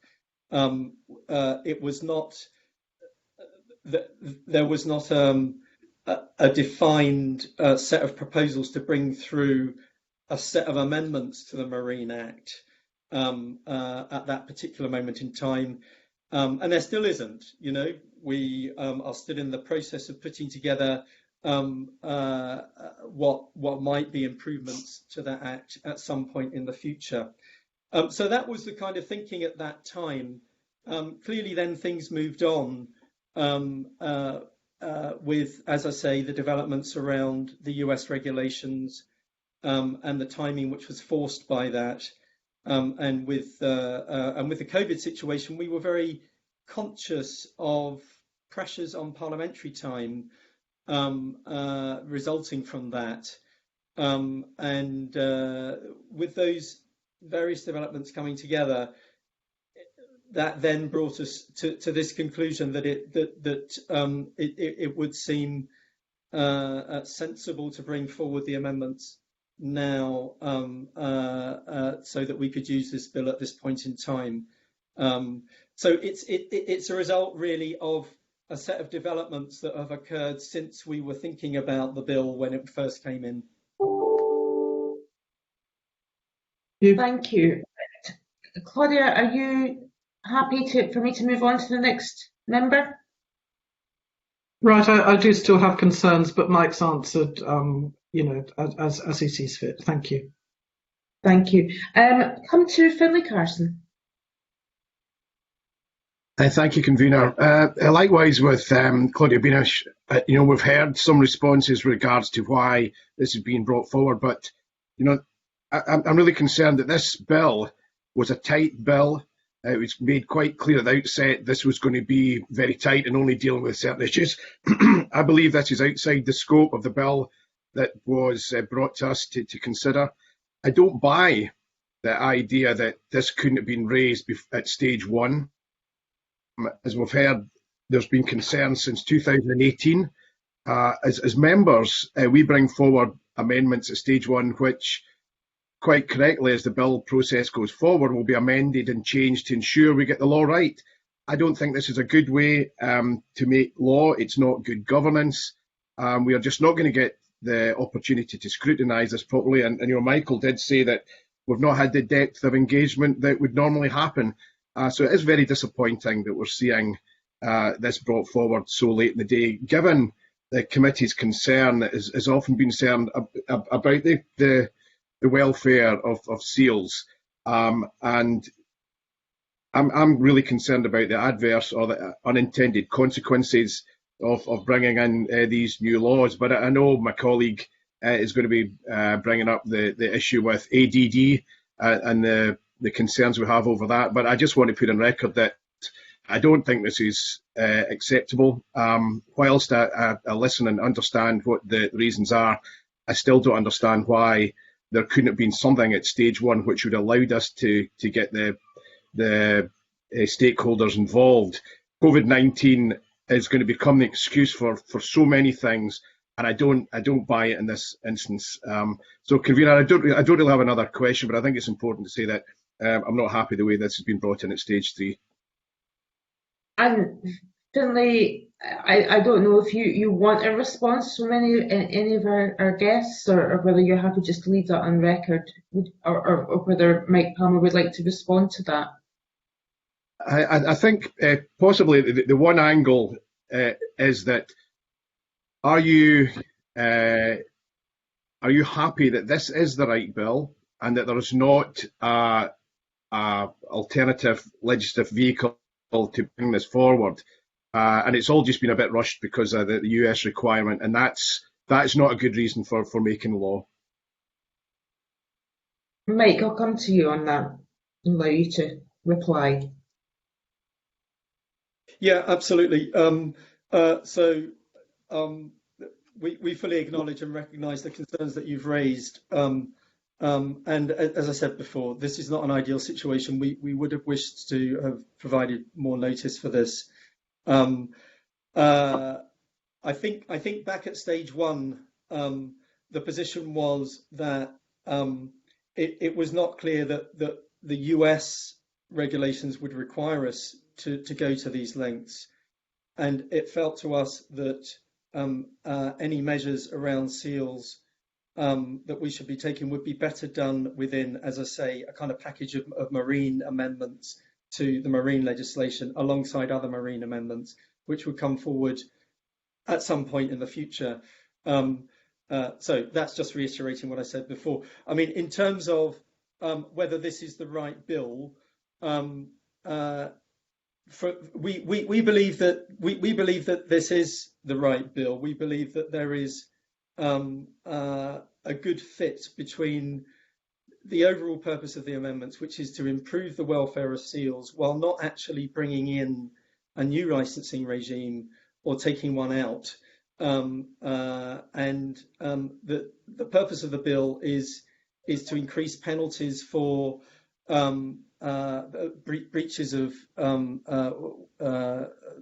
it was not there was not a defined set of proposals to bring through a set of amendments to the Marine Act at that particular moment in time. And there still isn't, you know. We are still in the process of putting together what might be improvements to that Act at some point in the future. So that was the kind of thinking at that time. Clearly then things moved on with, as I say, the developments around the US regulations and the timing which was forced by that. And with the COVID situation, we were very conscious of pressures on parliamentary time resulting from that. And with those various developments coming together, that then brought us to this conclusion that it would seem sensible to bring forward the amendments now so that we could use this bill at this point in time. So it's a result really of a set of developments that have occurred since we were thinking about the bill when it first came in. Thank you. Claudia, are you happy for me to move on to the next member? Right, I do still have concerns, but Mike's answered, as he sees fit. Thank you. Thank you. Come to Finlay Carson. Thank you, convener. Likewise with Claudia Beamish, we've heard some responses regards to why this is being brought forward, but I'm really concerned that this bill was a tight bill. It was made quite clear at the outset this was going to be very tight and only dealing with certain issues. I believe this is outside the scope of the bill that was brought to us to consider. I don't buy the idea that this couldn't have been raised at stage one. As we've heard, there's been concerns since 2018. As members, we bring forward amendments at stage one, which quite correctly, as the bill process goes forward, will be amended and changed to ensure we get the law right. I don't think this is a good way to make law. It's not good governance. We are just not going to get the opportunity to scrutinise this properly. And Michael did say that we've not had the depth of engagement that would normally happen. So it is very disappointing that we're seeing this brought forward so late in the day, given the committee's concern that has often been concerned about the welfare of seals. And I'm really concerned about the adverse or the unintended consequences of bringing in these new laws. But I know my colleague is going to be bringing up the issue with ADD and the concerns we have over that. But I just want to put on record that I don't think this is acceptable. Whilst I listen and understand what the reasons are, I still don't understand why there couldn't have been something at stage one which would have allowed us to get the stakeholders involved. COVID-19 is going to become the excuse for so many things, and I don't buy it in this instance. So, convener, I don't really have another question, but I think it's important to say that I'm not happy the way this has been brought in at stage 3. And Finlay, I don't know if you want a response from any of our guests, or whether you're happy just to leave that on record, or whether Mike Palmer would like to respond to that. I think possibly the one angle is that are you happy that this is the right bill and that there is not a alternative legislative vehicle to bring this forward? And it's all just been a bit rushed because of the US requirement, and that's not a good reason for making law. Mike, I'll come to you on that and allow you to reply. Yeah, absolutely. We fully acknowledge and recognise the concerns that you've raised. And as I said before, this is not an ideal situation. We would have wished to have provided more notice for this. I think back at stage 1, the position was that it was not clear that the US regulations would require us to go to these lengths, and it felt to us that any measures around seals that we should be taking would be better done within, as I say, a kind of package of marine amendments to the marine legislation alongside other marine amendments, which would come forward at some point in the future. So that's just reiterating what I said before. I mean, in terms of whether this is the right bill, we believe that this is the right bill. We believe that there is a good fit between the overall purpose of the amendments, which is to improve the welfare of seals while not actually bringing in a new licensing regime or taking one out. The purpose of the bill is to increase penalties for breaches of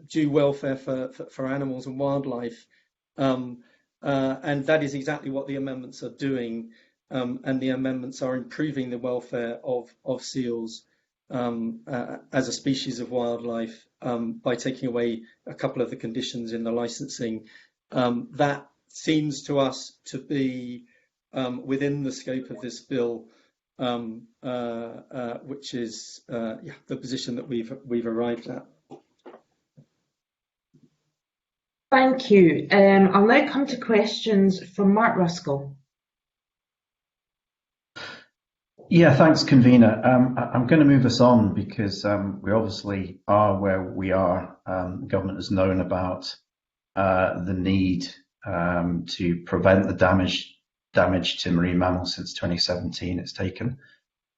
due welfare for animals and wildlife, and that is exactly what the amendments are doing. And the amendments are improving the welfare of seals as a species of wildlife by taking away a couple of the conditions in the licensing. That seems to us to be within the scope of this bill, which is the position that we've arrived at. Thank you. I'll now come to questions from Mark Ruskell. Yeah, thanks, convener. I'm going to move us on because we obviously are where we are. The government has known about the need to prevent the damage to marine mammals since 2017. It's taken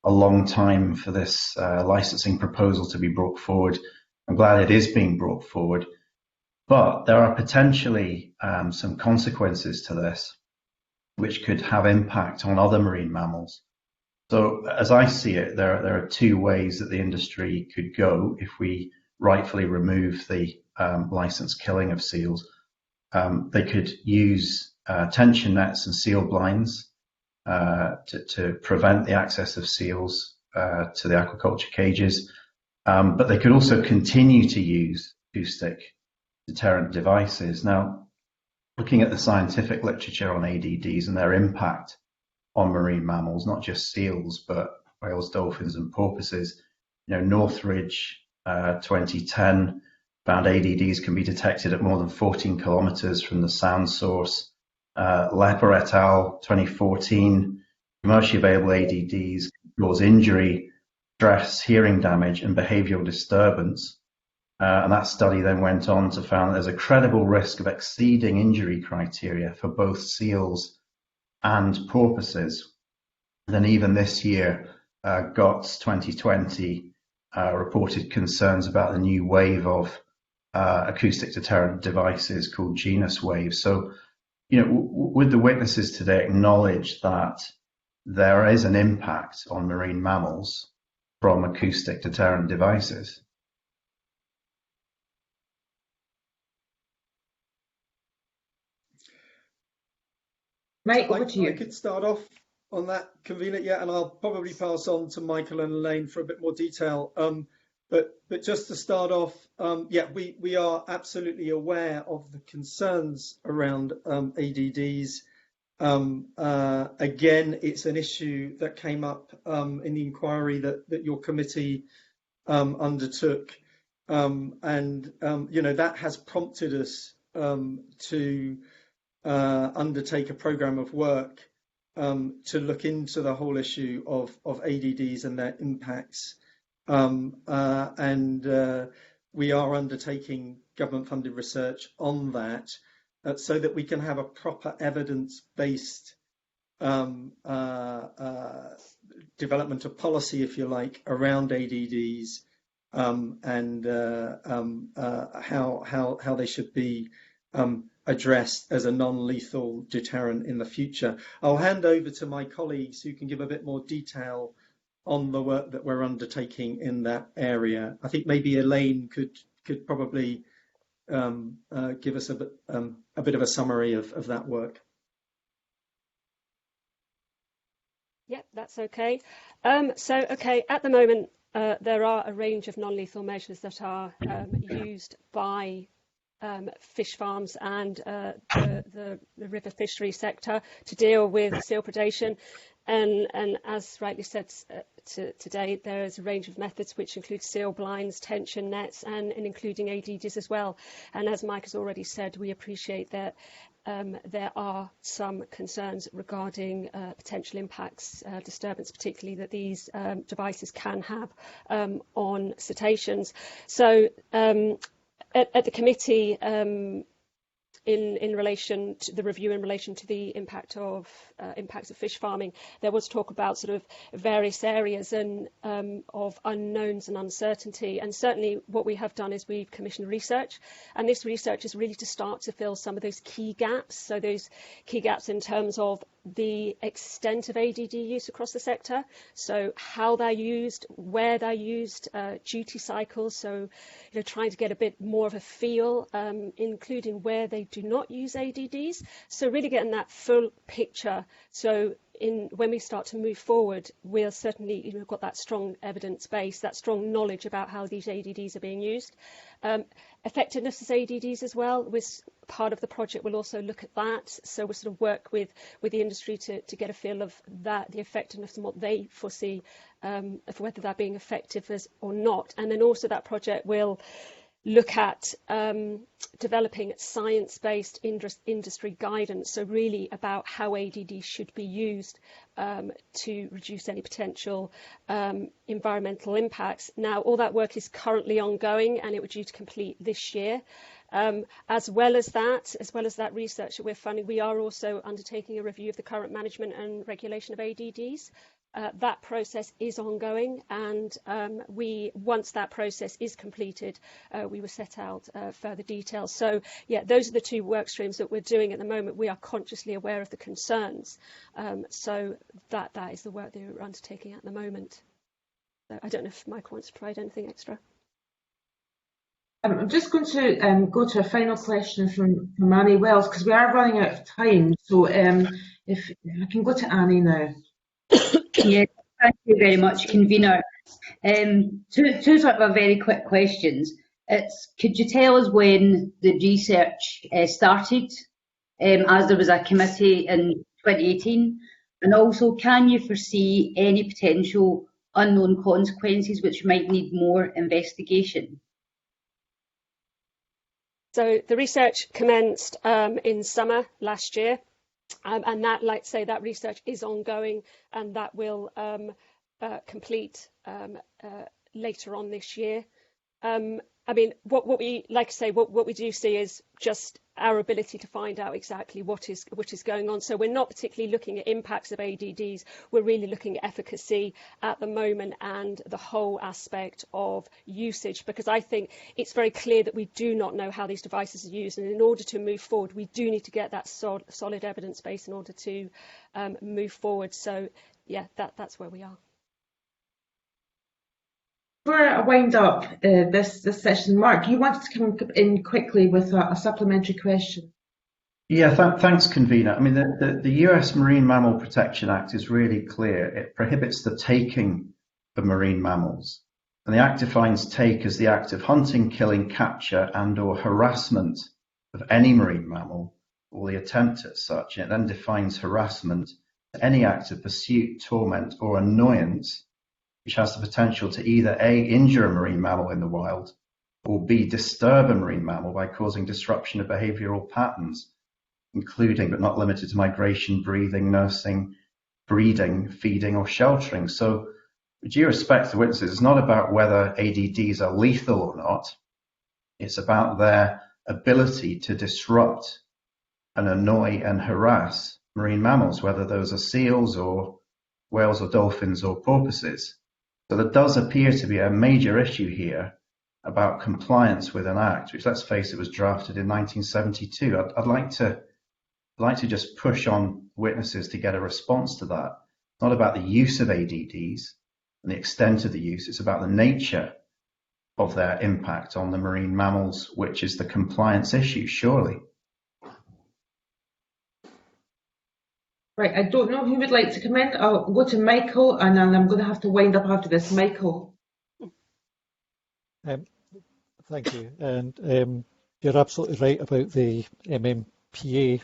a long time for this licensing proposal to be brought forward. I'm glad it is being brought forward, but there are potentially some consequences to this which could have impact on other marine mammals. So as I see it, there are two ways that the industry could go if we rightfully remove the licensed killing of seals. They could use tension nets and seal blinds to prevent the access of seals to the aquaculture cages, but they could also continue to use acoustic deterrent devices. Now, looking at the scientific literature on ADDs and their impact on marine mammals, not just seals, but whales, dolphins, and porpoises. Northridge 2010 found ADDs can be detected at more than 14 kilometers from the sound source. Lepper et al. 2014, commercially available ADDs cause injury, stress, hearing damage, and behavioral disturbance. And that study then went on to found that there's a credible risk of exceeding injury criteria for both seals and porpoises. Then even this year, GOTS 2020 reported concerns about the new wave of acoustic deterrent devices called Genus Wave. So, would the witnesses today acknowledge that there is an impact on marine mammals from acoustic deterrent devices? Mike, over to you. I could start off on that, convener, and I'll probably pass on to Michael and Elaine for a bit more detail. But just to start off, we are absolutely aware of the concerns around ADDs. Again, it's an issue that came up in the inquiry that your committee undertook, and that has prompted us to undertake a programme of work to look into the whole issue of ADDs and their impacts. We are undertaking government-funded research on that so that we can have a proper evidence-based development of policy, if you like, around ADDs and how they should be addressed as a non-lethal deterrent in the future. I'll hand over to my colleagues who can give a bit more detail on the work that we're undertaking in that area. I think maybe Elaine could probably give us a bit of a summary of that work. Yep, that's okay. At the moment, there are a range of non-lethal measures that are used by fish farms and the river fishery sector to deal with seal predation. And as rightly said today, there is a range of methods which include seal blinds, tension nets, and including ADDs as well. And as Mike has already said, we appreciate that there are some concerns regarding potential impacts, disturbance, particularly that these devices can have on cetaceans. So at the committee, in relation to the review in relation to the impacts of fish farming, there was talk about sort of various areas and of unknowns and uncertainty. And certainly what we have done is we've commissioned research, and this research is really to start to fill some of those key gaps. So those key gaps in terms of the extent of ADD use across the sector, so how they're used, where they're used, duty cycles, so trying to get a bit more of a feel, including where they do not use ADDs, so really getting that full picture. So when we start to move forward, we'll certainly got that strong evidence base, that strong knowledge about how these ADDs are being used. Effectiveness as ADDs as well, with part of the project will also look at that. So we'll sort of work with the industry to get a feel of that, the effectiveness and what they foresee of whether they're being effective or not. And then also that project will look at developing science-based industry guidance, so really about how ADD should be used to reduce any potential environmental impacts. Now, all that work is currently ongoing, and it was due to complete this year. As well as that research that we're funding, we are also undertaking a review of the current management and regulation of ADDs. That process is ongoing, and once that process is completed, we will set out further details. So, yeah, those are the two work streams that we're doing at the moment. We are consciously aware of the concerns, so that is the work that we're undertaking at the moment. So I don't know if Mike wants to provide anything extra. I'm just going to go to a final question from Annie Wells, because we are running out of time. So if I can go to Annie now. Yeah, thank you very much, convener. Two sort of very quick questions. Could you tell us when the research started, as there was a committee in 2018? And also, can you foresee any potential unknown consequences which might need more investigation? So the research commenced in summer last year. And that, like I say, that research is ongoing, and that will complete later on this year. I mean, what we do see is just our ability to find out exactly what is going on. So we're not particularly looking at impacts of ADDs. We're really looking at efficacy at the moment and the whole aspect of usage, because I think it's very clear that we do not know how these devices are used, and in order to move forward, we do need to get that solid evidence base in order to move forward. So yeah, that's where we are. For a wind up this session, Mark, you wanted to come in quickly with a supplementary question. Yeah, thanks, convener. I mean, the US Marine Mammal Protection Act is really clear. It prohibits the taking of marine mammals. And the Act defines take as the act of hunting, killing, capture and or harassment of any marine mammal, or the attempt at such. And it then defines harassment as any act of pursuit, torment or annoyance which has the potential to either A, injure a marine mammal in the wild, or B, disturb a marine mammal by causing disruption of behavioural patterns, including but not limited to migration, breathing, nursing, breeding, feeding or sheltering. So with due respect to witnesses, it's not about whether ADDs are lethal or not. It's about their ability to disrupt and annoy and harass marine mammals, whether those are seals or whales or dolphins or porpoises. So there does appear to be a major issue here about compliance with an act, which, let's face it, was drafted in 1972. I'd like to just push on witnesses to get a response to that. It's not about the use of ADDs and the extent of the use. It's about the nature of their impact on the marine mammals, which is the compliance issue, surely. Right, I don't know who would like to comment. I'll go to Michael, and then I'm going to have to wind up after this. Michael. Thank you. And you're absolutely right about the MMPA.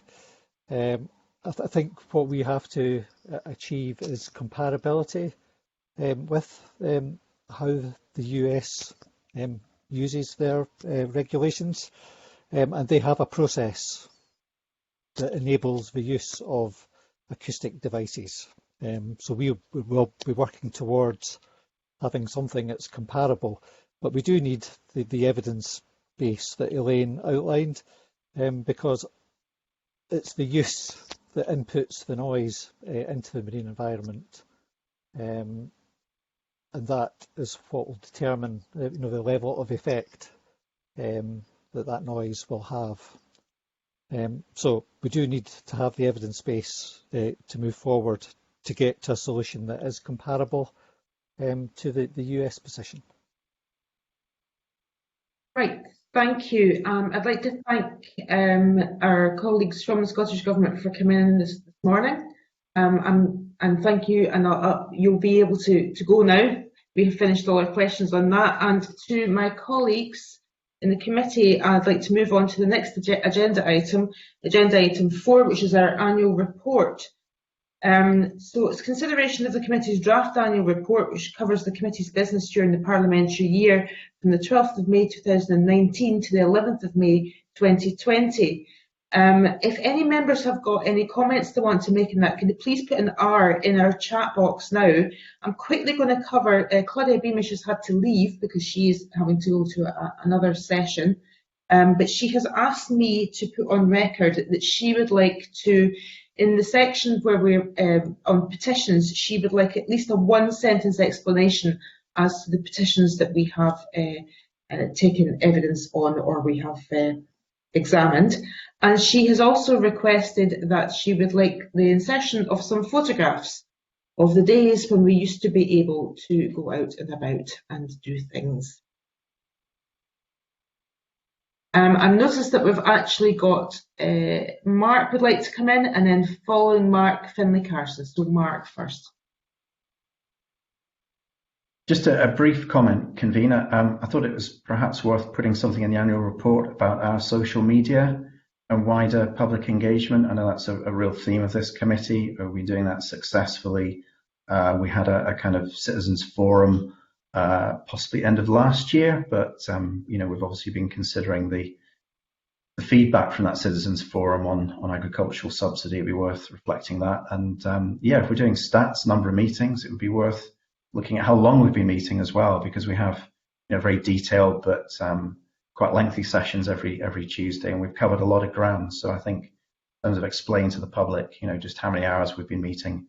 I think what we have to achieve is comparability with how the US uses their regulations, and they have a process that enables the use of acoustic devices. So we will be working towards having something that's comparable, but we do need the evidence base that Elaine outlined, because it's the use that inputs the noise into the marine environment, and that is what will determine the level of effect that noise will have. So we do need to have the evidence base to move forward to get to a solution that is comparable to the US position. Right, thank you. I'd like to thank our colleagues from the Scottish Government for coming in this morning, and thank you. And you'll be able to go now. We have finished all our questions on that. And to my colleagues in the committee, I'd like to move on to the next agenda item 4, which is our annual report. So it's consideration of the committee's draft annual report, which covers the committee's business during the parliamentary year from the 12th of May 2019 to the 11th of May 2020. If any members have got any comments they want to make in that, could you please put an R in our chat box now? I'm quickly going to cover, Claudia Beamish has had to leave because she is having to go to another session. But she has asked me to put on record that she would like to, in the section where we're on petitions, she would like at least a one-sentence explanation as to the petitions that we have taken evidence on or we have examined. And she has also requested that she would like the insertion of some photographs of the days when we used to be able to go out and about and do things. I've noticed that we've actually got Mark would like to come in, and then following Mark, Finlay Carson. So Mark first. Just a brief comment, Convener. I thought it was perhaps worth putting something in the annual report about our social media and wider public engagement. I know that's a real theme of this committee. We're doing that successfully. We had a kind of citizens forum possibly end of last year, but we've obviously been considering the feedback from that citizens forum on agricultural subsidy. It'd be worth reflecting that. And if we're doing stats, number of meetings, it would be worth looking at how long we've been meeting as well, because we have very detailed but quite lengthy sessions every Tuesday, and we've covered a lot of ground. So I think in terms of explaining to the public, just how many hours we've been meeting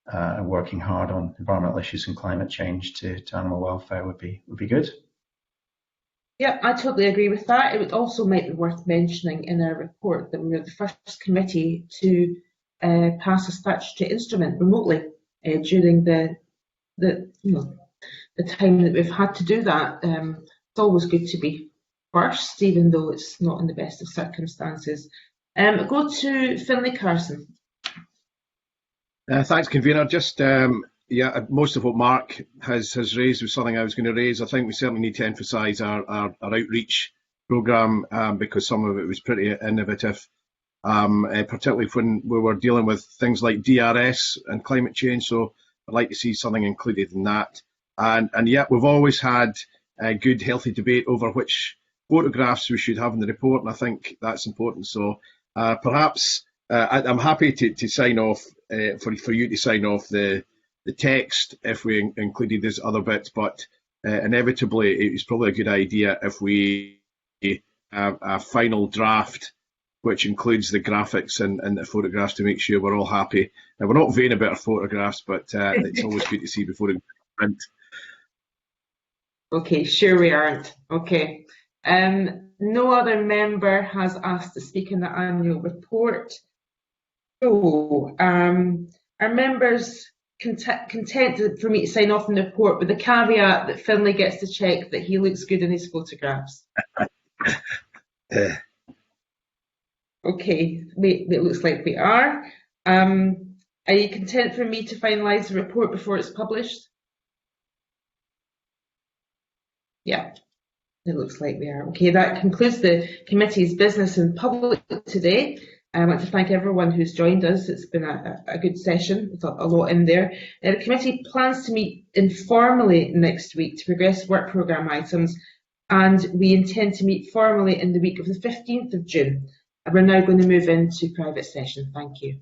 and working hard on environmental issues and climate change to animal welfare would be good. Yeah, I totally agree with that. It would also might be worth mentioning in our report that we were the first committee to pass a statutory instrument remotely during the time that we've had to do that. It's always good to be first, even though it's not in the best of circumstances. Go to Finlay Carson. Thanks, Convener. Just most of what Mark has raised was something I was going to raise. I think we certainly need to emphasise our outreach programme because some of it was pretty innovative, particularly when we were dealing with things like DRS and climate change. So I'd like to see something included in that. And yet we've always had a good, healthy debate over which photographs we should have in the report, and I think that's important. So perhaps I'm happy to sign off for you to sign off the text if we included these other bits, but inevitably it's probably a good idea if we have a final draft which includes the graphics and the photographs to make sure we're all happy. Now, we're not vain about our photographs, but it's always good to see before it print. Okay, sure we aren't. Okay. No other member has asked to speak in the annual report. So, are members content for me to sign off on the report with the caveat that Finlay gets to check that he looks good in his photographs? Okay, it looks like we are. Are you content for me to finalise the report before it's published? Yeah, it looks like we are. Okay, that concludes the committee's business in public today. I'd like to thank everyone who's joined us. It's been a good session with a lot in there. The committee plans to meet informally next week to progress work programme items, and we intend to meet formally in the week of the 15th of June. And we're now going to move into private session. Thank you.